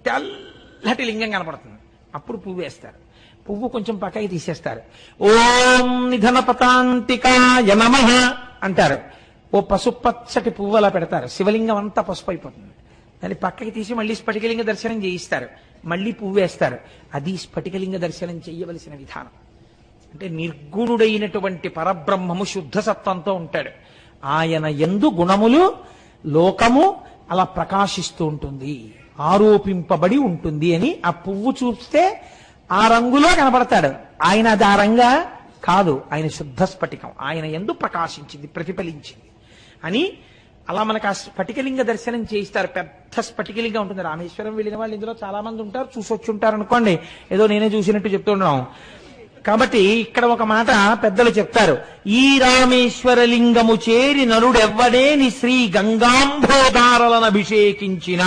తెల్లటి లింగం కనపడుతుంది. అప్పుడు పువ్వు వేస్తారు. పువ్వు కొంచెం పక్కకి తీసేస్తారు. ఓం నిధనపతాంతికాయ నమః అంటారు. ఓ పసుపచ్చటి పువ్వు అలా పెడతారు. శివలింగం అంతా పసుపు అయిపోతుంది. దాన్ని పక్కకి తీసి మళ్ళీ స్ఫటికలింగ దర్శనం చేయిస్తారు. మళ్ళీ పువ్వు వేస్తారు. అది స్ఫటికలింగ దర్శనం చేయవలసిన విధానం. అంటే నిర్గుణుడైనటువంటి పరబ్రహ్మము శుద్ధ సత్వంతో ఉంటాడు. ఆయన యందు గుణములు లోకము అలా ప్రకాశిస్తూ ఉంటుంది, ఆరోపింపబడి ఉంటుంది అని ఆ పువ్వు చూస్తే ఆ రంగులో కనబడతాడు. ఆయన అది ఆ రంగా కాదు, ఆయన శుద్ధ స్ఫటికం. ఆయన యందు ప్రకాశించింది, ప్రతిఫలించింది అని అలా మనకు ఆ స్ఫటికలింగ దర్శనం చేయిస్తారు. పెద్ద స్ఫటికలింగం ఉంటుంది. రామేశ్వరం వెళ్ళిన వాళ్ళు ఇందులో చాలా మంది ఉంటారు, చూసొచ్చి ఉంటారు అనుకోండి. ఏదో నేనే చూసినట్టు చెప్తున్నాం. కాబట్టి ఇక్కడ ఒక మాట పెద్దలు చెప్తారు. ఈ రామేశ్వర లింగము చేరి నరుడెవ్వడేని శ్రీ గంగాంబోదారలను అభిషేకించిన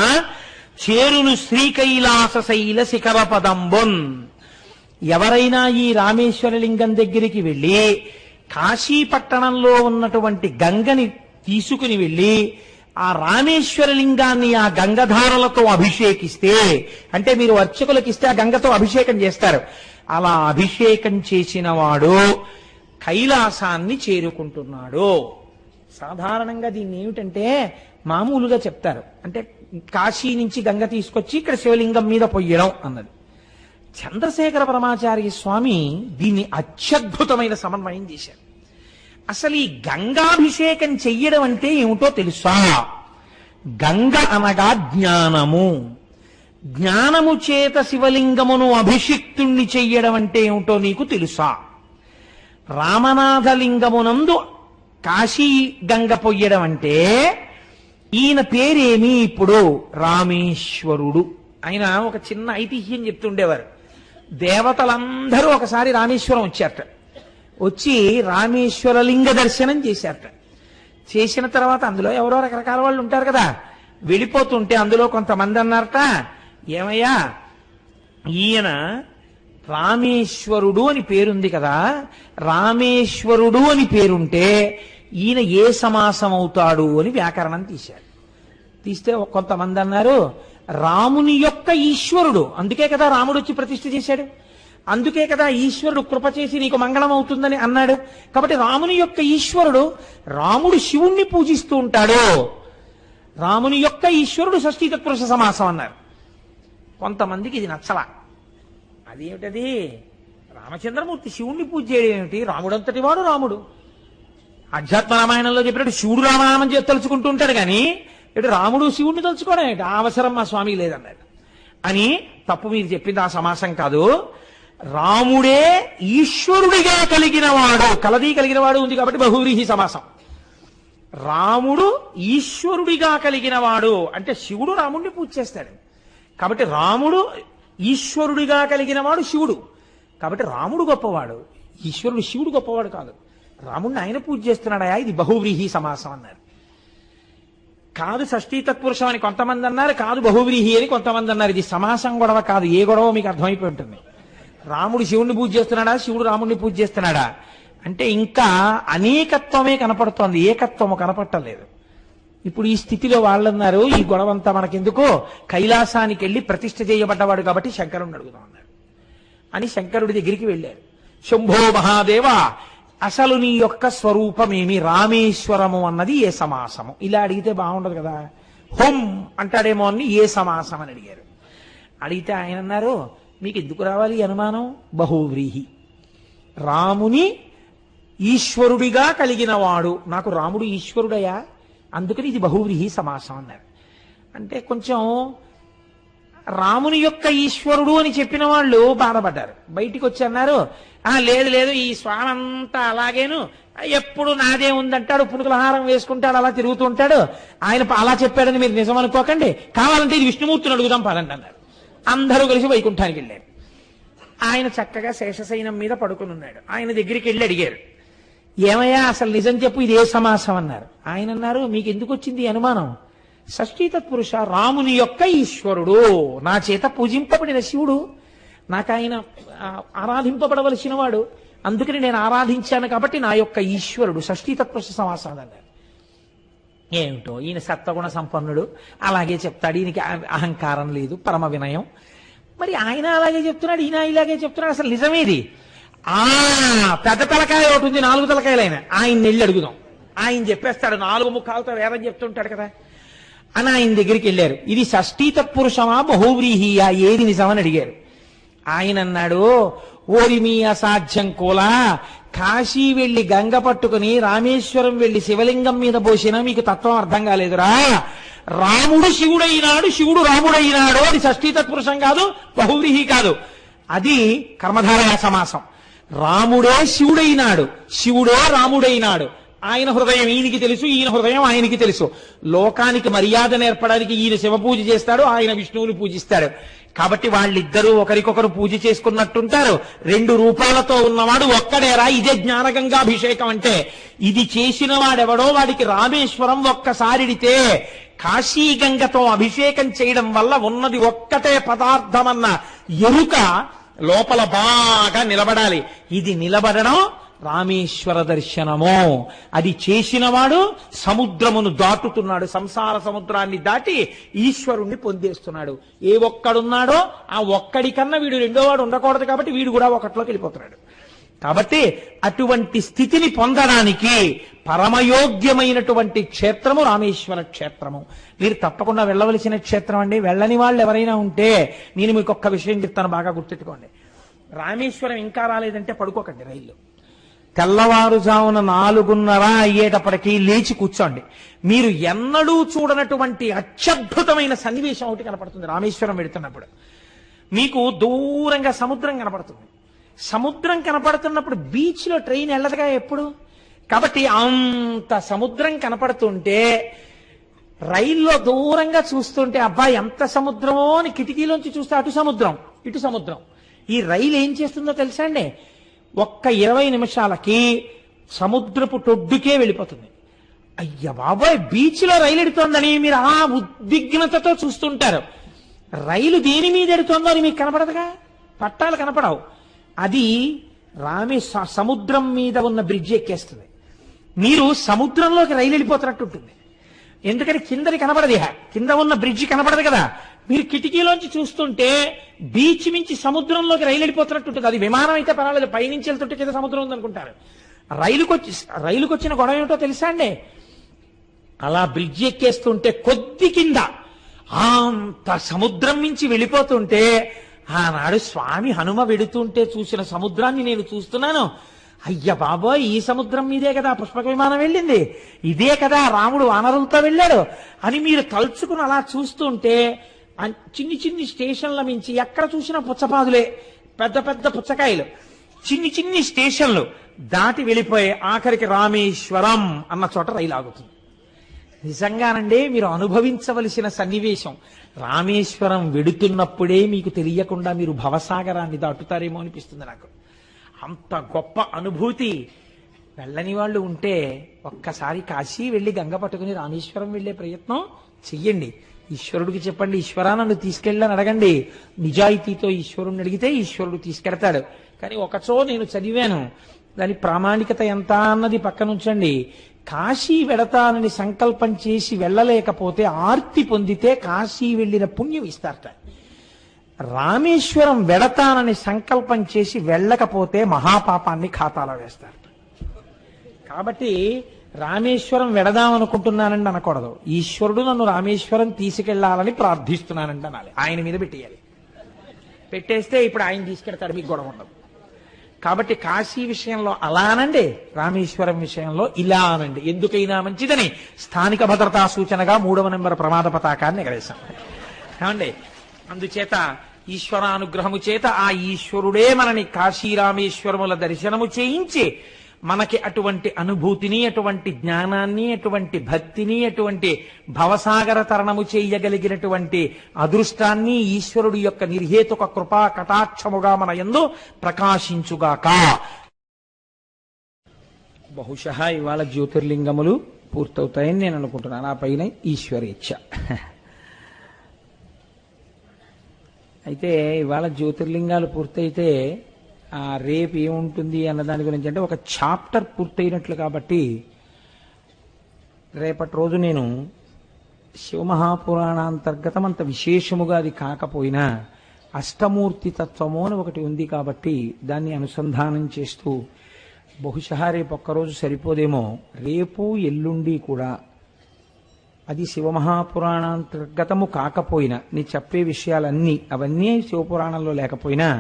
చేరును శ్రీకైలాస శైల శిఖర పదంబున్. ఎవరైనా ఈ రామేశ్వర లింగం దగ్గరికి వెళ్ళి కాశీపట్టణంలో ఉన్నటువంటి గంగని తీసుకుని వెళ్ళి ఆ రామేశ్వర లింగాన్ని ఆ గంగధారలతో అభిషేకిస్తే, అంటే మీరు అర్చకులకు ఇస్తే ఆ గంగతో అభిషేకం చేస్తారు. అలా అభిషేకం చేసిన వాడు కైలాసాన్ని చేరుకుంటున్నాడు. సాధారణంగా దీన్ని ఏమిటంటే మామూలుగా చెప్తారు, అంటే కాశీ నుంచి గంగ తీసుకొచ్చి ఇక్కడ శివలింగం మీద పొయ్యడం అన్నది. చంద్రశేఖర పరమాచార్య స్వామి దీన్ని అత్యద్భుతమైన సమన్వయం చేశారు. అసలు ఈ గంగాభిషేకం చెయ్యడం అంటే ఏమిటో తెలుసా? గంగ అనగా జ్ఞానము. జ్ఞానము చేత శివలింగమును అభిషిక్తుణ్ణి చెయ్యడం అంటే ఏమిటో నీకు తెలుసా? రామనాథలింగమునందు కాశీ గంగ పొయ్యడం అంటే, ఈయన పేరేమి ఇప్పుడు? రామేశ్వరుడు. ఆయన ఒక చిన్న ఐతిహ్యం చెప్తుండేవారు. దేవతలందరూ ఒకసారి రామేశ్వరం వచ్చారట. వచ్చి రామేశ్వర లింగ దర్శనం చేశారట. చేసిన తర్వాత అందులో ఎవరో రకరకాల వాళ్ళు ఉంటారు కదా, వెళ్ళిపోతుంటే అందులో కొంతమంది అన్నారట, ఏమయ్యా ఈయన రామేశ్వరుడు అని పేరుంది కదా, రామేశ్వరుడు అని పేరుంటే ఈయన ఏ సమాసం అవుతాడు అని వ్యాకరణం తీశారు. తీస్తే కొంతమంది అన్నారు రాముని యొక్క ఈశ్వరుడు, అందుకే కదా రాముడు వచ్చి ప్రతిష్ఠ చేశాడు, అందుకే కదా ఈశ్వరుడు కృప చేసి నీకు మంగళం అవుతుందని అన్నాడు. కాబట్టి రాముని యొక్క ఈశ్వరుడు, రాముడు శివుణ్ణి పూజిస్తూ ఉంటాడు, రాముని యొక్క ఈశ్వరుడు షష్ఠీ తత్పురుష సమాసం అన్నారు. కొంతమందికి ఇది నచ్చలా. అదేమిటది? రామచంద్రమూర్తి శివుణ్ణి పూజ చేయడం ఏమిటి? రాముడంతటి వాడు రాముడు. అధ్యాత్మ రామాయణంలో చెప్పినట్టు శివుడు రామనామం చేసి తలుచుకుంటూ ఉంటాడు, కానీ ఇటు రాముడు శివుణ్ణి తలుచుకోవడం ఏంటి? ఆ అవసరం మా స్వామి లేదన్నాడు. అని తప్పు మీరు చెప్పింది ఆ సమాసం కాదు. రాముడే ఈశ్వరుడిగా కలిగిన వాడు, కలది కలిగిన వాడు ఉంది కాబట్టి బహువ్రీహి సమాసం. రాముడు ఈశ్వరుడిగా కలిగిన వాడు అంటే శివుడు రాముడిని పూజ చేస్తాడు. కాబట్టి రాముడు ఈశ్వరుడిగా కలిగిన వాడు శివుడు. కాబట్టి రాముడు గొప్పవాడు, ఈశ్వరుడు శివుడు గొప్పవాడు కాదు. రాముడిని ఆయన పూజ చేస్తున్నాడా, ఇది బహువ్రీహి సమాసం అన్నారు. కాదు షష్ఠీ తత్పురుషం అని కొంతమంది అన్నారు, కాదు బహువ్రీహి అని కొంతమంది అన్నారు. ఇది సమాసం గొడవ కాదు, ఏ గొడవ మీకు అర్థమైపోయి ఉంటుంది. రాముడు శివుణ్ణి పూజ చేస్తున్నాడా, శివుడు రాముడిని పూజ చేస్తున్నాడా అంటే ఇంకా అనేకత్వమే కనపడుతోంది, ఏకత్వము కనపట్టలేదు. ఇప్పుడు ఈ స్థితిలో వాళ్ళన్నారు, ఈ గొడవంతా మనకెందుకు, కైలాసానికి వెళ్ళి ప్రతిష్ఠ చేయబడ్డవాడు కాబట్టి శంకరుడిని అడుగుదాం అన్నారు. అని శంకరుడి దగ్గరికి వెళ్ళారు. శంభో మహాదేవ, అసలు నీ యొక్క స్వరూపమేమి, రామేశ్వరము అన్నది ఏ సమాసము? ఇలా అడిగితే బాగుండదు కదా, హోం అంటాడేమో అని ఏ సమాసం అని అడిగారు. అడిగితే ఆయన అన్నారు, మీకు ఎందుకు రావాలి అనుమానం, బహువ్రీహి, రాముని ఈశ్వరుడిగా కలిగిన వాడు, నాకు రాముడు ఈశ్వరుడయా, అందుకని ఇది బహువ్రీహి సమాసం అన్నారు. అంటే కొంచెం రాముని యొక్క ఈశ్వరుడు అని చెప్పిన వాళ్ళు బాధపడ్డారు. బయటికి వచ్చి అన్నారు, లేదు లేదు, ఈ స్వామి అంతా అలాగేను, ఎప్పుడు నాదే ఉందంటాడు, పుణుకులహారం వేసుకుంటాడు, అలా తిరుగుతూ ఉంటాడు, ఆయన అలా చెప్పాడని మీరు నిజం అనుకోకండి, కావాలంటే ఇది విష్ణుమూర్తిని అడుగుదాం పదండి అన్నారు. అందరూ కలిసి వైకుంఠానికి వెళ్ళారు. ఆయన చక్కగా శేషశయనం మీద పడుకుని ఉన్నాడు. ఆయన దగ్గరికి వెళ్ళి అడిగారు, ఏమయ్యా అసలు నిజం చెప్పు, ఇది ఏ సమాసం అన్నారు. ఆయన అన్నారు, మీకు ఎందుకు వచ్చింది అనుమానం, షష్ఠీ తత్పురుష, రాముని యొక్క ఈశ్వరుడు, నా చేత పూజింపబడిన శివుడు, నాకు ఆయన ఆరాధింపబడవలసిన వాడు, అందుకని నేను ఆరాధించాను కాబట్టి నా యొక్క ఈశ్వరుడు, షష్ఠీ తత్పురుష సమాసం అన్నారు. ఏమిటో ఈయన సత్వగుణ సంపన్నుడు, అలాగే చెప్తాడు, ఈయనకి అహంకారం లేదు, పరమ వినయం, మరి ఆయన అలాగే చెప్తున్నాడు, ఈయన ఇలాగే చెప్తున్నాడు, అసలు నిజమేది? పెద్ద తలకాయ ఒకటి ఉంది, 4 తలకాయలు ఆయన వెళ్ళి అడుగుదాం, ఆయన చెప్పేస్తాడు, 4 ముఖాలతో వేదం చెప్తుంటాడు కదా అని ఆయన దగ్గరికి వెళ్ళారు. ఇది షష్ఠీ తత్పురుషమా బహువ్రీహియా, ఏది నిజమని అడిగారు. ఆయన అన్నాడు, ఓరి మీ అసాధ్యం కోలా, కాశీ వెళ్లి గంగ పట్టుకుని రామేశ్వరం వెళ్లి శివలింగం మీద పోసినా మీకు తత్వం అర్థం కాలేదురా, రాముడు శివుడైనాడు, శివుడు రాముడైనాడు, అది షష్ఠీ తత్పురుషం కాదు, బహువ్రీహి కాదు, అది కర్మధారయ సమాసం. రాముడే శివుడైనాడు, శివుడే రాముడైనాడు, ఆయన హృదయం ఈయనకి తెలుసు, ఈయన హృదయం ఆయనకి తెలుసు. లోకానికి మర్యాద నేర్పడానికి ఈయన శివ పూజ చేస్తాడు, ఆయన విష్ణువుని పూజిస్తాడు. కాబట్టి వాళ్ళిద్దరూ ఒకరికొకరు పూజ చేసుకున్నట్టుంటారు. 2 రూపాలతో ఉన్నవాడు ఒక్కడేరా, ఇదే జ్ఞానగంగాభిషేకం అంటే. ఇది చేసిన వాడెవడో వాడికి రామేశ్వరం ఒక్కసారిడితే, కాశీ గంగతో అభిషేకం చేయడం వల్ల ఉన్నది ఒక్కటే పదార్థమన్న ఎరుక లోపల బాగా నిలబడాలి. ఇది నిలబడడం రామేశ్వర దర్శనము. అది చేసినవాడు సముద్రమును దాటుతున్నాడు, సంసార సముద్రాన్ని దాటి ఈశ్వరుణ్ణి పొందేస్తున్నాడు. ఏ ఒక్కడున్నాడో ఆ ఒక్కడి కన్నా వీడు రెండోవాడు ఉండకూడదు కాబట్టి వీడు కూడా ఒకటిలోకి వెళ్ళిపోతున్నాడు. కాబట్టి అటువంటి స్థితిని పొందడానికి పరమయోగ్యమైనటువంటి క్షేత్రము రామేశ్వర క్షేత్రము. మీరు తప్పకుండా వెళ్ళవలసిన క్షేత్రం అండి. వెళ్ళని వాళ్ళు ఎవరైనా ఉంటే నేను మీకు ఒక్క విషయం చెప్తాను, బాగా గుర్తెట్టుకోండి. రామేశ్వరం ఇంకా రాలేదంటే పడుకోకండి, రైల్లో తెల్లవారుజామున 4:30 అయ్యేటప్పటికీ లేచి కూర్చోండి. మీరు ఎన్నడూ చూడనటువంటి అత్యద్భుతమైన సన్నివేశం ఒకటి కనపడుతుంది రామేశ్వరం వెళుతున్నప్పుడు. మీకు దూరంగా సముద్రం కనపడుతుంది. సముద్రం కనపడుతున్నప్పుడు బీచ్ లో ట్రైన్ వెళ్ళదుగా ఎప్పుడు, కాబట్టి అంత సముద్రం కనపడుతుంటే రైల్లో దూరంగా చూస్తుంటే అబ్బా ఎంత సముద్రమో అని కిటికీలోంచి చూస్తే అటు సముద్రం ఇటు సముద్రం. ఈ రైలు ఏం చేస్తుందో తెలుసా అండి, ఒక్క 20 నిమిషాలకి సముద్రపు టొడ్డుకే వెళ్ళిపోతుంది. అయ్య బాబాయ్, బీచ్ లో రైలు ఎడుతోందని మీరు ఆ ఉద్విగ్నతతో చూస్తుంటారు. రైలు దేని మీద ఎడుతోందో అని మీకు కనపడదుగా, పట్టాలు కనపడవు. అది సముద్రం మీద ఉన్న బ్రిడ్జ్ ఎక్కేస్తుంది. మీరు సముద్రంలోకి రైలు వెళ్ళిపోతున్నట్టు ఉంటుంది. ఎందుకని కిందది కనపడదు, కింద ఉన్న బ్రిడ్జి కనపడదు కదా. మీరు కిటికీలోంచి చూస్తుంటే బీచ్ నుంచి సముద్రంలోకి రైలు వెళ్ళిపోతున్నట్టు ఉంటుంది. అది విమానం అయితే పర్వాలేదు, పైనుంచి వెళ్తుంటే కింద సముద్రం ఉందనుకుంటారు. రైలుకి వచ్చిన గొడవ ఏమిటో తెలుసా అండి, అలా బ్రిడ్జి ఎక్కేస్తుంటే కొద్ది కింద అంత సముద్రం నుంచి వెళ్ళిపోతుంటే, ఆనాడు స్వామి హనుమ వెడుతుంటే చూసిన సముద్రాన్ని నేను చూస్తున్నాను. అయ్య బాబోయ్, ఈ సముద్రం మీదే కదా పుష్పక విమానం వెళ్ళింది, ఇదే కదా రాముడు వానరులతో వెళ్ళాడు అని మీరు తలుచుకుని అలా చూస్తుంటే చిన్ని చిన్ని స్టేషన్ల మించి ఎక్కడ చూసినా పుచ్చపాదులే, పెద్ద పెద్ద పుచ్చకాయలు, చిన్ని స్టేషన్లు దాటి వెళ్ళిపోయి ఆఖరికి రామేశ్వరం అన్న చోట రైలు ఆగుతుంది. నిజంగానండి మీరు అనుభవించవలసిన సన్నివేశం. రామేశ్వరం వెడుతున్నప్పుడే మీకు తెలియకుండా మీరు భవసాగరాన్ని దాటుతారేమో అనిపిస్తుంది నాకు. అంత గొప్ప అనుభూతి. వెళ్ళని వాళ్ళు ఉంటే ఒక్కసారి కాశీ వెళ్ళి గంగ పట్టుకుని రామేశ్వరం వెళ్ళే ప్రయత్నం చెయ్యండి. ఈశ్వరుడికి చెప్పండి, ఈశ్వరా నన్ను తీసుకెళ్ళని అడగండి. నిజాయితీతో ఈశ్వరుణ్ణి అడిగితే ఈశ్వరుడు తీసుకెడతాడు. కానీ ఒకచో నేను చదివాను, దాని ప్రామాణికత ఎంత అన్నది పక్కనుంచండి. కాశీ వెడతానని సంకల్పం చేసి వెళ్ళలేకపోతే ఆర్తి పొందితే కాశీ వెళ్ళిన పుణ్యం ఇస్తారట. రామేశ్వరం వెడతానని సంకల్పం చేసి వెళ్ళకపోతే మహాపాపాన్ని ఖాతాలో వేస్తారు. కాబట్టి రామేశ్వరం వెడదామనుకుంటున్నానండి అనకూడదు. ఈశ్వరుడు నన్ను రామేశ్వరం తీసుకెళ్లాలని ప్రార్థిస్తున్నానండి అనాలి. ఆయన మీద పెట్టేయాలి. పెట్టేస్తే ఇప్పుడు ఆయన తీసుకెడతాడు, మీకు గొడవ ఉండదు. కాబట్టి కాశీ విషయంలో అలా అనండి, రామేశ్వరం విషయంలో ఇలా అనండి. ఎందుకైనా మంచిదని స్థానిక భద్రతా సూచనగా 3వ నెంబర్ ప్రమాద పతాకాన్ని ఎగరేశాం. ఏమండి, అందుచేత ఈశ్వరానుగ్రహము చేత ఆ ఈశ్వరుడే మనని కాశీ రామేశ్వరముల దర్శనము చేయించి మనకి అటువంటి అనుభూతిని, అటువంటి జ్ఞానాన్ని, అటువంటి భక్తిని, అటువంటి భవసాగర తరణము చేయగలిగినటువంటి అదృష్టాన్ని ఈశ్వరుడి యొక్క నిర్హేతుక కృపా కటాక్షముగా మన యందు ప్రకాశించుగాక. బహుశః ఇవాళ జ్యోతిర్లింగములు పూర్తవుతాయని నేను అనుకుంటున్నాను. ఆ పైన ఈశ్వరేచ్ఛ. అయితే ఇవాళ జ్యోతిర్లింగాలు పూర్తయితే రేపు ఏముంటుంది అన్న దాని గురించి అంటే ఒక చాప్టర్ పూర్తయినట్లు. కాబట్టి రేపటి రోజు నేను శివమహాపురాణాంతర్గతం అంత విశేషముగా అది కాకపోయినా అష్టమూర్తి తత్వము అని ఒకటి ఉంది కాబట్టి దాన్ని అనుసంధానం చేస్తూ బహుశా రేపు ఒక్కరోజు సరిపోదేమో. రేపు ఎల్లుండి కూడా అది శివమహాపురాణాంతర్గతము కాకపోయినా నీ చెప్పే విషయాలన్నీ అవన్నీ శివపురాణంలో లేకపోయినా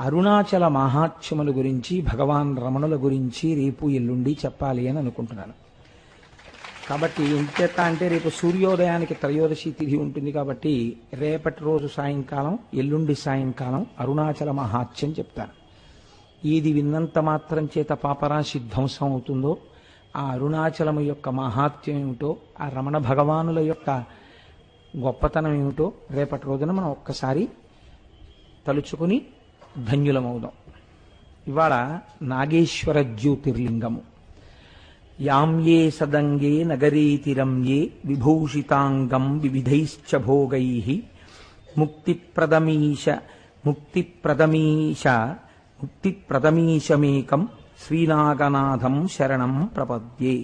అరుణాచల మహాత్మ్యముల గురించి, భగవాన్ రమణుల గురించి రేపు ఎల్లుండి చెప్పాలి అని అనుకుంటున్నాను. కాబట్టి ఎంతేత అంటే రేపు సూర్యోదయానికి త్రయోదశి తిథి ఉంటుంది కాబట్టి రేపటి రోజు సాయంకాలం, ఎల్లుండి సాయంకాలం అరుణాచల మహాత్మ్యం చెప్తాను. ఏది విన్నంత మాత్రం చేత పాపరాశి ధ్వంసం అవుతుందో, ఆ అరుణాచలము యొక్క మహాత్మ్యం ఏమిటో, ఆ రమణ భగవానుల యొక్క గొప్పతనం ఏమిటో రేపటి రోజున మనం ఒక్కసారి తలుచుకుని ధన్యులమవుదాం. ఇవాళ నాగేశ్వర జ్యోతిర్లింగము. యామ్యే సదంగే నగరీతిరమ్యే విభూషితాంగం వివిధైశ్చ భోగైః ముక్తిప్రదమీశమేకం శ్రీనాగనాథం శరణం ప్రపద్యే.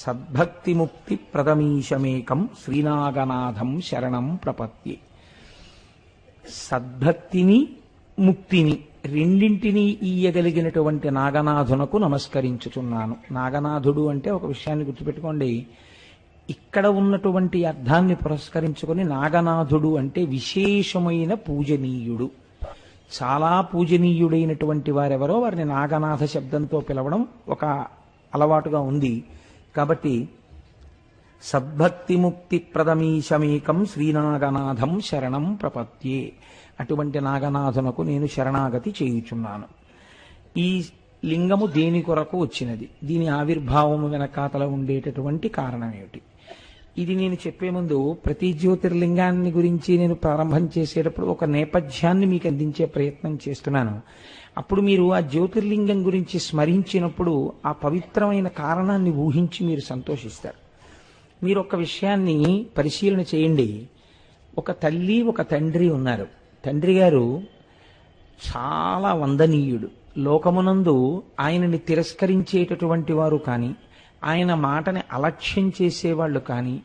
సద్భక్తిముక్తిప్రదమీశమేకం శ్రీనాగనాథం శరణం ప్రపద్యే. సద్భక్తిని, ముక్తిని రెండింటినీ ఇయ్యగలిగినటువంటి నాగనాథునకు నమస్కరించుచున్నాను. నాగనాథుడు అంటే ఒక విషయాన్ని గుర్తుపెట్టుకోండి. ఇక్కడ ఉన్నటువంటి అర్థాన్ని పురస్కరించుకొని నాగనాథుడు అంటే విశేషమైన పూజనీయుడు. చాలా పూజనీయుడైనటువంటి వారెవరో వారిని నాగనాథ శబ్దంతో పిలవడం ఒక అలవాటుగా ఉంది. కాబట్టి సద్భక్తి ముక్తి ప్రదమీశమేకం శ్రీనాగనాథం శరణం ప్రపత్యే. అటువంటి నాగనాథునకు నేను శరణాగతి చేయుచున్నాను. ఈ లింగము దేని కొరకు వచ్చినది, దీని ఆవిర్భావము వెనకాతల ఉండేటటువంటి కారణం ఏమిటి, ఇది నేను చెప్పే ముందు ప్రతి జ్యోతిర్లింగాన్ని గురించి నేను ప్రారంభం చేసేటప్పుడు ఒక నేపథ్యాన్ని మీకు అందించే ప్రయత్నం చేస్తున్నాను. అప్పుడు మీరు ఆ జ్యోతిర్లింగం గురించి స్మరించినప్పుడు ఆ పవిత్రమైన కారణాన్ని ఊహించి మీరు సంతోషిస్తారు. మీరు ఒక విషయాన్ని పరిశీలన చేయండి. ఒక తల్లి, ఒక తండ్రి ఉన్నారు. తండ్రి గారు చాలా వందనీయుడు. లోకమునందు ఆయనని తిరస్కరించేటటువంటి వారు కానీ, ఆయన మాటని అలక్ష్యం చేసేవాళ్ళు కానీ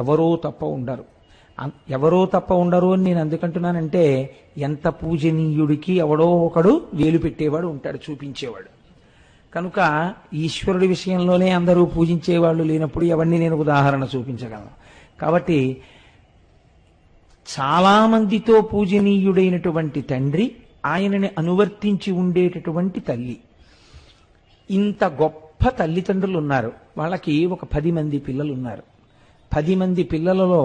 ఎవరో తప్ప ఉండరు. ఎవరో తప్ప ఉండరు అని నేను ఎందుకంటున్నానంటే, ఎంత పూజనీయుడికి ఎవడో ఒకడు వేలు పెట్టేవాడు ఉంటాడు, చూపించేవాడు. కనుక ఈశ్వరుడి విషయంలోనే అందరూ పూజించేవాళ్ళు లేనప్పుడు ఎవరిని నేను ఉదాహరణ చూపించగలను. కాబట్టి చాలా మందితో పూజనీయుడైనటువంటి తండ్రి, ఆయనని అనువర్తించి ఉండేటటువంటి తల్లి. ఇంత గొప్ప తల్లిదండ్రులు ఉన్నారు. వాళ్ళకి ఒక 10 మంది పిల్లలు ఉన్నారు. 10 మంది పిల్లలలో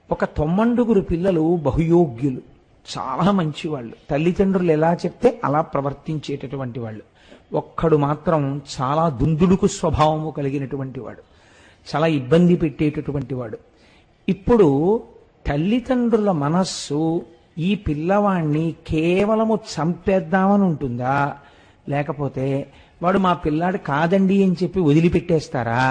ఒక 9 పిల్లలు బహుయోగ్యులు, చాలా మంచివాళ్ళు. తల్లిదండ్రులు ఎలా చెప్తే అలా ప్రవర్తించేటటువంటి వాళ్ళు. ఒక్కడు మాత్రం చాలా దుందుడుకు స్వభావము కలిగినటువంటి వాడు. చాలా ఇబ్బంది పెట్టేటటువంటి వాడు. ఇప్పుడు తల్లిదండ్రుల మనస్సు ఈ పిల్లవాణ్ణి కేవలము చంపేద్దామని ఉంటుందా, లేకపోతే వాడు మా పిల్లాడు కాదండి అని చెప్పి వదిలిపెట్టేస్తారా,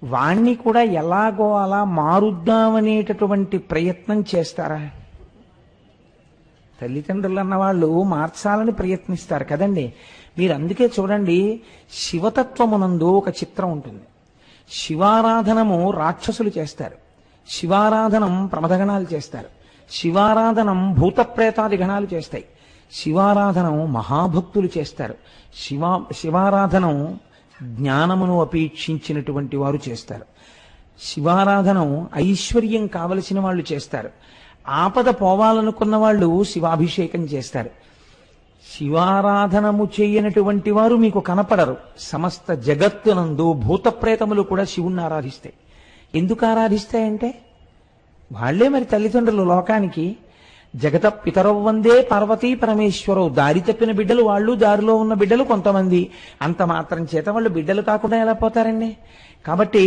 వాణ్ణి కూడా ఎలాగో అలా మారుద్దామనేటటువంటి ప్రయత్నం చేస్తారా? తల్లిదండ్రులు అన్న వాళ్ళు మార్చాలని ప్రయత్నిస్తారు కదండి. మీరు అందుకే చూడండి, శివతత్వమునందు ఒక చిత్రం ఉంటుంది. శివారాధనము రాక్షసులు చేస్తారు, శివారాధనం ప్రమదగణాలు చేస్తారు, శివారాధనం భూతప్రేతాది గణాలు చేస్తాయి, శివారాధనం మహాభక్తులు చేస్తారు, శివారాధనం జ్ఞానమును అపేక్షించినటువంటి వారు చేస్తారు, శివారాధనం ఐశ్వర్యం కావలసిన వాళ్ళు చేస్తారు, ఆపద పోవాలనుకున్న వాళ్ళు శివాభిషేకం చేస్తారు. శివారాధనము చేయనటువంటి వారు మీకు కనపడరు. సమస్త జగత్తునందు భూతప్రేతములు కూడా శివుణ్ణి ఆరాధిస్తాయి. ఎందుకు ఆరాధిస్తాయంటే వాళ్లే మరి తల్లిదండ్రులు లోకానికి. జగత పితరవ్ వందే పార్వతీ పరమేశ్వరవు. దారి తప్పిన బిడ్డలు వాళ్ళు, దారిలో ఉన్న బిడ్డలు కొంతమంది. అంత మాత్రం చేత వాళ్ళు బిడ్డలు కాకుండా ఎలా పోతారండి? కాబట్టి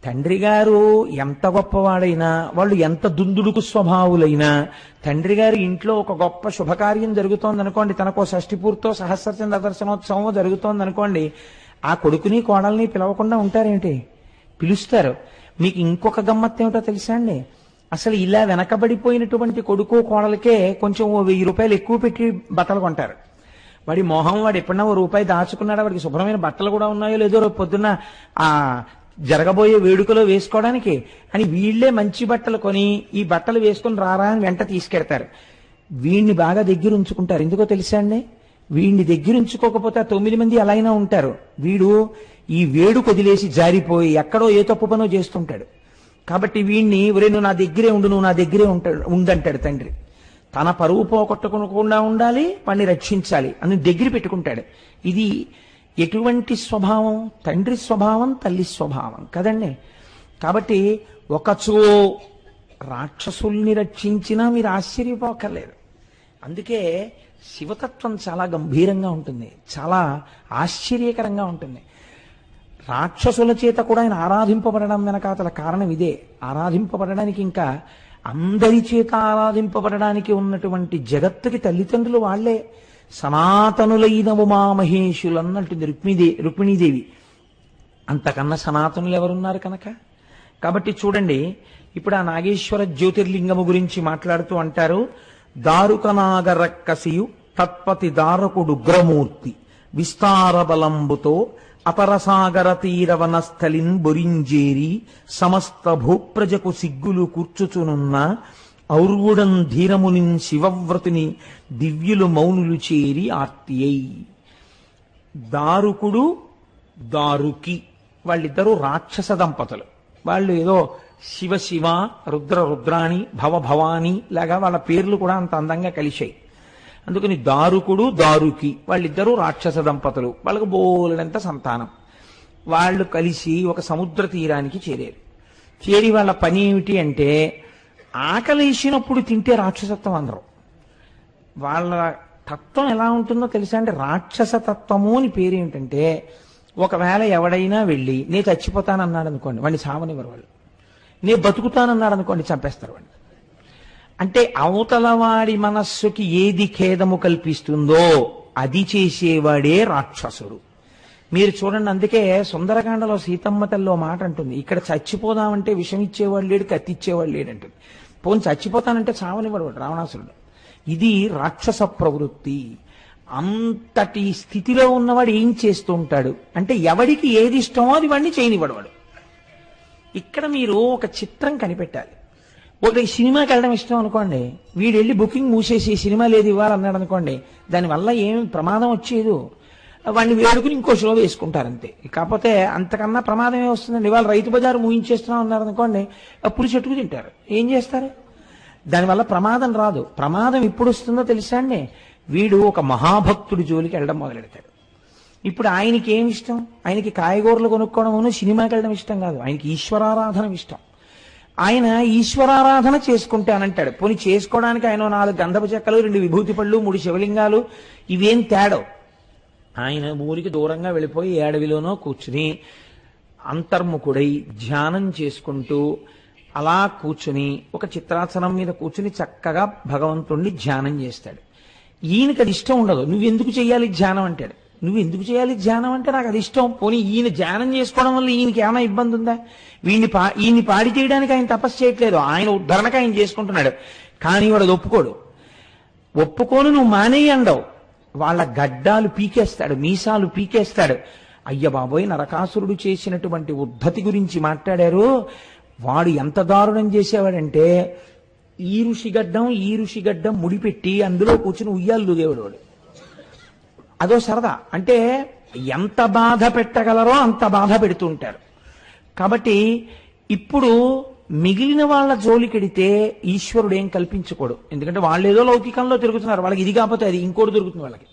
తండ్రి గారు ఎంత గొప్పవాడైనా, వాళ్ళు ఎంత దుందుడుకు స్వభావులైనా, తండ్రి గారి ఇంట్లో ఒక గొప్ప శుభకార్యం జరుగుతోందనుకోండి, తనకో షష్ఠి పూర్తో సహస్రచంద్ర దర్శనోత్సవం జరుగుతోందనుకోండి, ఆ కొడుకుని కోడల్ని పిలవకుండా ఉంటారేంటి? పిలుస్తారు. మీకు ఇంకొక గమ్మత్తు ఏమిటో తెలుసా అండి? అసలు ఇలా వెనకబడిపోయినటువంటి కొడుకు కోడలకే కొంచెం ఓ 1000 రూపాయలు ఎక్కువ పెట్టి బట్టలు కొంటారు. వాడి మొహం, వాడు ఎప్పుడన్నా ఓ రూపాయి దాచుకున్నాడా, వాడికి శుభ్రమైన బట్టలు కూడా ఉన్నాయో లేదో రేపు పొద్దున్న ఆ జరగబోయే వేడుకలో వేసుకోవడానికి అని వీళ్లే మంచి బట్టలు కొని ఈ బట్టలు వేసుకుని రారా అని వెంట తీసుకెడతారు. వీడిని బాగా దగ్గర ఉంచుకుంటారు. ఎందుకో తెలుసా అండి? వీడిని దగ్గర ఉంచుకోకపోతే 9 మంది అలా అయినా ఉంటారు. వీడు ఈ వేడుక వదిలేసి జారిపోయి ఎక్కడో ఏ తప్పు పనో చేస్తుంటాడు. కాబట్టి వీడిని ఒరే నువ్వు నా దగ్గరే ఉండు, నువ్వు నా దగ్గరే ఉండంటాడు తండ్రి. తన పరువు పోగొట్టుకోకుండా ఉండాలి, వాడిని రక్షించాలి అని దగ్గర పెట్టుకుంటాడు. ఇది ఎటువంటి స్వభావం? తండ్రి స్వభావం, తల్లి స్వభావం కదండి. కాబట్టి ఒకచో రాక్షసుల్ని రక్షించినా మీరు ఆశ్చర్యపోకర్లేదు. అందుకే శివతత్వం చాలా గంభీరంగా ఉంటుంది, చాలా ఆశ్చర్యకరంగా ఉంటుంది. రాక్షసుల చేత కూడా ఆయన ఆరాధింపబడడం వెనకాతల కారణం ఇదే. ఆరాధింపబడడానికి, ఇంకా అందరి చేత ఆరాధింపబడడానికి ఉన్నటువంటి జగత్తుకి తల్లిదండ్రులు వాళ్లే. సనాతనులైన ఉమామహేషులు అన్నట్టుంది రుక్మిణీదేవి. అంతకన్నా సనాతనులు ఎవరున్నారు కనుక. కాబట్టి చూడండి, ఇప్పుడు ఆ నాగేశ్వర జ్యోతిర్లింగము గురించి మాట్లాడుతూ అంటారు, దారుకనాగరక్కసియు తత్పతి దారకుడు ఉగ్రమూర్తి విస్తార బలంబుతో అపరసాగర తీరవనస్థలిన్ బొరింజేరి సమస్త భూప్రజకు సిగ్గులు కూర్చుచునున్న ఔర్వుడం ధీరమునిన్ శివవ్రతుని దివ్యులు మౌనులు చేరి ఆర్తియై. దారుకుడు, దారుకి వాళ్ళిద్దరూ రాక్షస దంపతులు. వాళ్ళు ఏదో శివ శివ, రుద్ర రుద్రాణి, భవ భవాని లాగా వాళ్ళ పేర్లు కూడా అంత అందంగా కలిశాయి. అందుకని దారుకుడు, దారుకి వాళ్ళిద్దరూ రాక్షస దంపతులు. వాళ్ళకు బోలెడంత సంతానం. వాళ్ళు కలిసి ఒక సముద్ర తీరానికి చేరారు. చేరి వాళ్ళ పని ఏమిటి అంటే, ఆకలేసినప్పుడు తింటే రాక్షసత్వం అందరం. వాళ్ళ తత్వం ఎలా ఉంటుందో తెలుసా అంటే, రాక్షస తత్వము అని పేరు ఏమిటంటే, ఒకవేళ ఎవడైనా వెళ్ళి నేను చచ్చిపోతానన్నాడు అనుకోండి, వాడిని చావనివ్వరు వాళ్ళు. నేను బతుకుతానన్నాడు అనుకోండి, చంపేస్తారు వాడిని. అంటే అవతల వాడి మనస్సుకి ఏది ఖేదము కల్పిస్తుందో అది చేసేవాడే రాక్షసుడు. మీరు చూడండి, అందుకే సుందరకాండలో సీతమ్మ తల్లి మాట అంటుంది, ఇక్కడ చచ్చిపోదామంటే విషం ఇచ్చేవాడు లేడు, కత్తిచ్చేవాడు లేడంటుంది. పోని చచ్చిపోతానంటే చావనివాడు రావణాసురుడు. ఇది రాక్షస ప్రవృత్తి. అంతటి స్థితిలో ఉన్నవాడు ఏం చేస్తూ ఉంటాడు అంటే, ఎవడికి ఏది ఇష్టమో అది వాడిని చేయనివాడు వాడు. ఇక్కడ మీరు ఒక చిత్రం కనిపెట్టాలి. ఒకటి సినిమాకి వెళ్ళడం ఇష్టం అనుకోండి, వీడు వెళ్ళి బుకింగ్ మూసేసి సినిమా లేదు ఇవ్వాలన్నాడు అనుకోండి, దానివల్ల ఏమి ప్రమాదం వచ్చేదు. వాడిని వేడుకుని ఇంకో షో వేసుకుంటారంతే. కాకపోతే అంతకన్నా ప్రమాదం ఏమొస్తుందండి? ఇవాళ రైతు బజారు ముగించేస్తున్నాం అన్నారు అనుకోండి, అప్పుడు చెట్టుకు తింటారు. ఏం చేస్తారు? దానివల్ల ప్రమాదం రాదు. ప్రమాదం ఎప్పుడు వస్తుందో తెలుసా అండి? వీడు ఒక మహాభక్తుడి జోలికి వెళ్ళడం మొదలెడతాడు. ఇప్పుడు ఆయనకి ఏమి ఇష్టం? ఆయనకి కాయగూరలు కొనుక్కోవడం, సినిమాకి వెళ్ళడం ఇష్టం కాదు. ఆయనకి ఈశ్వరారాధన ఇష్టం. ఆయన ఈశ్వరారాధన చేసుకుంటానంటాడు. పోనీ చేసుకోవడానికి ఆయన 4 గంధపు చెక్కలు, 2 విభూతి పళ్ళు, 3 శివలింగాలు, ఇవేం తేడో. ఆయన ఊరికి దూరంగా వెళ్ళిపోయి అడవిలోనో కూర్చుని అంతర్ముఖుడై ధ్యానం చేసుకుంటూ అలా కూర్చుని ఒక చిత్రాసనం మీద కూర్చుని చక్కగా భగవంతుణ్ణి ధ్యానం చేస్తాడు. ఈయనకి అది ఇష్టం ఉండదు. నువ్వెందుకు చేయాలి ధ్యానం అంటాడు. నువ్వెందుకు చేయాలి ధ్యానం అంటే నాకు అది ఇష్టం. పోనీ ఈయన ధ్యానం చేసుకోవడం వల్ల ఈయనకి ఏమైనా ఇబ్బంది ఉందా? ఈయన్ని పాడి చేయడానికి ఆయన తపస్సు చేయట్లేదు, ఆయన ఉద్ధరణకు ఆయన చేసుకుంటున్నాడు. కానీ వాడు ఒప్పుకోడు. ఒప్పుకోను నువ్వు మానేయి అండవు. వాళ్ళ గడ్డాలు పీకేస్తాడు, మీసాలు పీకేస్తాడు. అయ్య బాబోయ్, నరకాసురుడు చేసినటువంటి ఉద్ధతి గురించి మాట్లాడారు. వాడు ఎంత దారుణం చేసేవాడంటే ఈ ఋషిగడ్డం ముడిపెట్టి అందులో కూర్చుని ఉయ్యాలు దిగేవాడు వాడు. అదో సరదా. అంటే ఎంత బాధ పెట్టగలరో అంత బాధ పెడుతూ ఉంటారు. కాబట్టి ఇప్పుడు మిగిలిన వాళ్ళ జోలికెడితే ఈశ్వరుడు ఏం కల్పించుకోడు. ఎందుకంటే వాళ్ళు ఏదో లౌకికంలో తిరుగుతున్నారు, వాళ్ళకి ఇది కాకపోతే అది ఇంకోటి దొరుకుతుంది వాళ్ళకి.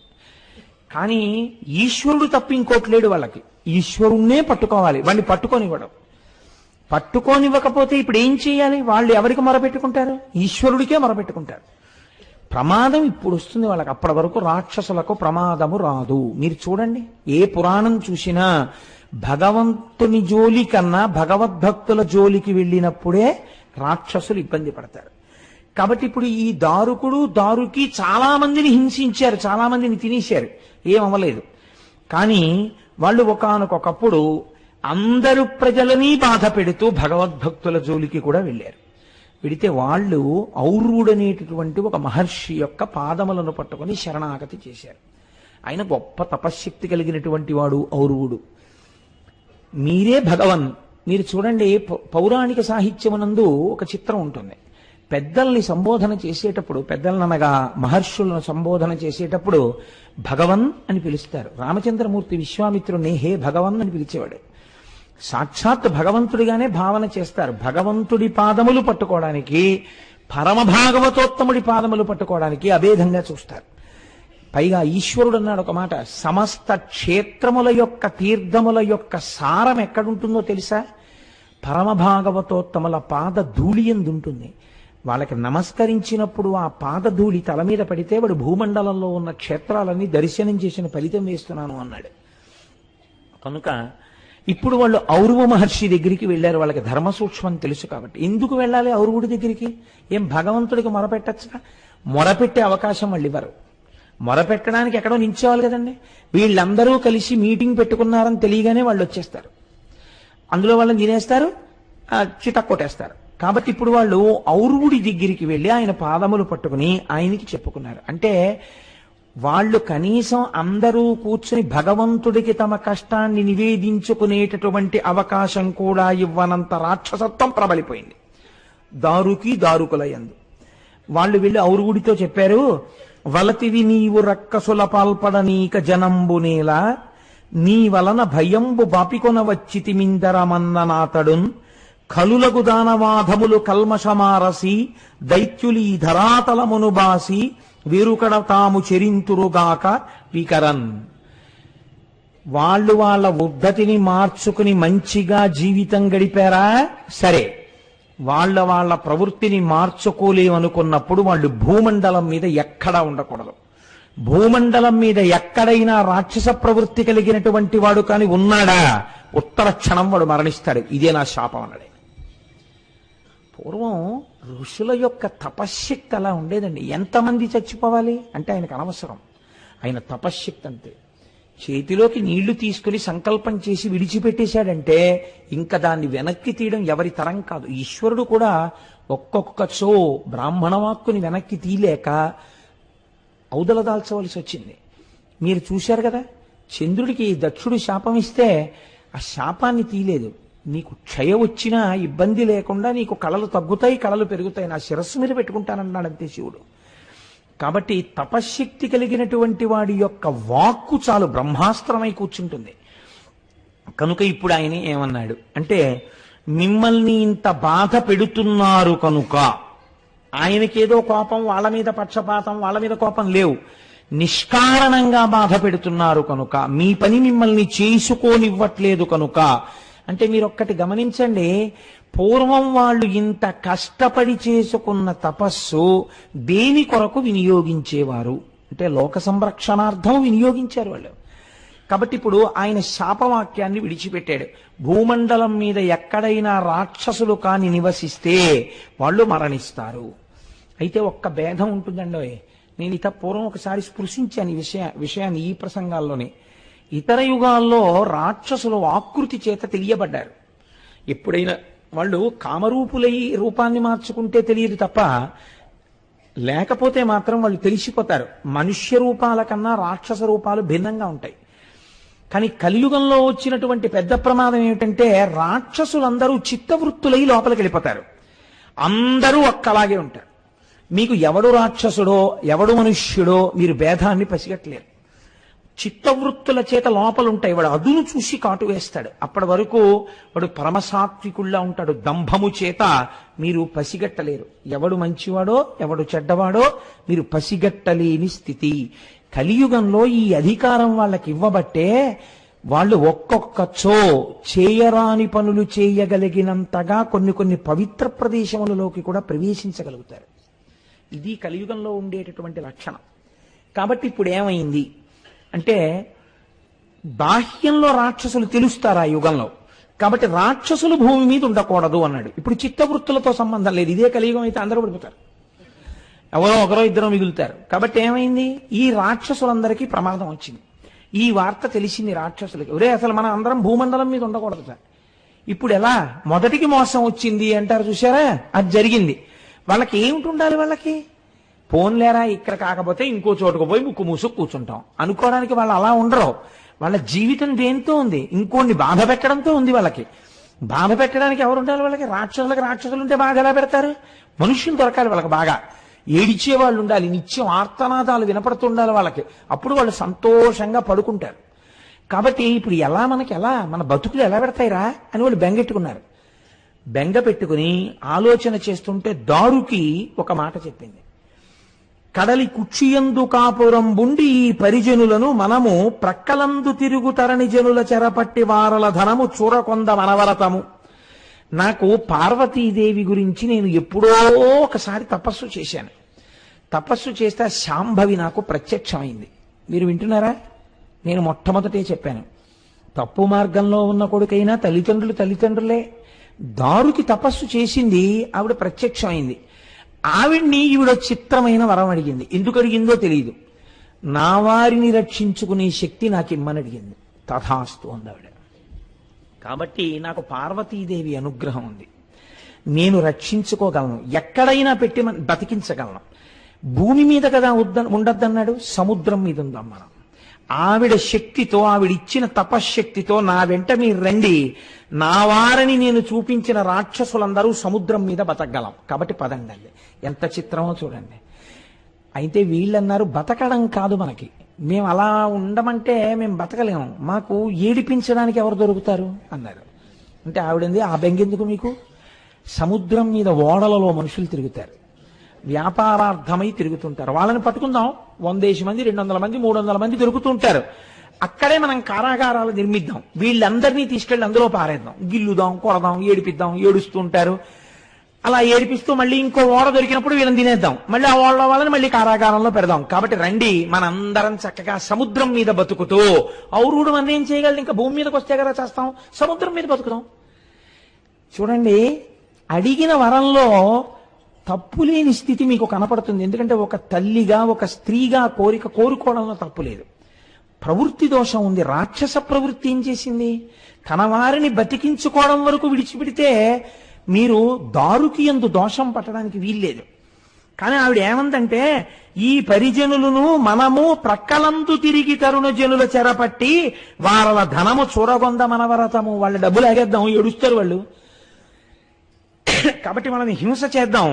కానీ ఈశ్వరుడు తప్ప ఇంకోటి లేడు వాళ్ళకి. ఈశ్వరుణ్ణే పట్టుకోవాలి, వాడిని పట్టుకొనివ్వడం. పట్టుకోనివ్వకపోతే ఇప్పుడు ఏం చేయాలి? వాళ్ళు ఎవరికి మొరపెట్టుకుంటారు? ఈశ్వరుడికే మొరపెట్టుకుంటారు. ప్రమాదం ఇప్పుడు వస్తుంది వాళ్ళకి. అప్పటి వరకు రాక్షసులకు ప్రమాదము రాదు. మీరు చూడండి, ఏ పురాణం చూసినా భగవంతుని జోలి కన్నా భగవద్భక్తుల జోలికి వెళ్ళినప్పుడే రాక్షసులు ఇబ్బంది పడతారు. కాబట్టి ఇప్పుడు ఈ దారుకి చాలా మందిని హింసించారు, చాలా మందిని తినేశారు, ఏమవ్వలేదు. కానీ వాళ్ళు ఒకానొకప్పుడు అందరు ప్రజలని బాధ పెడుతూ భగవద్భక్తుల జోలికి కూడా వెళ్ళారు. వెడితే వాళ్ళు ఔరుడనేటటువంటి ఒక మహర్షి యొక్క పాదములను పట్టుకొని శరణాగతి చేశారు. ఆయన గొప్ప తపశ్శక్తి కలిగినటువంటి వాడు ఔరువుడు. మీరే భగవన్. మీరు చూడండి, పౌరాణిక సాహిత్యమునందు ఒక చిత్రం ఉంటుంది. పెద్దల్ని సంబోధన చేసేటప్పుడు, పెద్దలనగా మహర్షులను సంబోధన చేసేటప్పుడు భగవన్ అని పిలుస్తారు. రామచంద్రమూర్తి విశ్వామిత్రుడిని హే భగవన్ అని పిలిచేవాడు. సాక్షాత్ భగవంతుడిగానే భావన చేస్తారు. భగవంతుడి పాదములు పట్టుకోవడానికి, పరమ భాగవతోత్తముడి పాదములు పట్టుకోవడానికి అభేదంగా చూస్తారు. పైగా ఈశ్వరుడు అన్నాడు ఒక మాట, సమస్త క్షేత్రముల యొక్క తీర్థముల యొక్క సారం ఎక్కడుంటుందో తెలుసా? పరమ భాగవతోత్తముల పాద ధూళి యందు ఉంటుంది. వాళ్ళకి నమస్కరించినప్పుడు ఆ పాదధూళి తల మీద పడితే వాడు భూమండలంలో ఉన్న క్షేత్రాలన్నీ దర్శనం చేసిన ఫలితం వేస్తున్నాను అన్నాడు. కనుక ఇప్పుడు వాళ్ళు ఔరువ మహర్షి దగ్గరికి వెళ్ళారు. వాళ్ళకి ధర్మ సూక్ష్మం తెలుసు కాబట్టి. ఎందుకు వెళ్ళాలి ఔరువుడి దగ్గరికి? ఏం భగవంతుడికి మొరపెట్టచ్చుగా? మొరపెట్టే అవకాశం వాళ్ళు ఇవ్వరు. మొరపెట్టడానికి ఎక్కడో నించోవాలి కదండి. వీళ్ళందరూ కలిసి మీటింగ్ పెట్టుకున్నారని తెలియగానే వాళ్ళు వచ్చేస్తారు, అందులో వాళ్ళని తినేస్తారు, చితక్కొట్టేస్తారు. కాబట్టి ఇప్పుడు వాళ్ళు ఔరువుడి దగ్గరికి వెళ్ళి ఆయన పాదములు పట్టుకుని ఆయనకి చెప్పుకున్నారు. అంటే వాళ్ళు కనీసం అందరూ కూర్చుని భగవంతుడికి తమ కష్టాన్ని నివేదించుకునేటటువంటి అవకాశం కూడా ఇవ్వనంత రాక్షసత్వం ప్రబలిపోయింది దారుకుల యందు. వాళ్ళు వెళ్ళి ఔరువుడితో చెప్పారు, వలతివి నీవు రక్కసుల పాల్పడనీక జనంబునేల, నీ వలన భయంబు బాపికొన వచ్చితిమిందరమన్ననాతడున్, కలులగు దానవాధములు కల్మషమారసి, దైత్యులీ ధరాతలమును బాసి, వీరుకడ తాము చెరింతురుగాక వికరన్. వాళ్ళు వాళ్ళ ఉద్ధతిని మార్చుకుని మంచిగా జీవితం గడిపారా? సరే, వాళ్ళ ప్రవృత్తిని మార్చుకోలేమనుకున్నప్పుడు వాళ్ళు భూమండలం మీద ఎక్కడా ఉండకూడదు. భూమండలం మీద ఎక్కడైనా రాక్షస ప్రవృత్తి కలిగినటువంటి వాడు కానీ ఉన్నాడా, ఉత్తర క్షణం వాడు మరణిస్తాడు. ఇదే నా శాపం అన్నాడు. పూర్వం ఋషుల యొక్క తపశ్శక్తి అలా ఉండేదండి. ఎంతమంది చచ్చిపోవాలి అంటే ఆయనకు అనవసరం. ఆయన తపశ్శక్తి అంతే. చేతిలోకి నీళ్లు తీసుకుని సంకల్పం చేసి విడిచిపెట్టేశాడంటే ఇంకా దాన్ని వెనక్కి తీయడం ఎవరి తరం కాదు. ఈశ్వరుడు కూడా ఒక్కొక్కచో బ్రాహ్మణ వాక్కుని వెనక్కి తీయలేక ఔదల దాల్చవలసి వచ్చింది. మీరు చూశారు కదా, చంద్రుడికి దక్షుడు శాపం ఇస్తే ఆ శాపాన్ని తీయలేదు. నీకు క్షయ వచ్చినా ఇబ్బంది లేకుండా నీకు కళలు తగ్గుతాయి, కళలు పెరుగుతాయి, నా శిరస్సు మీద పెట్టుకుంటానన్నాడంతే శివుడు. కాబట్టి తపశ్శక్తి కలిగినటువంటి వాడి యొక్క వాక్కు చాలు బ్రహ్మాస్త్రమై కూర్చుంటుంది. కనుక ఇప్పుడు ఆయన ఏమన్నాడు అంటే, మిమ్మల్ని ఇంత బాధ పెడుతున్నారు కనుక, ఆయనకేదో కోపం, వాళ్ళ మీద పక్షపాతం, వాళ్ళ మీద కోపం లేవు, నిష్కారణంగా బాధ పెడుతున్నారు కనుక, మీ పని మిమ్మల్ని చేసుకోనివ్వట్లేదు కనుక. అంటే మీరు ఒక్కటి గమనించండి, పూర్వం వాళ్ళు ఇంత కష్టపడి చేసుకున్న తపస్సు దేని కొరకు వినియోగించేవారు అంటే లోక సంరక్షణార్థం వినియోగించారు వాళ్ళు. కాబట్టి ఇప్పుడు ఆయన శాపవాక్యాన్ని విడిచిపెట్టాడు. భూమండలం మీద ఎక్కడైనా రాక్షసులు కాని నివసిస్తే వాళ్ళు మరణిస్తారు. అయితే ఒక్క భేదం ఉంటుందండి. నేను ఇత పూర్వం ఒకసారి స్పృశించాను ఈ విషయాన్ని ఈ ప్రసంగాల్లోనే. ఇతర యుగాల్లో రాక్షసులు ఆకృతి చేత తెలియబడ్డారు. ఎప్పుడైనా వాళ్ళు కామరూపులై రూపాన్ని మార్చుకుంటే తెలియదు తప్ప, లేకపోతే మాత్రం వాళ్ళు తెలిసిపోతారు. మనుష్య రూపాల కన్నా రాక్షస రూపాలు భిన్నంగా ఉంటాయి. కానీ కలియుగంలో వచ్చినటువంటి పెద్ద ప్రమాదం ఏమిటంటే రాక్షసులందరూ చిత్తవృత్తులై లోపలికి వెళ్ళిపోతారు. అందరూ ఒక్కలాగే ఉంటారు. మీకు ఎవడు రాక్షసుడో ఎవడు మనుష్యుడో మీరు భేదాన్ని పసిగట్టలేరు. చిత్తవృత్తుల చేత లోపలుంటాయి. వాడు అదును చూసి కాటు వేస్తాడు. అప్పటి వరకు వాడు పరమసాత్వికుల్లా ఉంటాడు. దంభము చేత మీరు పసిగట్టలేరు. ఎవడు మంచివాడో ఎవడు చెడ్డవాడో మీరు పసిగట్టలేని స్థితి. కలియుగంలో ఈ అధికారం వాళ్ళకి ఇవ్వబట్టే వాళ్ళు ఒక్కొక్కచో చేయరాని పనులు చేయగలిగినంతగా కొన్ని పవిత్ర ప్రదేశములలోకి కూడా ప్రవేశించగలుగుతారు. ఇది కలియుగంలో ఉండేటటువంటి లక్షణం. కాబట్టి ఇప్పుడు ఏమైంది అంటే బాహ్యంలో రాక్షసులు తెలుస్తారు ఆ యుగంలో. కాబట్టి రాక్షసులు భూమి మీద ఉండకూడదు అన్నాడు. ఇప్పుడు చిత్తవృత్తులతో సంబంధం లేదు. ఇదే కలియుగం అయితే అందరూ పడిపోతారు. ఎవరో ఒకరో ఇద్దరో మిగులుతారు. కాబట్టి ఏమైంది, ఈ రాక్షసులందరికీ ప్రమాదం వచ్చింది. ఈ వార్త తెలిసింది రాక్షసులకి. ఒరే అసలు మనం అందరం భూమండలం మీద ఉండకూడదు సార్. ఇప్పుడు ఎలా మొదటికి మోసం వచ్చింది అంటారు చూసారా, అది జరిగింది. వాళ్ళకి ఏమిటి ఉండాలి, వాళ్ళకి పోన్లేరా ఇక్కడ కాకపోతే ఇంకో చోటుకు పోయి ముక్కు మూసుకు కూర్చుంటాం అనుకోవడానికి వాళ్ళు అలా ఉండరు. వాళ్ళ జీవితం దేంతో ఉంది, ఇంకోని బాధ పెట్టడంతో ఉంది. వాళ్ళకి బాధ పెట్టడానికి ఎవరు ఉండాలి, వాళ్ళకి రాక్షసులు ఉంటే బాధ ఎలా పెడతారు? మనుషులు దొరకాలి వాళ్ళకి, బాగా ఏడిచే వాళ్ళు ఉండాలి, నిత్యం ఆర్తనాదాలు వినపడుతుండాలి వాళ్ళకి. అప్పుడు వాళ్ళు సంతోషంగా పడుకుంటారు. కాబట్టి ఇప్పుడు మనకి మన బతుకులు ఎలా పెడతాయిరా అని వాళ్ళు బెంగెట్టుకున్నారు. బెంగ పెట్టుకుని ఆలోచన చేస్తుంటే దారుకి ఒక మాట చెప్పింది. కడలి కుక్షియందు కాపురం బుండి ఈ పరిజనులను మనము ప్రక్కలందు తిరుగు తరణి జనుల చెరపట్టి వారల ధనము చూరకొంద మనవరతము. నాకు పార్వతీదేవి గురించి నేను ఎప్పుడో ఒకసారి తపస్సు చేశాను. తపస్సు చేస్తే శాంభవి నాకు ప్రత్యక్షమైంది. మీరు వింటున్నారా? నేను మొట్టమొదటే చెప్పాను, తప్పు మార్గంలో ఉన్న కొడుకైనా తల్లిదండ్రులే. దారుకి తపస్సు చేసింది, ఆవిడ ప్రత్యక్షమైంది. ఆవిడ్ని ఈవిడ చిత్రమైన వరం అడిగింది. ఎందుకు అడిగిందో తెలియదు. నా వారిని రక్షించుకునే శక్తి నాకు ఇమ్మని అడిగింది. తథాస్తు అందావిడ. కాబట్టి నాకు పార్వతీదేవి అనుగ్రహం ఉంది. నేను రక్షించుకోగలను, ఎక్కడైనా పెట్టి బతికించగలను. భూమి మీద కదా ఉండద్దన్నాడు, సముద్రం మీద ఉందాం మనం. ఆవిడ శక్తితో, ఆవిడిచ్చిన తపశ్శక్తితో నా వెంట మీరు రండి, నా వారిని నేను చూపించిన రాక్షసులందరూ సముద్రం మీద బతకగలం. కాబట్టి పదండి. ఎంత చిత్రమో చూడండి. అయితే వీళ్ళన్నారు బతకడం కాదు మనకి, మేము అలా ఉండమంటే మేము బతకలేము, మాకు ఏడిపించడానికి ఎవరు దొరుకుతారు అన్నారు. అంటే ఆవిడంది, ఆ బెంగెందుకు మీకు? సముద్రం మీద ఓడలలో మనుషులు తిరుగుతారు, వ్యాపారార్థమై తిరుగుతుంటారు. వాళ్ళని పట్టుకుందాం. 100 మంది 200 మంది 300 మంది దొరుకుతుంటారు. అక్కడే మనం కారాగారాలు నిర్మిద్దాం, వీళ్ళందరినీ తీసుకెళ్లి అందులో పారేద్దాం, గిల్లుదాం, కొడదాం, ఏడిపిద్దాం. ఏడుస్తుంటారు. అలా ఏడిపిస్తూ మళ్ళీ ఇంకో ఓడ దొరికినప్పుడు వీళ్ళని తినేద్దాం, మళ్ళీ ఆ ఓడలో వాళ్ళని మళ్ళీ కారాగారంలో పెడదాం. కాబట్టి రండి, మనందరం చక్కగా సముద్రం మీద బతుకుతూ, ఔరుడు మనం ఏం చేయగలరు? ఇంకా భూమి మీదకి వస్తే కదా చేస్తాం, సముద్రం మీద బతుకుదాం. చూడండి, అడిగిన వరంలో తప్పులేని స్థితి మీకు కనపడుతుంది. ఎందుకంటే ఒక తల్లిగా, ఒక స్త్రీగా కోరుకోవడంలో తప్పు లేదు. ప్రవృత్తి దోషం ఉంది. రాక్షస ప్రవృత్తి ఏం చేసింది? తన వారిని బతికించుకోవడం వరకు విడిచిపెడితే మీరు దారుకి యందు దోషం పట్టడానికి వీల్లేదు. కానీ ఆవిడ ఏమందంటే, ఈ పరిజనులను మనము ప్రక్కలందు తిరిగి తరుణ జనుల చెరపట్టి వారల ధనము చూరగొంద మనవరతము. వాళ్ళ డబ్బులు ఆగేద్దాం, ఏడుస్తారు వాళ్ళు. కాబట్టి వాళ్ళని హింస చేద్దాం,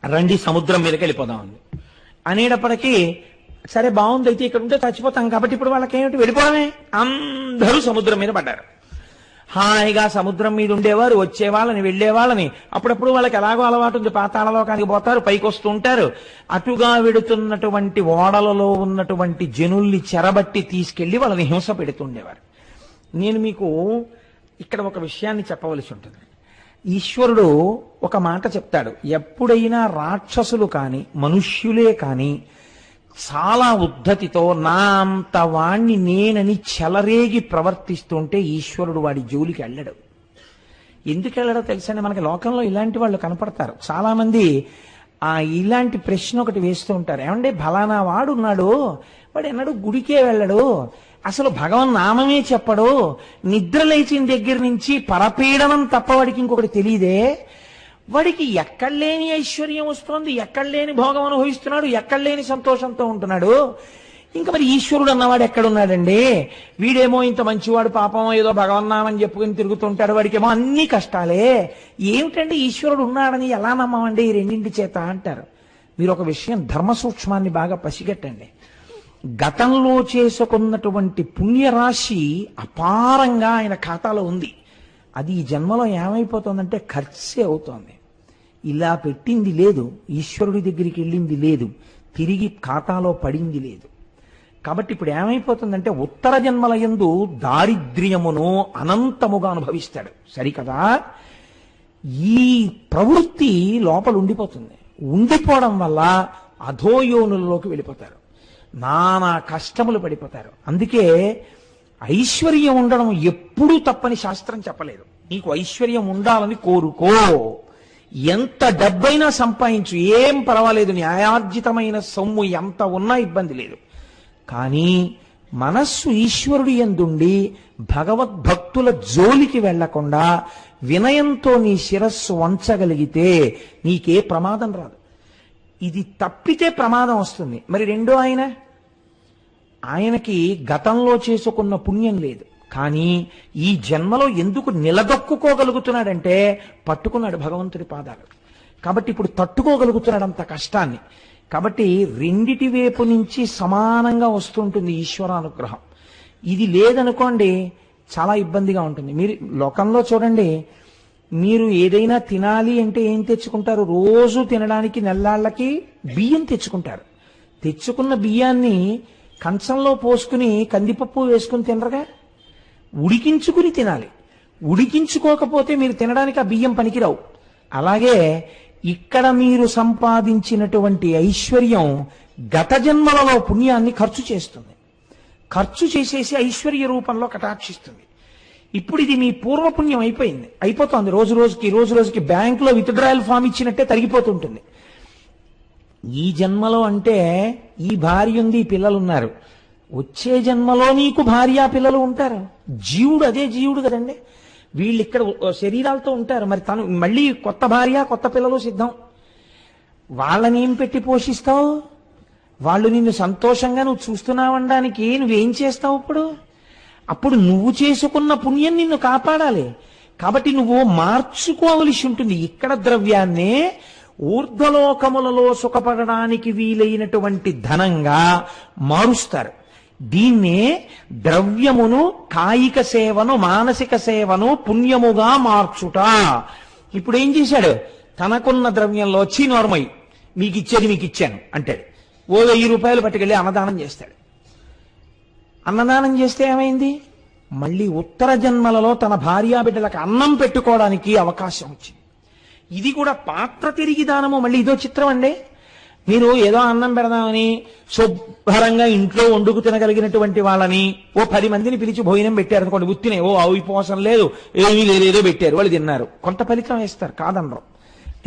రండి సముద్రం మీదకి వెళ్ళిపోదాం అంది. అనేటప్పటికీ సరే బాగుంది, అయితే ఇక్కడ ఉంటే చచ్చిపోతాం. కాబట్టి ఇప్పుడు వాళ్ళకి ఏమిటి, వెళ్ళిపోవడమే. అందరూ సముద్రం మీద పడ్డారు. హాయిగా సముద్రం మీద ఉండేవారు, వచ్చేవాళ్ళని వెళ్ళేవాళ్ళని. అప్పుడప్పుడు వాళ్ళకి ఎలాగో అలవాటు ఉంది, పాతాళలోకానికి పోతారు, పైకి వస్తూ ఉంటారు. అటుగా వెడుతున్నటువంటి ఓడలలో ఉన్నటువంటి జనుల్ని చెరబట్టి తీసుకెళ్లి వాళ్ళని హింస పెడుతుండేవారు. నేను మీకు ఇక్కడ ఒక విషయాన్ని చెప్పవలసి ఉంటుంది. ఈశ్వరుడు ఒక మాట చెప్తాడు, ఎప్పుడైనా రాక్షసులు కాని మనుష్యులే కాని చాలా ఉద్ధతితో నా అంత వాణ్ణి నేనని చెలరేగి ప్రవర్తిస్తుంటే ఈశ్వరుడు వాడి జోలికి వెళ్ళడు. ఎందుకు వెళ్ళడో తెలుసండి, మనకి లోకంలో ఇలాంటి వాళ్ళు కనపడతారు. చాలా మంది ఇలాంటి ప్రశ్న ఒకటి వేస్తూ ఉంటారు, ఏమంటే ఫలానా వాడు ఉన్నాడు, వాడు ఎన్నడూ గుడికే వెళ్ళడు, అసలు భగవన్ నామమే చెప్పడు, నిద్ర లేచిన దగ్గర నుంచి పరపీడనం తప్ప వాడికి ఇంకొకటి తెలియదే, వాడికి ఎక్కడలేని ఐశ్వర్యం వస్తోంది, ఎక్కడలేని భోగం అనుభవిస్తున్నాడు, ఎక్కడలేని సంతోషంతో ఉంటున్నాడు, ఇంకా మరి ఈశ్వరుడు అన్నవాడు ఎక్కడున్నాడండి, వీడేమో ఇంత మంచివాడు పాపం ఏదో భగవన్నామని చెప్పుకుని తిరుగుతుంటాడు, వాడికేమో అన్ని కష్టాలే, ఏమిటండి ఈశ్వరుడు ఉన్నాడని ఎలా నమ్మమండి ఈ రెండింటి చేత అంటారు. మీరు ఒక విషయం ధర్మ సూక్ష్మాన్ని బాగా పసిగట్టండి. గతంలో చేసుకున్నటువంటి పుణ్యరాశి అపారంగా ఆయన ఖాతాలో ఉంది. అది ఈ జన్మలో ఏమైపోతుందంటే ఖర్చే అవుతోంది. ఇలా పెట్టింది లేదు, ఈశ్వరుడి దగ్గరికి వెళ్ళింది లేదు, తిరిగి ఖాతాలో పడింది లేదు. కాబట్టి ఇప్పుడు ఏమైపోతుందంటే ఉత్తర జన్మల యందు దారిద్ర్యమును అనంతముగా అనుభవిస్తాడు. సరికదా, ఈ ప్రవృత్తి లోపల ఉండిపోతుంది. ఉండిపోవడం వల్ల అధోయోనులలోకి వెళ్ళిపోతారు, నానా కష్టములు పడిపోతారు. అందుకే ఐశ్వర్యం ఉండడం ఎప్పుడూ తప్పని శాస్త్రం చెప్పలేదు. నీకు ఐశ్వర్యం ఉండాలని కోరుకో, ఎంత డబ్బైనా సంపాదించు, ఏం పర్వాలేదు, న్యాయార్జితమైన సొమ్ము ఎంత ఉన్నా ఇబ్బంది లేదు. కానీ మనస్సు ఈశ్వరుడి యందుండి భగవద్భక్తుల జోలికి వెళ్లకుండా వినయంతో నీ శిరస్సు వంచగలిగితే నీకే ప్రమాదం రాదు. ఇది తప్పితే ప్రమాదం వస్తుంది. మరి రెండో ఆయనకి గతంలో చేసుకున్న పుణ్యం లేదు, కానీ ఈ జన్మలో ఎందుకు నిలదొక్కుకోగలుగుతున్నాడంటే పట్టుకున్నాడు భగవంతుడి పాదాలు. కాబట్టి ఇప్పుడు తట్టుకోగలుగుతున్నాడు అంత కష్టాన్ని. కాబట్టి రెండిటి వైపు నుంచి సమానంగా వస్తుంటుంది ఈశ్వరానుగ్రహం. ఇది లేదనుకోండి చాలా ఇబ్బందిగా ఉంటుంది. మీరు లోకంలో చూడండి, మీరు ఏదైనా తినాలి అంటే ఏం తెచ్చుకుంటారు? రోజు తినడానికి నెల్లాళ్ళకి బియ్యం తెచ్చుకుంటారు. తెచ్చుకున్న బియ్యాన్ని కంచంలో పోసుకుని కందిపప్పు వేసుకుని తినరుగా, ఉడికించుకుని తినాలి. ఉడికించుకోకపోతే మీరు తినడానికి ఆ బియ్యం పనికిరావు. అలాగే ఇక్కడ మీరు సంపాదించినటువంటి ఐశ్వర్యం గత జన్మలలో పుణ్యాన్ని ఖర్చు చేస్తుంది. ఖర్చు చేసేసి ఐశ్వర్య రూపంలో కటాక్షిస్తుంది. ఇప్పుడు ఇది మీ పూర్వపుణ్యం అయిపోతుంది. రోజు రోజుకి బ్యాంకులో విత్డ్రాయల్ ఫామ్ ఇచ్చినట్టే తరిగిపోతుంటుంది. ఈ జన్మలో అంటే ఈ భార్య ఉంది, పిల్లలు ఉన్నారు. వచ్చే జన్మలో నీకు భార్య పిల్లలు ఉంటారు. జీవుడు అదే జీవుడు కదండి. వీళ్ళు ఇక్కడ శరీరాలతో ఉంటారు, మరి తను మళ్ళీ కొత్త భార్య కొత్త పిల్లలు సిద్ధం. వాళ్ళని ఏం పెట్టి పోషిస్తావు? వాళ్ళు నిన్ను సంతోషంగా నువ్వు చూస్తున్నావనడానికి నువ్వేం చేస్తావు? అప్పుడు నువ్వు చేసుకున్న పుణ్యం నిన్ను కాపాడాలి. కాబట్టి నువ్వు మార్చుకోవలసి ఉంటుంది. ఇక్కడ ద్రవ్యాన్నే ఊర్ధ్వలోకములలో సుఖపడడానికి వీలైనటువంటి ధనంగా మారుస్తారు. దీన్నే ద్రవ్యమును కాయిక సేవను మానసిక సేవను పుణ్యముగా మార్చుట. ఇప్పుడు ఏం చేశాడు? తనకున్న ద్రవ్యంలో నోర్మై మీకు ఇచ్చేది మీకు ఇచ్చాను అంటాడు. 1000 రూపాయలు పట్టుకెళ్ళి అన్నదానం చేస్తాడు. అన్నదానం చేస్తే ఏమైంది? మళ్ళీ ఉత్తర జన్మలలో తన భార్యాబిడ్డలకు అన్నం పెట్టుకోవడానికి అవకాశం వచ్చింది. ఇది కూడా పాత్ర తిరిగి దానము. మళ్ళీ ఇదో చిత్రం అండి. మీరు ఏదో అన్నం పెడదామని శుభ్రంగా ఇంట్లో వండుకు తినగలిగినటువంటి వాళ్ళని 10 మందిని పిలిచి భోజనం పెట్టారు అనుకోండి, ఉత్తినే అయిపోసం లేదు ఏమీ లేదో పెట్టారు, వాళ్ళు తిన్నారు, కొంత ఫలితం వేస్తారు, కాదనరు.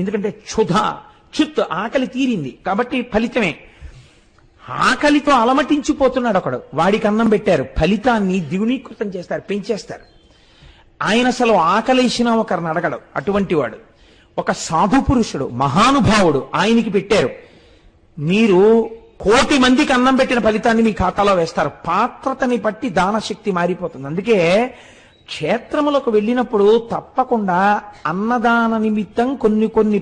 ఎందుకంటే క్షుత్ ఆకలి తీరింది కాబట్టి ఫలితమే. ఆకలితో అలమటించిపోతున్నాడు ఒకడు, వాడికి అన్నం పెట్టారు, ఫలితాన్ని ద్విగుణీకృతం చేస్తారు, పెంచేస్తారు. ఆయన అసలు ఆకలేసినా ఒకరిని అడగడు, అటువంటి వాడు. ఒక సాధు పురుషుడు మహానుభావుడు, ఆయనకి పెట్టారు, మీరు 1,000,000 మందికి అన్నం పెట్టిన ఫలితాన్ని మీ ఖాతాలో వేస్తారు. పాత్రతని బట్టి దానశక్తి మారిపోతుంది. అందుకే క్షేత్రములకు వెళ్ళినప్పుడు తప్పకుండా అన్నదాన నిమిత్తం కొన్ని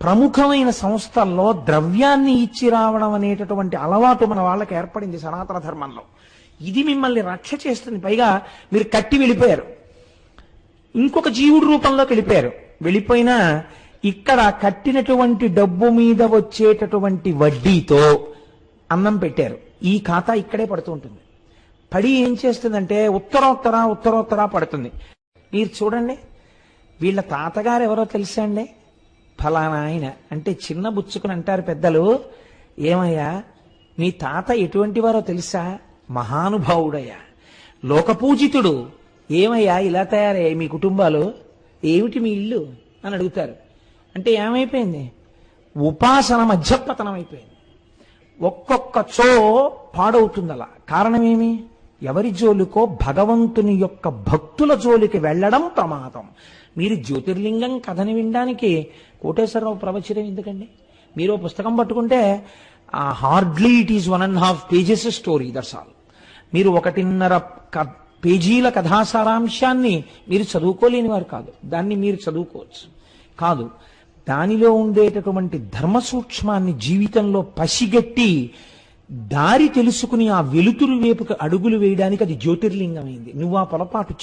ప్రముఖమైన సంస్థల్లో ద్రవ్యాన్ని ఇచ్చి రావడం అనేటటువంటి అలవాటు మన వాళ్ళకి ఏర్పడింది సనాతన ధర్మంలో. ఇది మిమ్మల్ని రక్ష చేస్తుంది. పైగా మీరు కట్టి వెళ్ళిపోయారు, ఇంకొక జీవుడి రూపంలోకి వెళ్ళిపోయారు. వెళ్ళిపోయినా ఇక్కడ కట్టినటువంటి డబ్బు మీద వచ్చేటటువంటి వడ్డీతో అన్నం పెట్టారు. ఈ ఖాతా ఇక్కడే పడుతూ ఉంటుంది. పడి ఏం చేస్తుందంటే ఉత్తరోత్తర పడుతుంది. మీరు చూడండి, వీళ్ళ తాతగారు ఎవరో తెలుసా అండి? ఫలానా ఆయన అంటే చిన్న బుచ్చుకుని అంటారు పెద్దలు, ఏమయ్యా మీ తాత ఎటువంటి వారో తెలుసా? మహానుభావుడయ్యా, లోకపూజితుడు. ఏమయ్యా ఇలా తయారయ్యాయి మీ కుటుంబాలు, ఏమిటి మీ ఇల్లు అని అడుగుతారు. అంటే ఏమైపోయింది? ఉపాసన మధ్యపతనం అయిపోయింది. ఒక్కొక్క చో పాడవుతుంది. అలా కారణమేమి? ఎవరి జోలికో, భగవంతుని యొక్క భక్తుల జోలికి వెళ్ళడం ప్రమాదం. మీరు జ్యోతిర్లింగం కథని వినడానికి కోటేశ్వరరావు ప్రవచనం ఎందుకండి? మీరు పుస్తకం పట్టుకుంటే hardly it is 1.5 pages story, that's all. మీరు 1.5 పేజీల కథాసారాంశాన్ని మీరు చదువుకోలేని వారు కాదు. దాన్ని మీరు చదువుకోవచ్చు కాదు. దానిలో ఉండేటటువంటి ధర్మ సూక్ష్మాన్ని జీవితంలో పసిగట్టి దారి తెలుసుకుని ఆ వెలుతురు వైపుకి అడుగులు వేయడానికి అది జ్యోతిర్లింగమైంది. నువ్వు ఆ పొరపాటు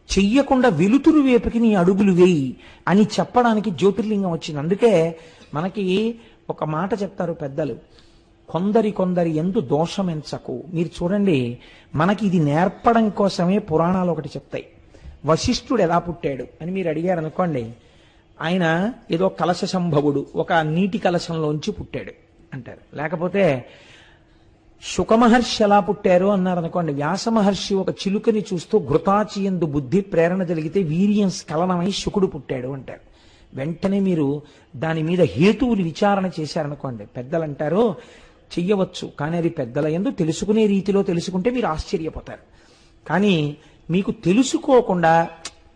చెయ్యకుండా వెలుతురు వైపుకి నీ అడుగులు వేయి అని చెప్పడానికి జ్యోతిర్లింగం వచ్చింది. అందుకే మనకి ఒక మాట చెప్తారు పెద్దలు, కొందరి ఎందు దోషమెంచకు. మీరు చూడండి, మనకి ఇది నేర్పడం కోసమే పురాణాలు ఒకటి చెప్తాయి. వశిష్ఠుడు ఎలా పుట్టాడు అని మీరు అడిగారు అనుకోండి, ఆయన ఏదో కలశ సంభవుడు, ఒక నీటి కలశంలోంచి పుట్టాడు అంటారు. లేకపోతే శుకమహర్షి ఎలా పుట్టారు అన్నారు అనుకోండి, వ్యాస మహర్షి ఒక చిలుకని చూస్తూ ఘృతాచియందు బుద్ధి ప్రేరణ జరిగితే వీర్యం స్ఖలనమై శుకుడు పుట్టాడు అంటారు. వెంటనే మీరు దాని మీద హేతువులు విచారణ చేశారనుకోండి, పెద్దలు అంటారు చెయ్యవచ్చు, కానీ అది పెద్దల యందు తెలుసుకునే రీతిలో తెలుసుకుంటే మీరు ఆశ్చర్యపోతారు. కానీ మీకు తెలుసుకోకుండా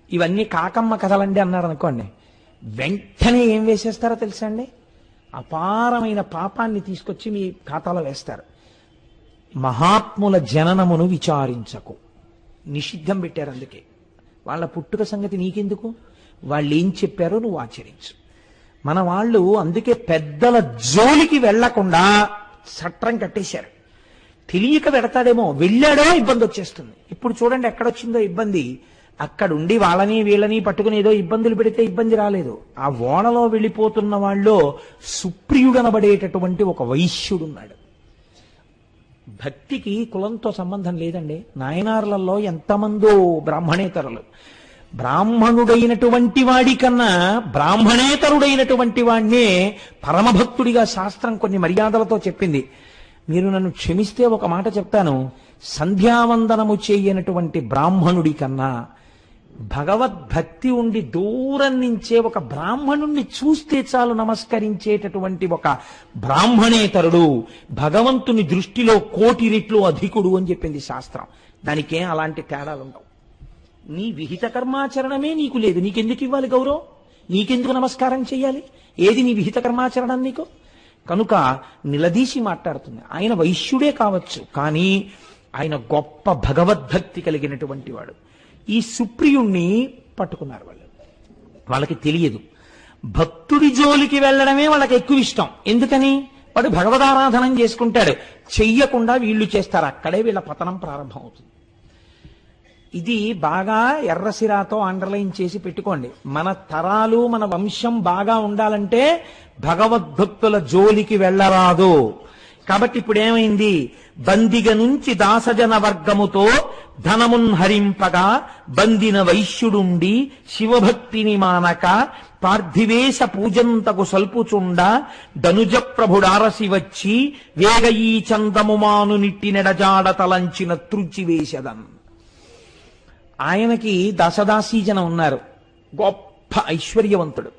ఇవన్నీ కాకమ్మ కథలండి అన్నారు అనుకోండి, వెంటనే ఏం వేసేస్తారో తెలుసా అండి? అపారమైన పాపాన్ని తీసుకొచ్చి మీ ఖాతాలో వేస్తారు. మహాత్ముల జననమును విచారించకు, నిషిద్ధం పెట్టారు. అందుకే వాళ్ళ పుట్టుక సంగతి నీకెందుకు, వాళ్ళు ఏం చెప్పారో నువ్వు ఆచరించు. మన వాళ్ళు అందుకే పెద్దల జోలికి వెళ్లకుండా చట్టం కట్టేశారు. తెలియక పెడతాడేమో, వెళ్ళాడో ఇబ్బంది వచ్చేస్తుంది. ఇప్పుడు చూడండి ఎక్కడొచ్చిందో ఇబ్బంది. అక్కడుండి వాళ్ళని వీళ్ళని పట్టుకుని ఏదో ఇబ్బందులు పెడితే ఇబ్బంది రాలేదు. ఆ ఓడలో వెళ్ళిపోతున్న వాళ్ళు సుప్రియుడనబడేటటువంటి ఒక వైశ్యుడున్నాడు. భక్తికి కులంతో సంబంధం లేదండి. నాయనార్లలో ఎంతమందో బ్రాహ్మణేతరులు. బ్రాహ్మణుడైనటువంటి వాడి కన్నా బ్రాహ్మణేతరుడైనటువంటి వాడినే పరమభక్తుడిగా శాస్త్రం కొన్ని మర్యాదలతో చెప్పింది. మీరు నన్ను క్షమిస్తే ఒక మాట చెప్తాను, సంధ్యావందనము చేయనటువంటి బ్రాహ్మణుడి కన్నా భగవద్భక్తి ఉండి దూరం నుంచే ఒక బ్రాహ్మణుణ్ణి చూస్తే చాలు నమస్కరించేటటువంటి ఒక బ్రాహ్మణేతరుడు భగవంతుని దృష్టిలో 1,000,000 రెట్లు అధికుడు అని చెప్పింది శాస్త్రం. దానికేం అలాంటి తేడాలు ఉండవు. నీ విహిత కర్మాచరణమే నీకు లేదు, నీకెందుకు ఇవ్వాలి గౌరవం? నీకెందుకు నమస్కారం చెయ్యాలి? ఏది నీ విహిత కర్మాచరణం నీకు? కనుక నిలదీసి మాట్లాడుతుంది. ఆయన వైశ్యుడే కావచ్చు, కానీ ఆయన గొప్ప భగవద్భక్తి కలిగినటువంటి వాడు. ఈ సుప్రియుణ్ణి పట్టుకున్నారు వాళ్ళు. వాళ్ళకి తెలియదు, భక్తుడి జోలికి వెళ్ళడమే వాళ్ళకి ఎక్కువ ఇష్టం. ఎందుకని? వాడు భగవదారాధనం చేసుకుంటాడు, చెయ్యకుండా వీళ్ళు చేస్తారు. అక్కడే వీళ్ళ పతనం ప్రారంభం అవుతుంది. ఇది బాగా ఎర్రసిరాతో అండర్లైన్ చేసి పెట్టుకోండి. మన తరాలు మన వంశం బాగా ఉండాలంటే భగవద్భక్తుల జోలికి వెళ్ళరాదు. కాబట్టి ఇప్పుడు ఏమైంది? బందిగ నుంచి దాసజన వర్గముతో ధనమున్ హరింపగా బందిన వైశ్యుడుండి శివభక్తిని మానక పార్థివేశ పూజంతకు సల్పుచుండ ధనుజ ప్రభుడారసి వచ్చి వేగ ఈ చందముమాను నిట్టి నెడజాడ తలంచిన త్రుచివేశదన్. ఆయనకి దశదాసీజనం ఉన్నారు. గొప్ప ఐశ్వర్యవంతుడు,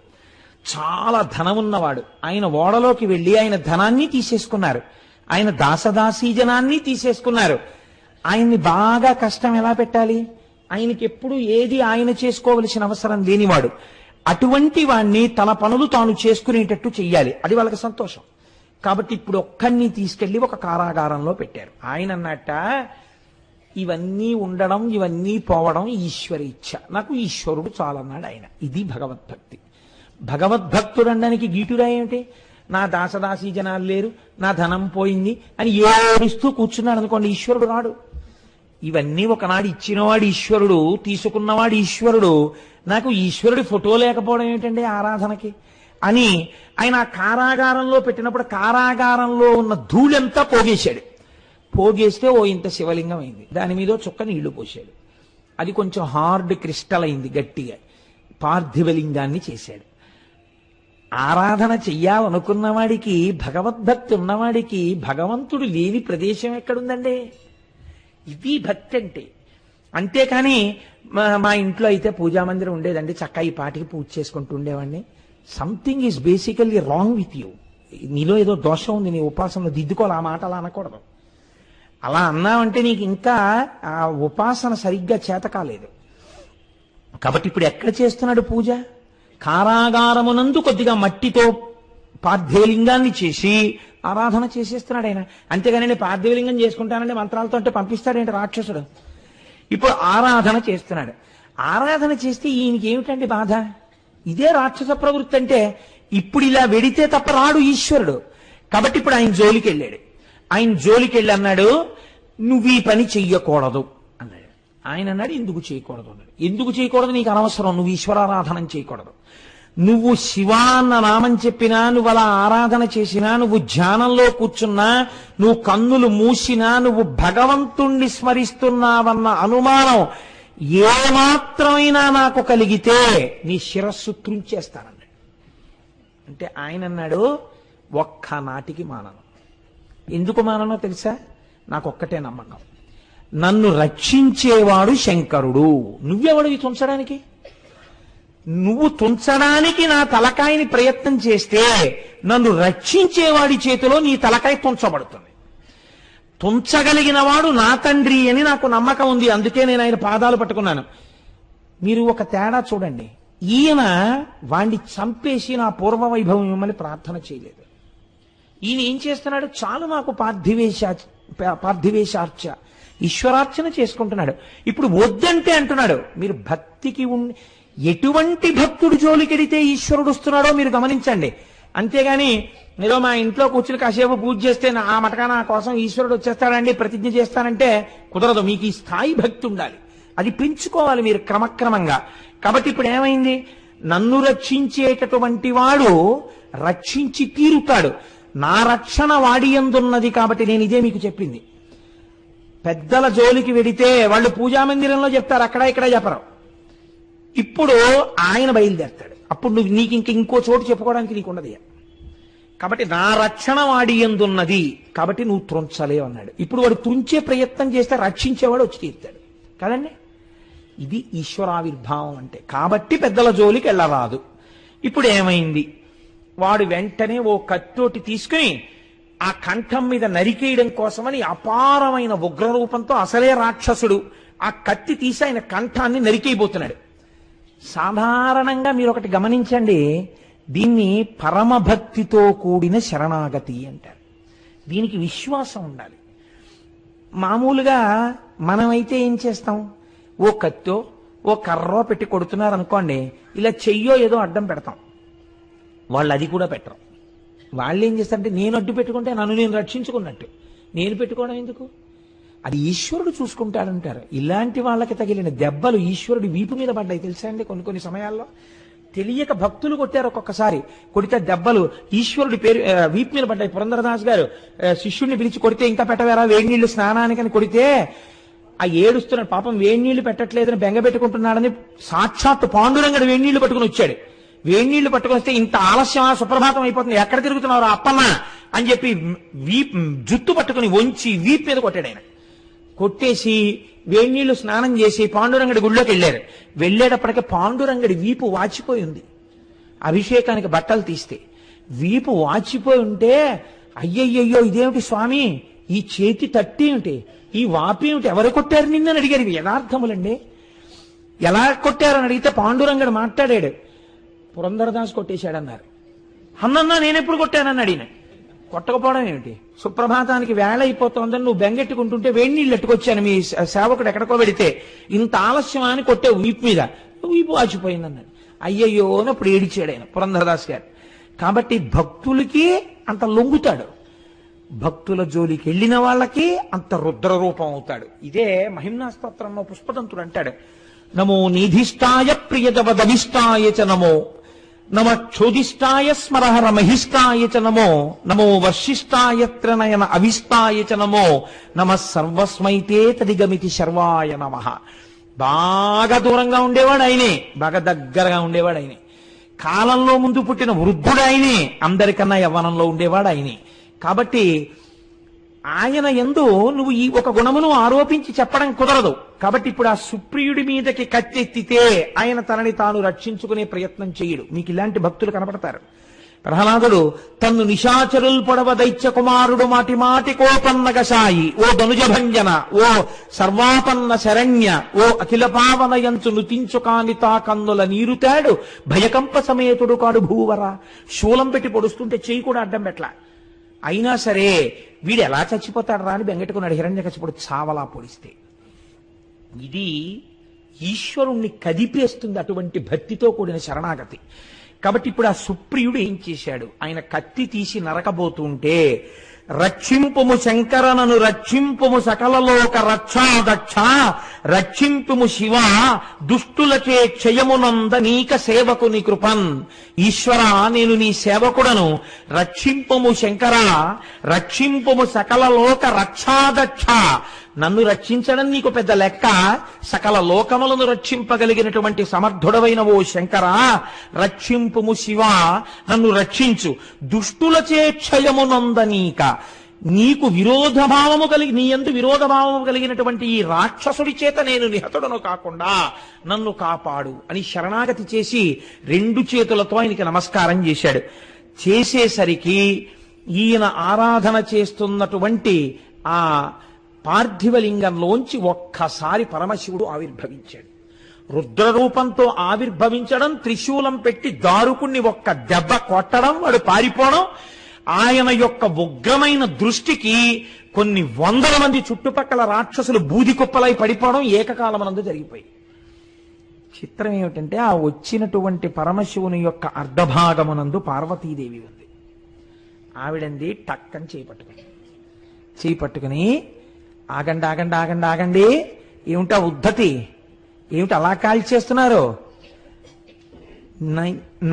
చాలా ధనం ఉన్నవాడు. ఆయన ఓడలోకి వెళ్లి ఆయన ధనాన్ని తీసేసుకున్నారు, ఆయన దాసదాసీజనాన్ని తీసేసుకున్నారు. ఆయన్ని బాగా కష్టం ఎలా పెట్టాలి? ఆయనకి ఎప్పుడు ఏది ఆయన చేసుకోవలసిన అవసరం లేనివాడు. అటువంటి వాణ్ణి తన పనులు తాను చేసుకునేటట్టు చెయ్యాలి, అది వాళ్ళకి సంతోషం. కాబట్టి ఇప్పుడు ఒక్కడిని తీసుకెళ్లి ఒక కారాగారంలో పెట్టారు. ఆయన అన్నట్ట, ఇవన్నీ ఉండడం ఇవన్నీ పోవడం ఈశ్వర ఇచ్ఛ, నాకు ఈశ్వరుడు చాలన్నాడు ఆయన. ఇది భగవద్భక్తి. భగవద్భక్తుడు అనడానికి గీటురా ఏమిటి? నా దాసదాసీ జనాలు లేరు, నా ధనం పోయింది అని ఏడుస్తూ కూర్చున్నాడు అనుకోండి, ఈశ్వరుడు రాడు. ఇవన్నీ ఒకనాడు ఇచ్చినవాడు ఈశ్వరుడు, తీసుకున్నవాడు ఈశ్వరుడు. నాకు ఈశ్వరుడి ఫోటో లేకపోవడం ఏమిటండి ఆరాధనకి అని ఆయన కారాగారంలో పెట్టినప్పుడు కారాగారంలో ఉన్న ధూళంతా పోగేశాడు. పోగేస్తే ఓ ఇంత శివలింగం అయింది. దాని మీద చుక్క నీళ్లు పోశాడు. అది కొంచెం హార్డ్ క్రిస్టల్ అయింది, గట్టిగా. పార్థివలింగాన్ని చేశాడు. ఆరాధన చెయ్యాలనుకున్న వాడికి, భగవద్భక్తి ఉన్నవాడికి భగవంతుడు లేని ప్రదేశం ఎక్కడుందండి? ఇది భక్తి అంటే. అంతేకాని మా ఇంట్లో అయితే పూజామందిరం ఉండేదండి, చక్కగా ఈ పాటికి పూజ చేసుకుంటూ ఉండేవాడిని. Something is basically wrong with you. నీలో ఏదో దోషం ఉంది, నీ ఉపాసనలో దిద్దుకోవాలి. ఆ మాట అలా అనకూడదు. అలా అన్నావంటే నీకు ఇంకా ఆ ఉపాసన సరిగ్గా చేత కాలేదు. కాబట్టి ఇప్పుడు ఎక్కడ చేస్తున్నాడు పూజ? కారాగారమునందు కొద్దిగా మట్టితో పార్థివలింగాన్ని చేసి ఆరాధన చేసేస్తున్నాడు ఆయన. అంతేగాని నేను పార్థివలింగం చేసుకుంటానంటే మంత్రాలతో అంటే పంపిస్తాడేంటి రాక్షసుడు? ఇప్పుడు ఆరాధన చేస్తున్నాడు. ఆరాధన చేస్తే ఈయనకి ఏమిటండి బాధ? ఇదే రాక్షస ప్రవృత్తి అంటే. ఇప్పుడు ఇలా వెడితే తప్ప రాడు ఈశ్వరుడు. కాబట్టి ఇప్పుడు ఆయన జోలికి వెళ్ళాడు. ఆయన జోలికి వెళ్ళి అన్నాడు, నువ్వు ఈ పని చెయ్యకూడదు అన్నాడు. ఆయన అన్నాడు, ఎందుకు చేయకూడదు అన్నాడు. ఎందుకు చేయకూడదు? నీకు అనవసరం, నువ్వు ఈశ్వరారాధన చేయకూడదు. నువ్వు శివ అన్న నామం చెప్పినా, నువ్వు అలా ఆరాధన చేసినా, నువ్వు ధ్యానంలో కూర్చున్నా, నువ్వు కన్నులు మూసినా, నువ్వు భగవంతుణ్ణి స్మరిస్తున్నావన్న అనుమానం ఏమాత్రమైనా నాకు కలిగితే నీ శిరస్సు త్రుంచేస్తానన్నాడు. అంటే ఆయన అన్నాడు, ఒక్క నాటికి మానను. ఎందుకు మాననో తెలుసా? నాకొక్కటే నమ్మకం, నన్ను రక్షించేవాడు శంకరుడు. నువ్వెవడివి తుంచడానికి? నువ్వు తుంచడానికి నా తలకాయని ప్రయత్నం చేస్తే నన్ను రక్షించేవాడి చేతిలో నీ తలకాయ తుంచబడుతుంది. తుంచగలిగిన వాడు నా తండ్రి అని నాకు నమ్మకం ఉంది. అందుకే నేను ఆయన పాదాలు పట్టుకున్నాను. మీరు ఒక తేడా చూడండి. ఈయన వాణ్ణి చంపేసి నా పూర్వ వైభవం మిమ్మల్ని ప్రార్థన చేయలేదు. ఈయన ఏం చేస్తున్నాడు? చాలు నాకు పార్థివేశార్చ ఈశ్వరార్చన చేసుకుంటున్నాడు. ఇప్పుడు వద్దంటే అంటున్నాడు. మీరు భక్తికి ఎటువంటి భక్తుడు జోలికెడితే ఈశ్వరుడు వస్తున్నాడో మీరు గమనించండి. అంతేగాని ఏదో మా ఇంట్లో కూర్చుని కాసేపు పూజ చేస్తే ఆ మటకా నా కోసం ఈశ్వరుడు వచ్చేస్తాడండి ప్రతిజ్ఞ చేస్తానంటే కుదరదు. మీకు ఈ స్థాయి భక్తి ఉండాలి, అది పెంచుకోవాలి మీరు క్రమక్రమంగా. కాబట్టి ఇప్పుడు ఏమైంది? నన్ను రక్షించేటటువంటి వాడు రక్షించి తీరుతాడు. నా రక్షణ వాడి యందున్నది. కాబట్టి నేను ఇదే మీకు చెప్పింది. పెద్దల జోలికి వెడితే వాళ్ళు పూజామందిరంలో చెప్తారు, అక్కడ ఇక్కడ చెప్పరు. ఇప్పుడు ఆయన బయలుదేరతాడు. అప్పుడు నీకు ఇంకో చోటు చెప్పుకోవడానికి నీకు ఉండదు. కాబట్టి నా రక్షణ వాడి యందున్నది, కాబట్టి నువ్వు త్రుంచలేవు అన్నాడు. ఇప్పుడు వాడు త్రుంచే ప్రయత్నం చేస్తే రక్షించేవాడు వచ్చి తీరుతాడు కదండి. ఇది ఈశ్వరావిర్భావం అంటే. కాబట్టి పెద్దల జోలికి వెళ్ళరాదు. ఇప్పుడు ఏమైంది? వాడు వెంటనే ఓ కత్తోటి తీసుకుని ఆ కంఠం మీద నరికేయడం కోసమని అపారమైన ఉగ్రరూపంతో, అసలే రాక్షసుడు, ఆ కత్తి తీసి ఆయన కంఠాన్ని నరికేయబోతున్నాడు. సాధారణంగా మీరు ఒకటి గమనించండి, దీన్ని పరమభక్తితో కూడిన శరణాగతి అంటారు. దీనికి విశ్వాసం ఉండాలి. మామూలుగా మనమైతే ఏం చేస్తాం? ఓ కత్తో ఓ కర్రో పెట్టి కొడుతున్నారు అనుకోండి, ఇలా చెయ్యో ఏదో అడ్డం పెడతాం. వాళ్ళు అది కూడా పెట్టరు. వాళ్ళు ఏం చేస్తారంటే, నేను అడ్డు పెట్టుకుంటే నన్ను నేను రక్షించుకున్నట్టు. నేను పెట్టుకోవడం ఎందుకు? అది ఈశ్వరుడు చూసుకుంటాడంటారు. ఇలాంటి వాళ్ళకి తగిలిన దెబ్బలు ఈశ్వరుడి వీపు మీద పడ్డాయి తెలుసా అండి. కొన్ని సమయాల్లో తెలియక భక్తులు కొట్టారు. ఒక్కొక్కసారి కొడితే దెబ్బలు ఈశ్వరుడి పేరు వీపు మీద పడ్డాయి. పురంధరదాస్ గారు శిష్యుడిని పిలిచి కొడితే, ఇంకా పెట్టవేరా వేడి నీళ్లు స్నానానికని కొడితే ఆ ఏడుస్తున్నాడు. పాపం వేడి నీళ్లు పెట్టట్లేదని బెంగ పెట్టుకుంటున్నాడని సాక్షాత్తు పాండురంగడు వేడి నీళ్లు పట్టుకుని వచ్చాడు. వేడి నీళ్లు పట్టుకుని వస్తే, ఇంత ఆలస్యం సుప్రభాతం అయిపోతుంది, ఎక్కడ తిరుగుతున్నారు అప్పన్న అని చెప్పి జుట్టు పట్టుకుని వంచి వీపు మీద కొట్టాడు. ఆయన కొట్టేసి వేడి నీళ్లు స్నానం చేసి పాండురంగడి గుళ్ళోకి వెళ్ళారు. వెళ్ళేటప్పటికే పాండురంగడి వీపు వాచిపోయి ఉంది. అభిషేకానికి బట్టలు తీస్తే వీపు వాచిపోయి ఉంటే, అయ్యయ్యో ఇదేమిటి స్వామి, ఈ చేతి తట్టి ఏమిటి, ఈ వాపు ఏమిటి, ఎవరు కొట్టారు నిన్నని అడిగారు. ఇవి యథార్థములండి. ఎలా కొట్టారని అడిగితే పాండురంగడు మాట్లాడాడు. పురంధరదాస్ కొట్టేశాడన్నారు. అన్నన్నా నేనెప్పుడు కొట్టానని అడిగిన. కొట్టకపోవడం ఏమిటి? సుప్రభాతానికి వేళ అయిపోతుందని నువ్వు బెంగెట్టుకుంటుంటే వేడి నీళ్ళు ఎట్టుకొచ్చాను మీ సేవకుడు ఎక్కడికో పెడితే, ఇంత ఆలస్యం అని కొట్టే వీపు మీద, వీపు వాచిపోయిందన్నాడు. అయ్యయ్యో అప్పుడు ఏడిచాడు ఆయన పురంధరదాస్ గారు. కాబట్టి భక్తులకి అంత లొంగుతాడు, భక్తుల జోలికి వెళ్ళిన వాళ్ళకి అంత రుద్రరూపం అవుతాడు. ఇదే మహిమ్నా స్తోత్రంలో పుష్పదంతుడు అంటాడు, నమో నిధిష్టాయ ప్రియజవదవిష్టాయ చ నమో, నమ క్షోధిష్టాయ స్మరహర మహిష్టాయ చ నమో, నమో వర్షిష్టాయ త్రినయన అవిష్టాయ చ నమో, నమ సర్వస్మైతే తదిగమితి శర్వాయ నమః. బాగా దూరంగా ఉండేవాడు ఆయనే, బాగా దగ్గరగా ఉండేవాడు ఆయనే. కాలంలో ముందు పుట్టిన వృద్ధుడు ఆయనే, అందరికన్నా యవ్వనంలో ఉండేవాడు ఆయనే. కాబట్టి ఆయన యందు నువ్వు ఈ ఒక గుణమును ఆరోపించి చెప్పడం కుదరదు. కాబట్టి ఇప్పుడు ఆ సుప్రియుడి మీదకి కత్తెత్తితే ఆయన తనని తాను రక్షించుకునే ప్రయత్నం చేయడు. మీకు ఇలాంటి భక్తులు కనపడతారు. ప్రహ్లాదుడు తన్ను నిశాచరుల్ పొడవ దైత్య కుమారుడు మాటి మాటి కోపన్నగశాయి, ఓ ధనుజభంజన, ఓ సర్వాపన్న శరణ్య, ఓ అఖిల పావనయంచు నుతించు కాని తా కన్నుల నీరుతాడు భయకంప సమేతుడు కాడు భూవర. శూలం పెట్టి పొడుస్తుంటే చెయ్యి కూడా అడ్డం పెట్ల. అయినా సరే వీడు ఎలా చచ్చిపోతాడు రా అని బెంగెట్టుకున్నాడు హిరణ్యకశిపుడు చావలా పొడిస్తే. ఇది ఈశ్వరుణ్ణి కదిపేస్తుంది అటువంటి భక్తితో కూడిన శరణాగతి. కాబట్టి ఇప్పుడు ఆ సుప్రియుడు ఏం చేశాడు? ఆయన కత్తి తీసి నరకబోతుంటే, రక్షింపుము శంకరనను రక్షింపుము సకలలోక రక్షాదక్ష, రక్షింపుము శివ దుష్టులచే క్షయమునంద నీక సేవకుని కృపన్. ఈశ్వర, నేను నీ సేవకుడను, రక్షింపుము శంకర, రక్షింపుము సకలలోక రక్షాదక్ష. నన్ను రక్షించడం నీకు పెద్ద లెక్క, సకల లోకములను రక్షింపగలిగినటువంటి సమర్థుడవైన ఓ శంకర, రక్షింపుము శివ, నన్ను రక్షించు. దుష్టులచే క్షయమునందనీక, నీకు విరోధభావము కలిగి నీ యందు విరోధభావము కలిగినటువంటి ఈ రాక్షసుడి చేత నేను నిహతుడను కాకుండా నన్ను కాపాడు అని శరణాగతి చేసి 2 చేతులతో ఆయనకి నమస్కారం చేశాడు. చేసేసరికి ఈయన ఆరాధన చేస్తున్నటువంటి ఆ పార్థివలింగంలోంచి ఒక్కసారి పరమశివుడు ఆవిర్భవించాడు. రుద్రరూపంతో ఆవిర్భవించడం, త్రిశూలం పెట్టి దారుకుణ్ణి ఒక్క దెబ్బ కొట్టడం, వాడు పారిపోవడం, ఆయన యొక్క ఉగ్రమైన దృష్టికి కొన్ని వందల మంది చుట్టుపక్కల రాక్షసులు బూది కుప్పలై పడిపోవడం ఏకకాలమనందు జరిగిపోయి. చిత్రం ఏమిటంటే ఆ వచ్చినటువంటి పరమశివుని యొక్క అర్ధభాగమునందు పార్వతీదేవి ఉంది. ఆవిడంది టక్కని చేపట్టుకుని ఆగండి ఆగండి ఆగండి ఆగండి, ఏమిటా ఉద్ధతి, ఏమిటి అలా కాల్చేస్తున్నారు?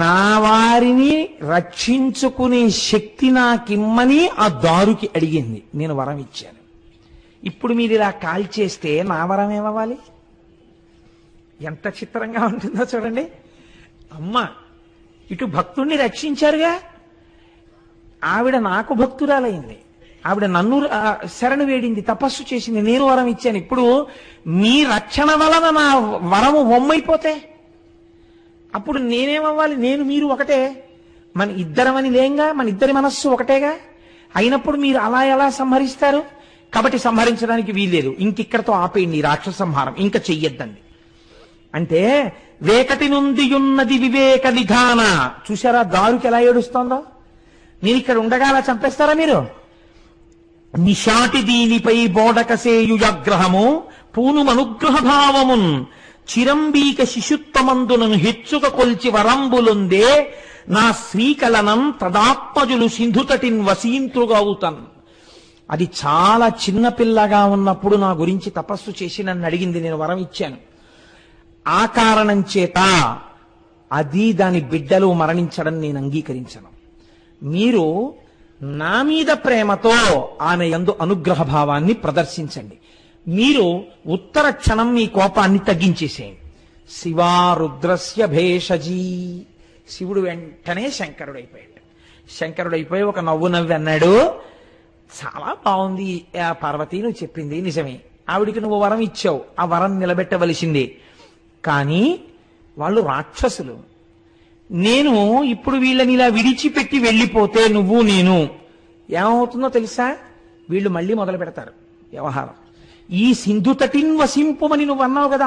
నా వారిని రక్షించుకునే శక్తి నాకిమ్మని ఆ దారుకి అడిగింది. నేను వరం ఇచ్చాను. ఇప్పుడు మీరు ఇలా కాల్చేస్తే నా వరం ఏమవ్వాలి? ఎంత చిత్రంగా ఉంటుందో చూడండి. అమ్మ ఇటు భక్తుణ్ణి రక్షించారుగా, ఆవిడ నాకు భక్తురాలైంది, ఆవిడ నన్ను శరణు వేడింది, తపస్సు చేసింది, నేను వరం ఇచ్చాను. ఇప్పుడు మీ రక్షణ వలన నా వరము వమ్మైపోతే అప్పుడు నేనేమవ్వాలి? నేను మీరు ఒకటే, మన ఇద్దరమని లేంగా, మన ఇద్దరి మనస్సు ఒకటేగా. అయినప్పుడు మీరు అలా ఎలా సంహరిస్తారు? కాబట్టి సంహరించడానికి వీల్లేదు, ఇంకిక్కడతో ఆపేయండి రాక్షస సంహారం, ఇంకా చెయ్యొద్దండి. అంటే వేకటి నుండి ఉన్నది వివేక నిధాన. చూసారా దారుకి ఎలా ఏడుస్తోందో? నేను ఇక్కడ ఉండగా అలా చంపేస్తారా మీరు? నిషాటి దీనిపై బోడకసేయుయాగ్రహము పూనుమనుగ్రహ భావమున్ చిరంబీక శిశుత్వమందునను హెచ్చుక కొల్చి వరంబులుందే నా శ్రీకలనం తదాత్మజులు సింధుతటిన్ వసీంతృగవుతన్. అది చాలా చిన్నపిల్లగా ఉన్నప్పుడు నా గురించి తపస్సు చేసి నన్ను అడిగింది, నేను వరం ఇచ్చాను. ఆ కారణం చేత అది దాని బిడ్డలు మరణించడం నేను అంగీకరించను. మీరు నా మీద ప్రేమతో ఆమె యందు అనుగ్రహ భావాన్ని ప్రదర్శించండి. మీరు ఉత్తర క్షణం మీ కోపాన్ని తగ్గించేసేయండి. శివా రుద్రస్య భేషజీ. శివుడు వెంటనే శంకరుడైపోయి ఒక నవ్వు నవ్వి అన్నాడు, చాలా బాగుంది పార్వతి, నువ్వు చెప్పింది నిజమే. ఆవిడికి నువ్వు వరం ఇచ్చావు, ఆ వరం నిలబెట్టవలసిందే. కానీ వాళ్ళు రాక్షసులు. నేను ఇప్పుడు వీళ్ళని ఇలా విడిచిపెట్టి వెళ్ళిపోతే నువ్వు నేను ఏమవుతుందో తెలుసా? వీళ్ళు మళ్ళీ మొదలు పెడతారు వ్యవహారం. ఈ సింధు తటిన్ వసింపుమని నువ్వు అన్నావు కదా,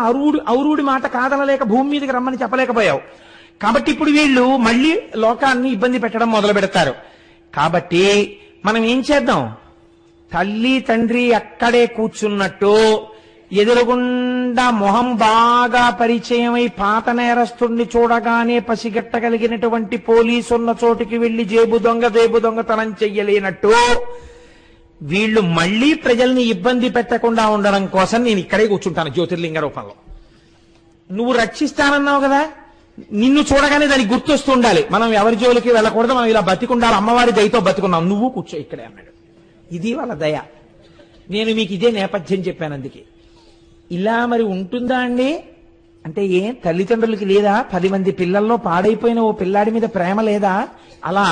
ఔరుడి మాట కాదనలేక భూమి మీదకి రమ్మని చెప్పలేకపోయావు. కాబట్టి ఇప్పుడు వీళ్ళు మళ్ళీ లోకాన్ని ఇబ్బంది పెట్టడం మొదలు పెడతారు. కాబట్టి మనం ఏం చేద్దాం? తల్లి తండ్రి అక్కడే కూర్చున్నట్టు ఎదురుగుండా మొహం బాగా పరిచయమై పాత నేరస్తుడిని చూడగానే పసిగట్టగలిగినటువంటి పోలీసున్న చోటికి వెళ్లి జేబు దొంగతనం చెయ్యలేనట్టు వీళ్ళు మళ్లీ ప్రజల్ని ఇబ్బంది పెట్టకుండా ఉండడం కోసం నేను ఇక్కడే కూర్చుంటాను జ్యోతిర్లింగ రూపంలో. నువ్వు రక్షిస్తానన్నావు కదా, నిన్ను చూడగానే దానికి గుర్తొస్తూ ఉండాలి, మనం ఎవరి జోలికి వెళ్ళకూడదు, మనం ఇలా బతికుండాలి, అమ్మవారి దయతో బతికున్నాం, నువ్వు కూర్చో ఇక్కడే అన్నాడు. ఇది వాళ్ళ దయ. నేను మీకు ఇదే నేపథ్యం చెప్పాను. అందుకే ఇలా మరి ఉంటుందా అండి? అంటే తల్లిదండ్రులకి లేదా 10 మంది పిల్లల్లో పాడైపోయిన ఓ పిల్లాడి మీద ప్రేమ లేదా? అలా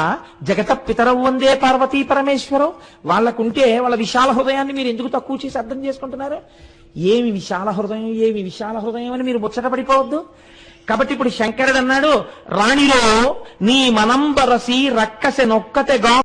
జగత పితరవు వందే పార్వతీ పరమేశ్వరం వాళ్ళకుంటే వాళ్ళ విశాల హృదయాన్ని మీరు ఎందుకు తక్కువ చేసి అర్థం చేసుకుంటున్నారు? ఏమి విశాల హృదయం, ఏమి విశాల హృదయం అని మీరు ముచ్చట పడిపోవద్దు. కాబట్టి ఇప్పుడు శంకరుడు అన్నాడు, రాణిలో నీ మనంబరసి రక్కసె నొక్కతె గా